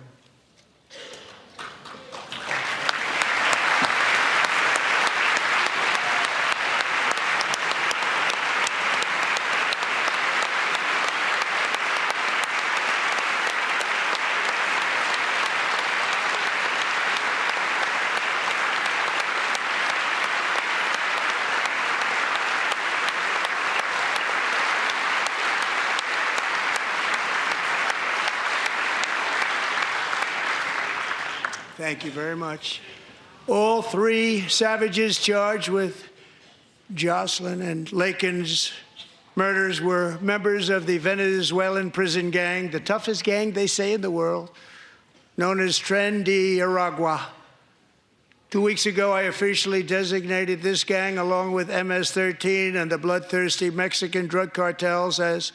H: Thank you very much. All 3 savages charged with Jocelyn and Lakin's murders were members of the Venezuelan prison gang, the toughest gang, they say, in the world, known as Tren de Aragua. 2 weeks ago, I officially designated this gang, along with MS-13 and the bloodthirsty Mexican drug cartels, as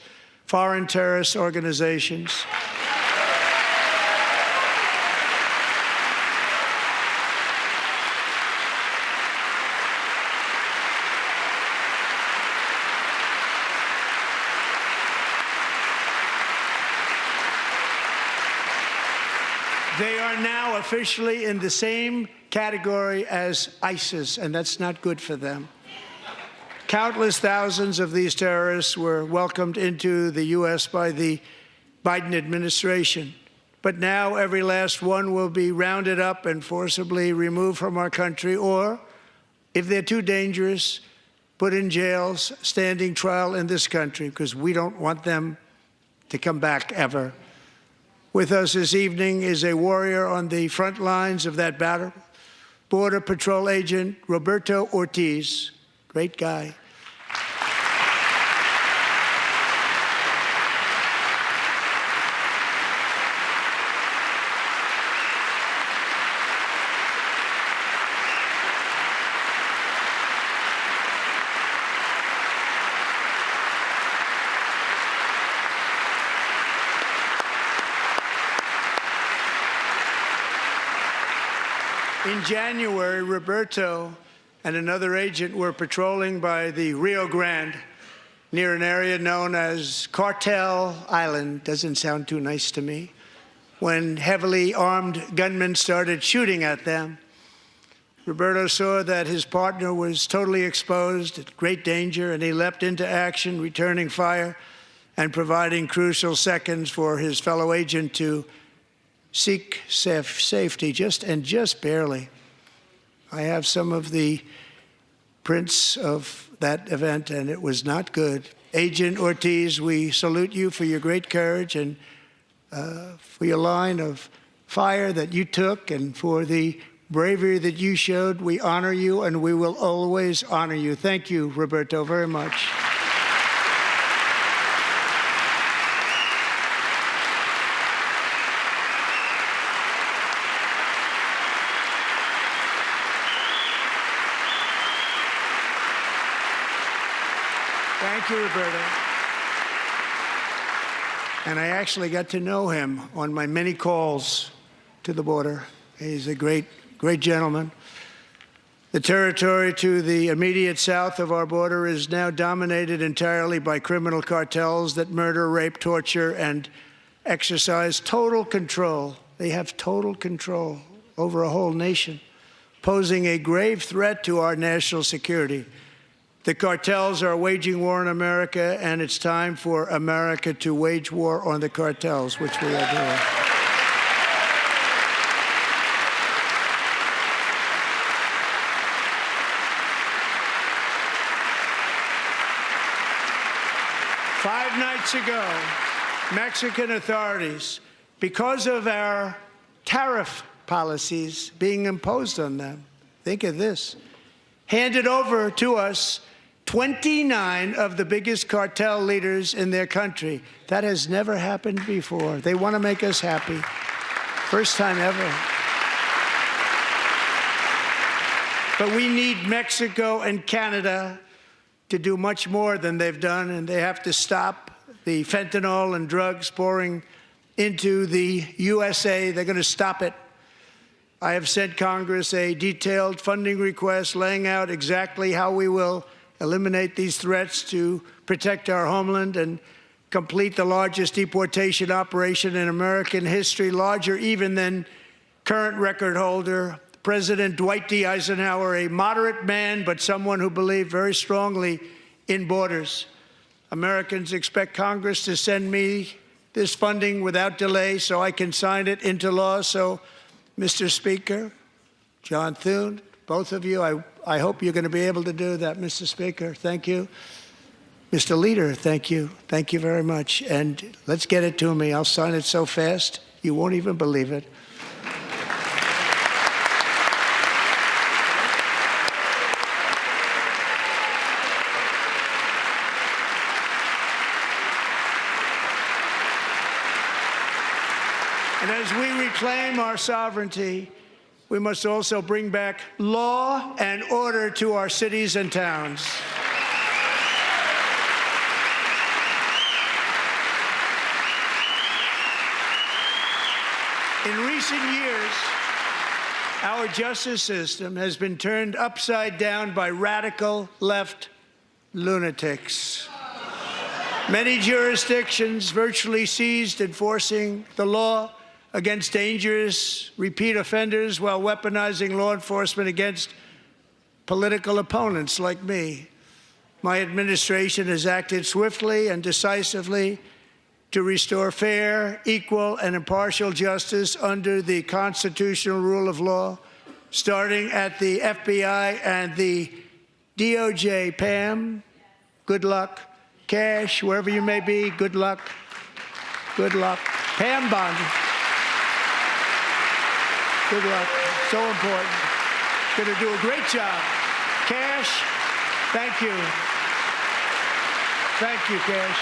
H: foreign terrorist organizations. They are now officially in the same category as ISIS, and that's not good for them. Countless thousands of these terrorists were welcomed into the U.S. by the Biden administration. But now every last one will be rounded up and forcibly removed from our country, or, if they're too dangerous, put in jails, standing trial in this country, because we don't want them to come back ever. With us this evening is a warrior on the front lines of that battle, Border Patrol Agent Roberto Ortiz. Great guy. In January, Roberto and another agent were patrolling by the Rio Grande near an area known as Cartel Island. Doesn't sound too nice to me. When heavily armed gunmen started shooting at them, Roberto saw that his partner was totally exposed, at great danger, and he leapt into action, returning fire and providing crucial seconds for his fellow agent to seek safety, just barely. I have some of the prints of that event, and it was not good. Agent Ortiz, we salute you for your great courage and for your line of fire that you took and for the bravery that you showed. We honor you, and we will always honor you. Thank you, Roberto, very much. Thank you, Roberto. And I actually got to know him on my many calls to the border. He's a great gentleman. The territory to the immediate south of our border is now dominated entirely by criminal cartels that murder, rape, torture, and exercise total control. They have total control over a whole nation, posing a grave threat to our national security. The cartels are waging war on America, and it's time for America to wage war on the cartels, which we are doing. Five nights ago, Mexican authorities, because of our tariff policies being imposed on them, think of this, handed over to us 29 of the biggest cartel leaders in their country. That has never happened before. They want to make us happy. First time ever. But we need Mexico and Canada to do much more than they've done, and they have to stop the fentanyl and drugs pouring into the USA. They're going to stop it. I have sent Congress a detailed funding request laying out exactly how we will eliminate these threats to protect our homeland and complete the largest deportation operation in American history, larger even than current record holder, President Dwight D. Eisenhower, a moderate man, but someone who believed very strongly in borders. Americans expect Congress to send me this funding without delay so I can sign it into law. So, Mr. Speaker, John Thune, both of you, I hope you're going to be able to do that, Mr. Speaker. Thank you. Mr. Leader, thank you. Thank you very much. And let's get it to me. I'll sign it so fast, you won't even believe it. And as we reclaim our sovereignty, we must also bring back law and order to our cities and towns. In recent years, our justice system has been turned upside down by radical left lunatics. Many jurisdictions virtually ceased enforcing the law against dangerous repeat offenders while weaponizing law enforcement against political opponents like me. My administration has acted swiftly and decisively to restore fair, equal, and impartial justice under the constitutional rule of law, starting at the FBI and the DOJ. Pam, good luck. Cash, wherever you may be, good luck. Good luck. Pam Bondi. Good luck. So important. Going to do a great job. Cash, thank you. Thank you, Cash.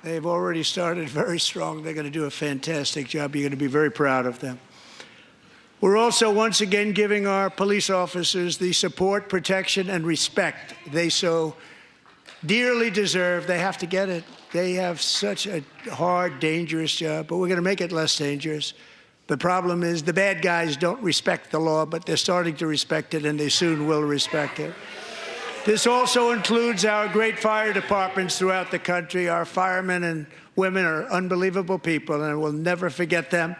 H: They've already started very strong. They're going to do a fantastic job. You're going to be very proud of them. We're also once again giving our police officers the support, protection, and respect they so dearly deserve. They have to get it. They have such a hard, dangerous job, but we're going to make it less dangerous. The problem is the bad guys don't respect the law, but they're starting to respect it, and they soon will respect it. This also includes our great fire departments throughout the country. Our firemen and women are unbelievable people, and we'll never forget them.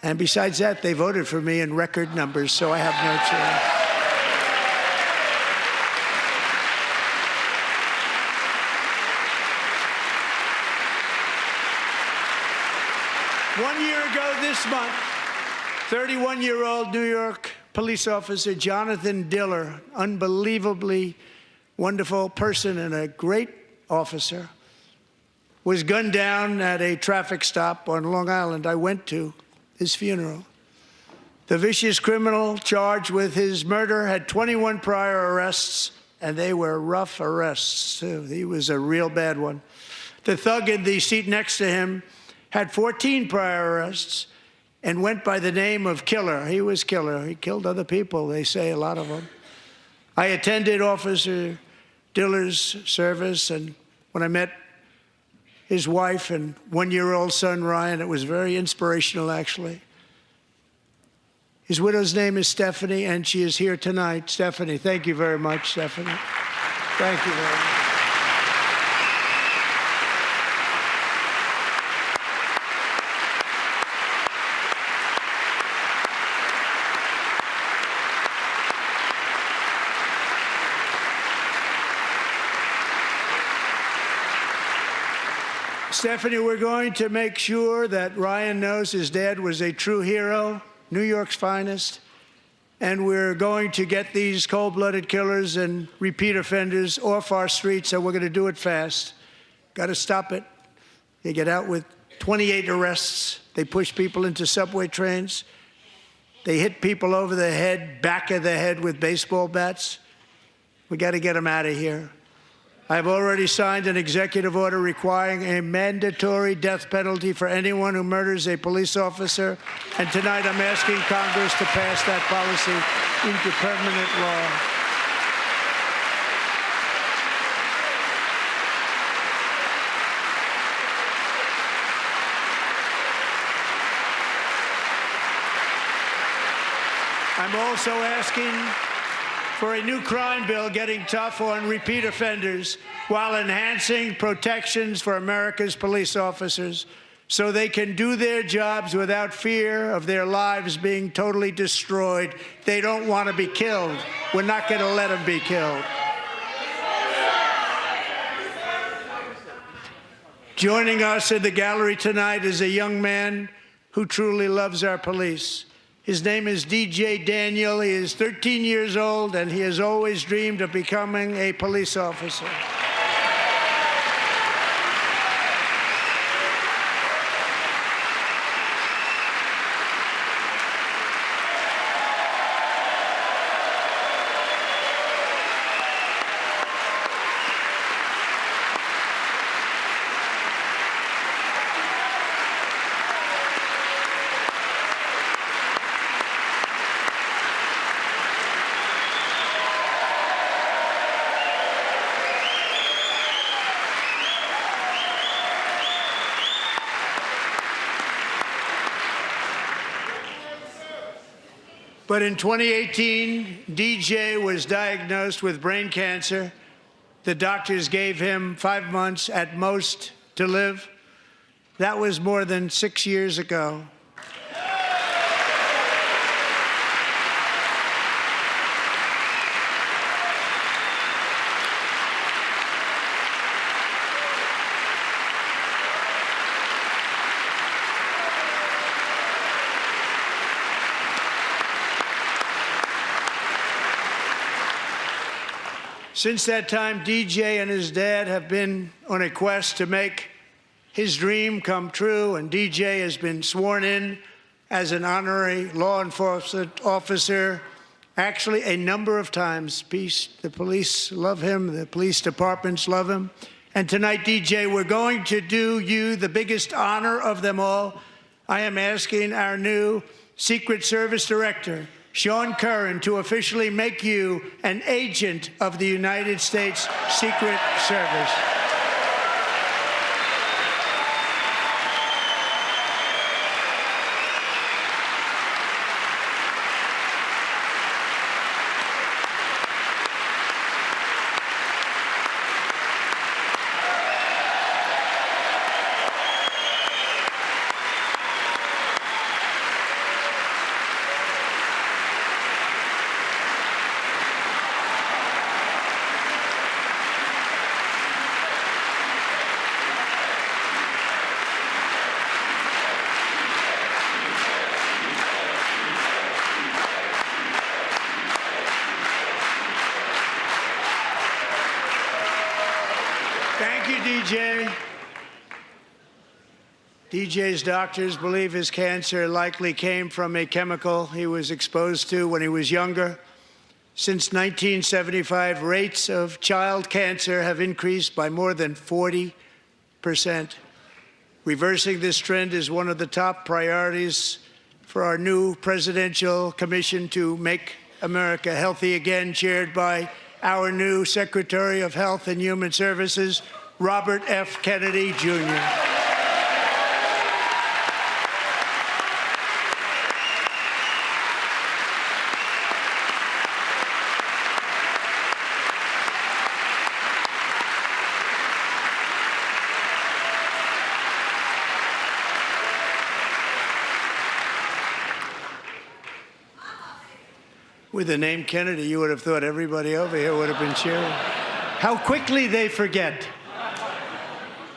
H: And besides that, they voted for me in record numbers, so I have no choice. One year ago this month, 31-year-old New York police officer Jonathan Diller, unbelievably wonderful person and a great officer, was gunned down at a traffic stop on Long Island. I went to his funeral. The vicious criminal charged with his murder had 21 prior arrests, and they were rough arrests, too. He was a real bad one. The thug in the seat next to him had 14 prior arrests and went by the name of Killer. He was Killer. He killed other people, they say, a lot of them. I attended Officer Diller's service, and when I met his wife and one-year-old son, Ryan, it was very inspirational, actually. His widow's name is Stephanie, and she is here tonight. Stephanie, thank you very much, Stephanie. Thank you very much. Stephanie, we're going to make sure that Ryan knows his dad was a true hero, New York's finest, and we're going to get these cold-blooded killers and repeat offenders off our streets, and we're going to do it fast. Got to stop it. They get out with 28 arrests. They push people into subway trains. They hit people over the head, back of the head with baseball bats. We got to get them out of here. I've already signed an executive order requiring a mandatory death penalty for anyone who murders a police officer. And tonight I'm asking Congress to pass that policy into permanent law. I'm also asking for a new crime bill getting tough on repeat offenders while enhancing protections for America's police officers so they can do their jobs without fear of their lives being totally destroyed. They don't want to be killed. We're not going to let them be killed. Joining us in the gallery tonight is a young man who truly loves our police. His name is DJ Daniel. He is 13 years old, and he has always dreamed of becoming a police officer. But in 2018, DJ was diagnosed with brain cancer. The doctors gave him 5 months at most to live. That was more than 6 years ago. Since that time, DJ and his dad have been on a quest to make his dream come true, and DJ has been sworn in as an honorary law enforcement officer, actually a number of times. The police love him, the police departments love him. And tonight, DJ, we're going to do you the biggest honor of them all. I am asking our new Secret Service Director, Sean Curran, to officially make you an agent of the United States Secret Service. Thank you, DJ. DJ's doctors believe his cancer likely came from a chemical he was exposed to when he was younger. Since 1975, rates of child cancer have increased by more than 40%. Reversing this trend is one of the top priorities for our new presidential commission to make America healthy again, chaired by our new Secretary of Health and Human Services, Robert F. Kennedy, Jr. With the name Kennedy, you would have thought everybody over here would have been cheering. How quickly they forget.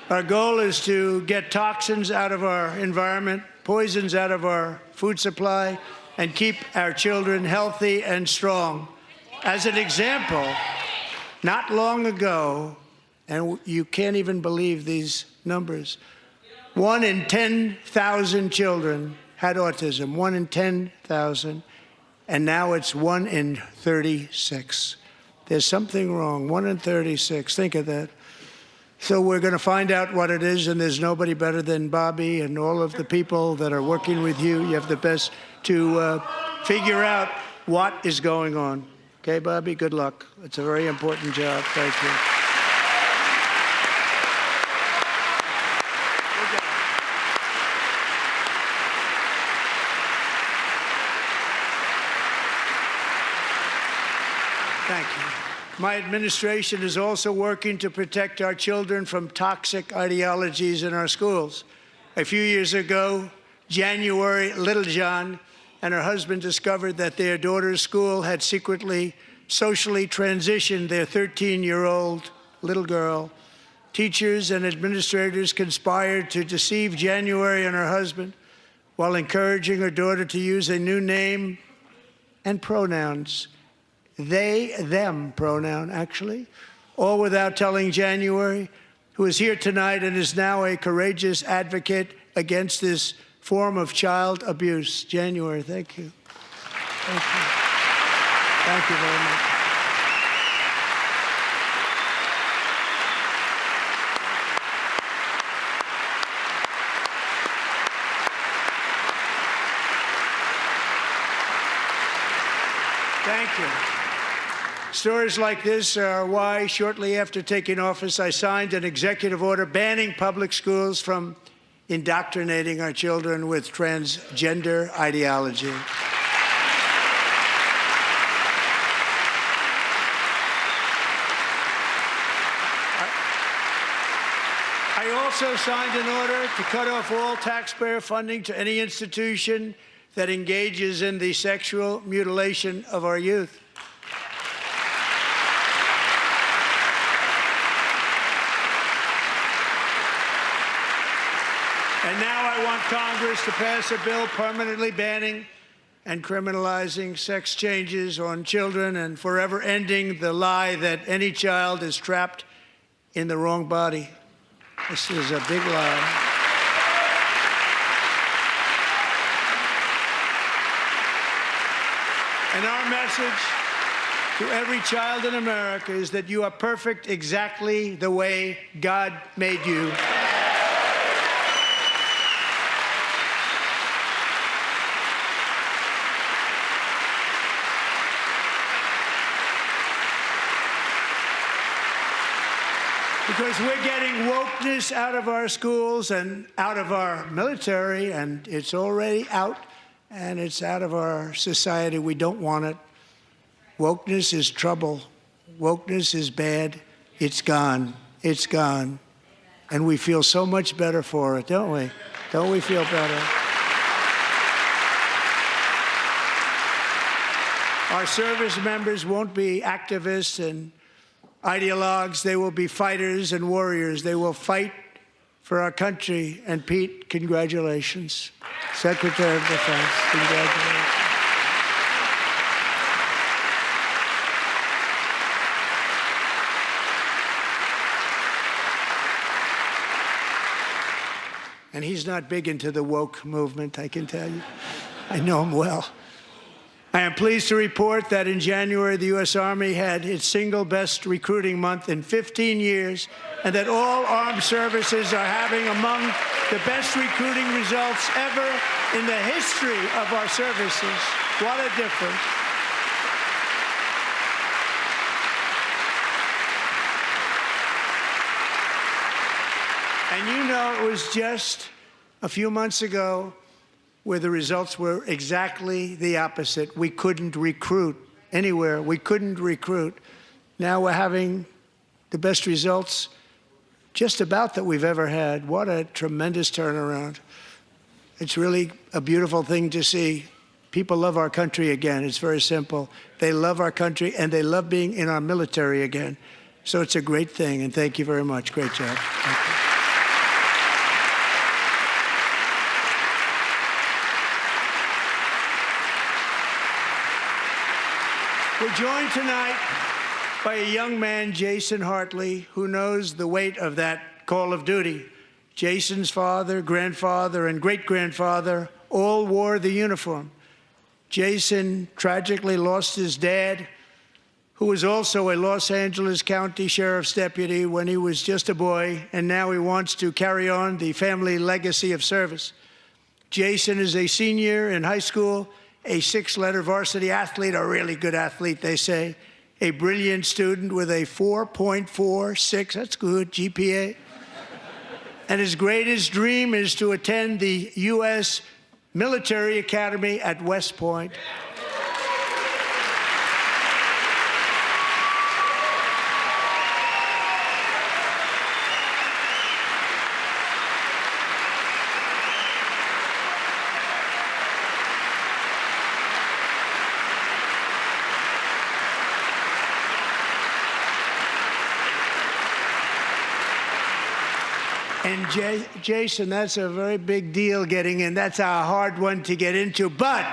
H: Our goal is to get toxins out of our environment, poisons out of our food supply, and keep our children healthy and strong. As an example, not long ago, and you can't even believe these numbers, 1 in 10,000 children had autism, 1 in 10,000. And now it's 1 in 36. There's something wrong. 1 in 36. Think of that. So we're going to find out what it is, and there's nobody better than Bobby and all of the people that are working with you. You have the best to figure out what is going on. Okay, Bobby? Good luck. It's a very important job. Thank you. Thank you. My administration is also working to protect our children from toxic ideologies in our schools. A few years ago, January Littlejohn and her husband discovered that their daughter's school had secretly socially transitioned their 13-year-old little girl. Teachers and administrators conspired to deceive January and her husband while encouraging her daughter to use a new name and pronouns. They, them pronoun, actually, all without telling January, who is here tonight and is now a courageous advocate against this form of child abuse. January, thank you. Thank you. Thank you very much. Thank you. Stories like this are why, shortly after taking office, I signed an executive order banning public schools from indoctrinating our children with transgender ideology. I also signed an order to cut off all taxpayer funding to any institution that engages in the sexual mutilation of our youth. And now I want Congress to pass a bill permanently banning and criminalizing sex changes on children and forever ending the lie that any child is trapped in the wrong body. This is a big lie. And our message to every child in America is that you are perfect exactly the way God made you. Because we're getting wokeness out of our schools and out of our military, and it's already out, and it's out of our society. We don't want it. Wokeness is trouble. Wokeness is bad. It's gone. It's gone. And we feel so much better for it, don't we? Don't we feel better? Our service members won't be activists and ideologues. They will be fighters and warriors. They will fight for our country. And Pete, congratulations. Secretary of Defense, congratulations. And he's not big into the woke movement, I can tell you. I know him well. I am pleased to report that in January, the U.S. Army had its single best recruiting month in 15 years, and that all armed services are having among the best recruiting results ever in the history of our services. What a difference. And you know, it was just a few months ago where the results were exactly the opposite. We couldn't recruit anywhere. We couldn't recruit. Now we're having the best results just about that we've ever had. What a tremendous turnaround. It's really a beautiful thing to see. People love our country again. It's very simple. They love our country, and they love being in our military again. So it's a great thing, and thank you very much. Great job. Thank you. We're joined tonight by a young man, Jason Hartley, who knows the weight of that call of duty. Jason's father, grandfather, and great-grandfather all wore the uniform. Jason tragically lost his dad, who was also a Los Angeles County Sheriff's deputy when he was just a boy, and now he wants to carry on the family legacy of service. Jason is a senior in high school, a 6-letter varsity athlete, a really good athlete, they say, a brilliant student with a 4.46, that's good, GPA. And his greatest dream is to attend the U.S. Military Academy at West Point. And Jason, that's a very big deal getting in. That's a hard one to get into. But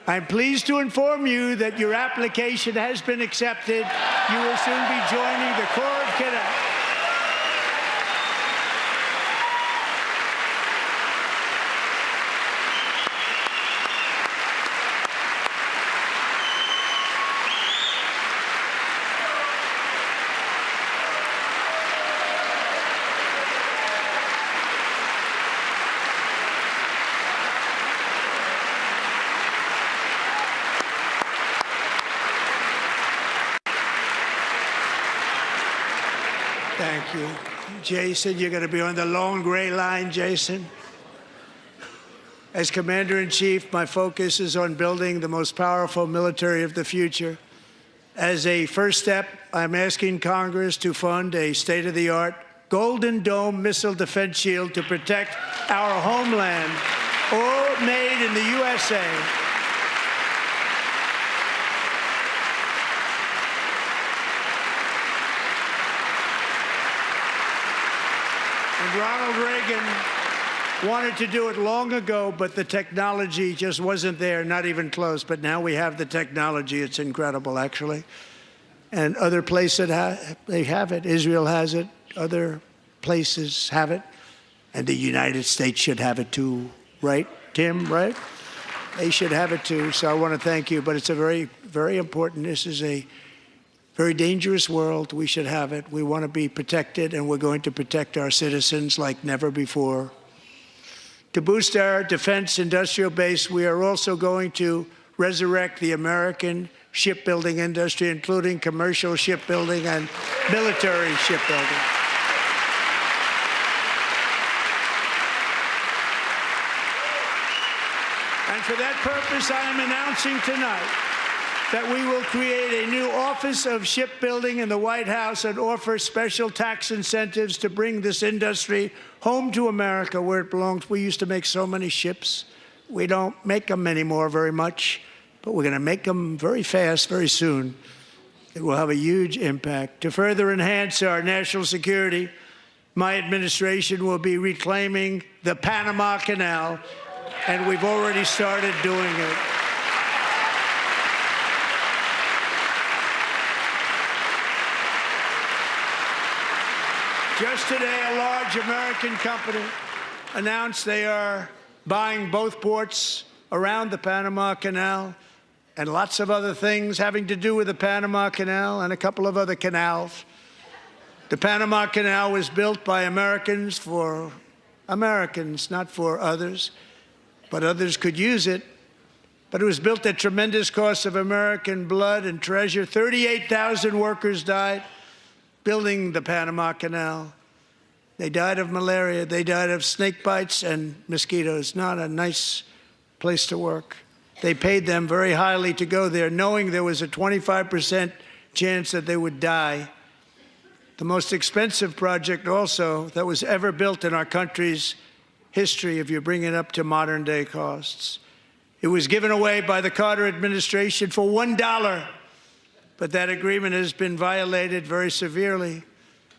H: I'm pleased to inform you that your application has been accepted. You will soon be joining the Corps of Cadets. Thank you. Jason, you're going to be on the long gray line, Jason. As Commander-in-Chief, my focus is on building the most powerful military of the future. As a first step, I'm asking Congress to fund a state-of-the-art Golden Dome missile defense shield to protect our homeland, all made in the USA. And Ronald Reagan wanted to do it long ago, but the technology just wasn't there, not even close. But now we have the technology. It's incredible, actually. And other places, they have it. Israel has it. Other places have it. And the United States should have it too, right, Tim, right? They should have it too. So I want to thank you. But it's a very, very important. This is a very dangerous world. We should have it. We want to be protected, and we're going to protect our citizens like never before. To boost our defense industrial base, we are also going to resurrect the American shipbuilding industry, including commercial shipbuilding and military shipbuilding. And for that purpose, I am announcing tonight that we will create a new Office of Shipbuilding in the White House and offer special tax incentives to bring this industry home to America where it belongs. We used to make so many ships. We don't make them anymore very much, but we're going to make them very fast, very soon. It will have a huge impact. To further enhance our national security, my administration will be reclaiming the Panama Canal, and we've already started doing it. Just today, a large American company announced they are buying both ports around the Panama Canal and lots of other things having to do with the Panama Canal and a couple of other canals. The Panama Canal was built by Americans for Americans, not for others, but others could use it. But it was built at tremendous cost of American blood and treasure. 38,000 workers died building the Panama Canal. They died of malaria. They died of snake bites and mosquitoes. Not a nice place to work. They paid them very highly to go there, knowing there was a 25% chance that they would die. The most expensive project also that was ever built in our country's history, if you bring it up to modern day costs. It was given away by the Carter administration for $1. But that agreement has been violated very severely.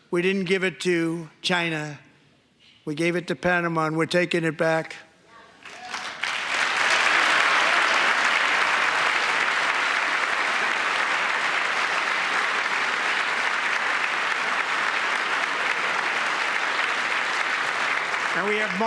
H: We didn't give it to China. We gave it to Panama, and we're taking it back. And we have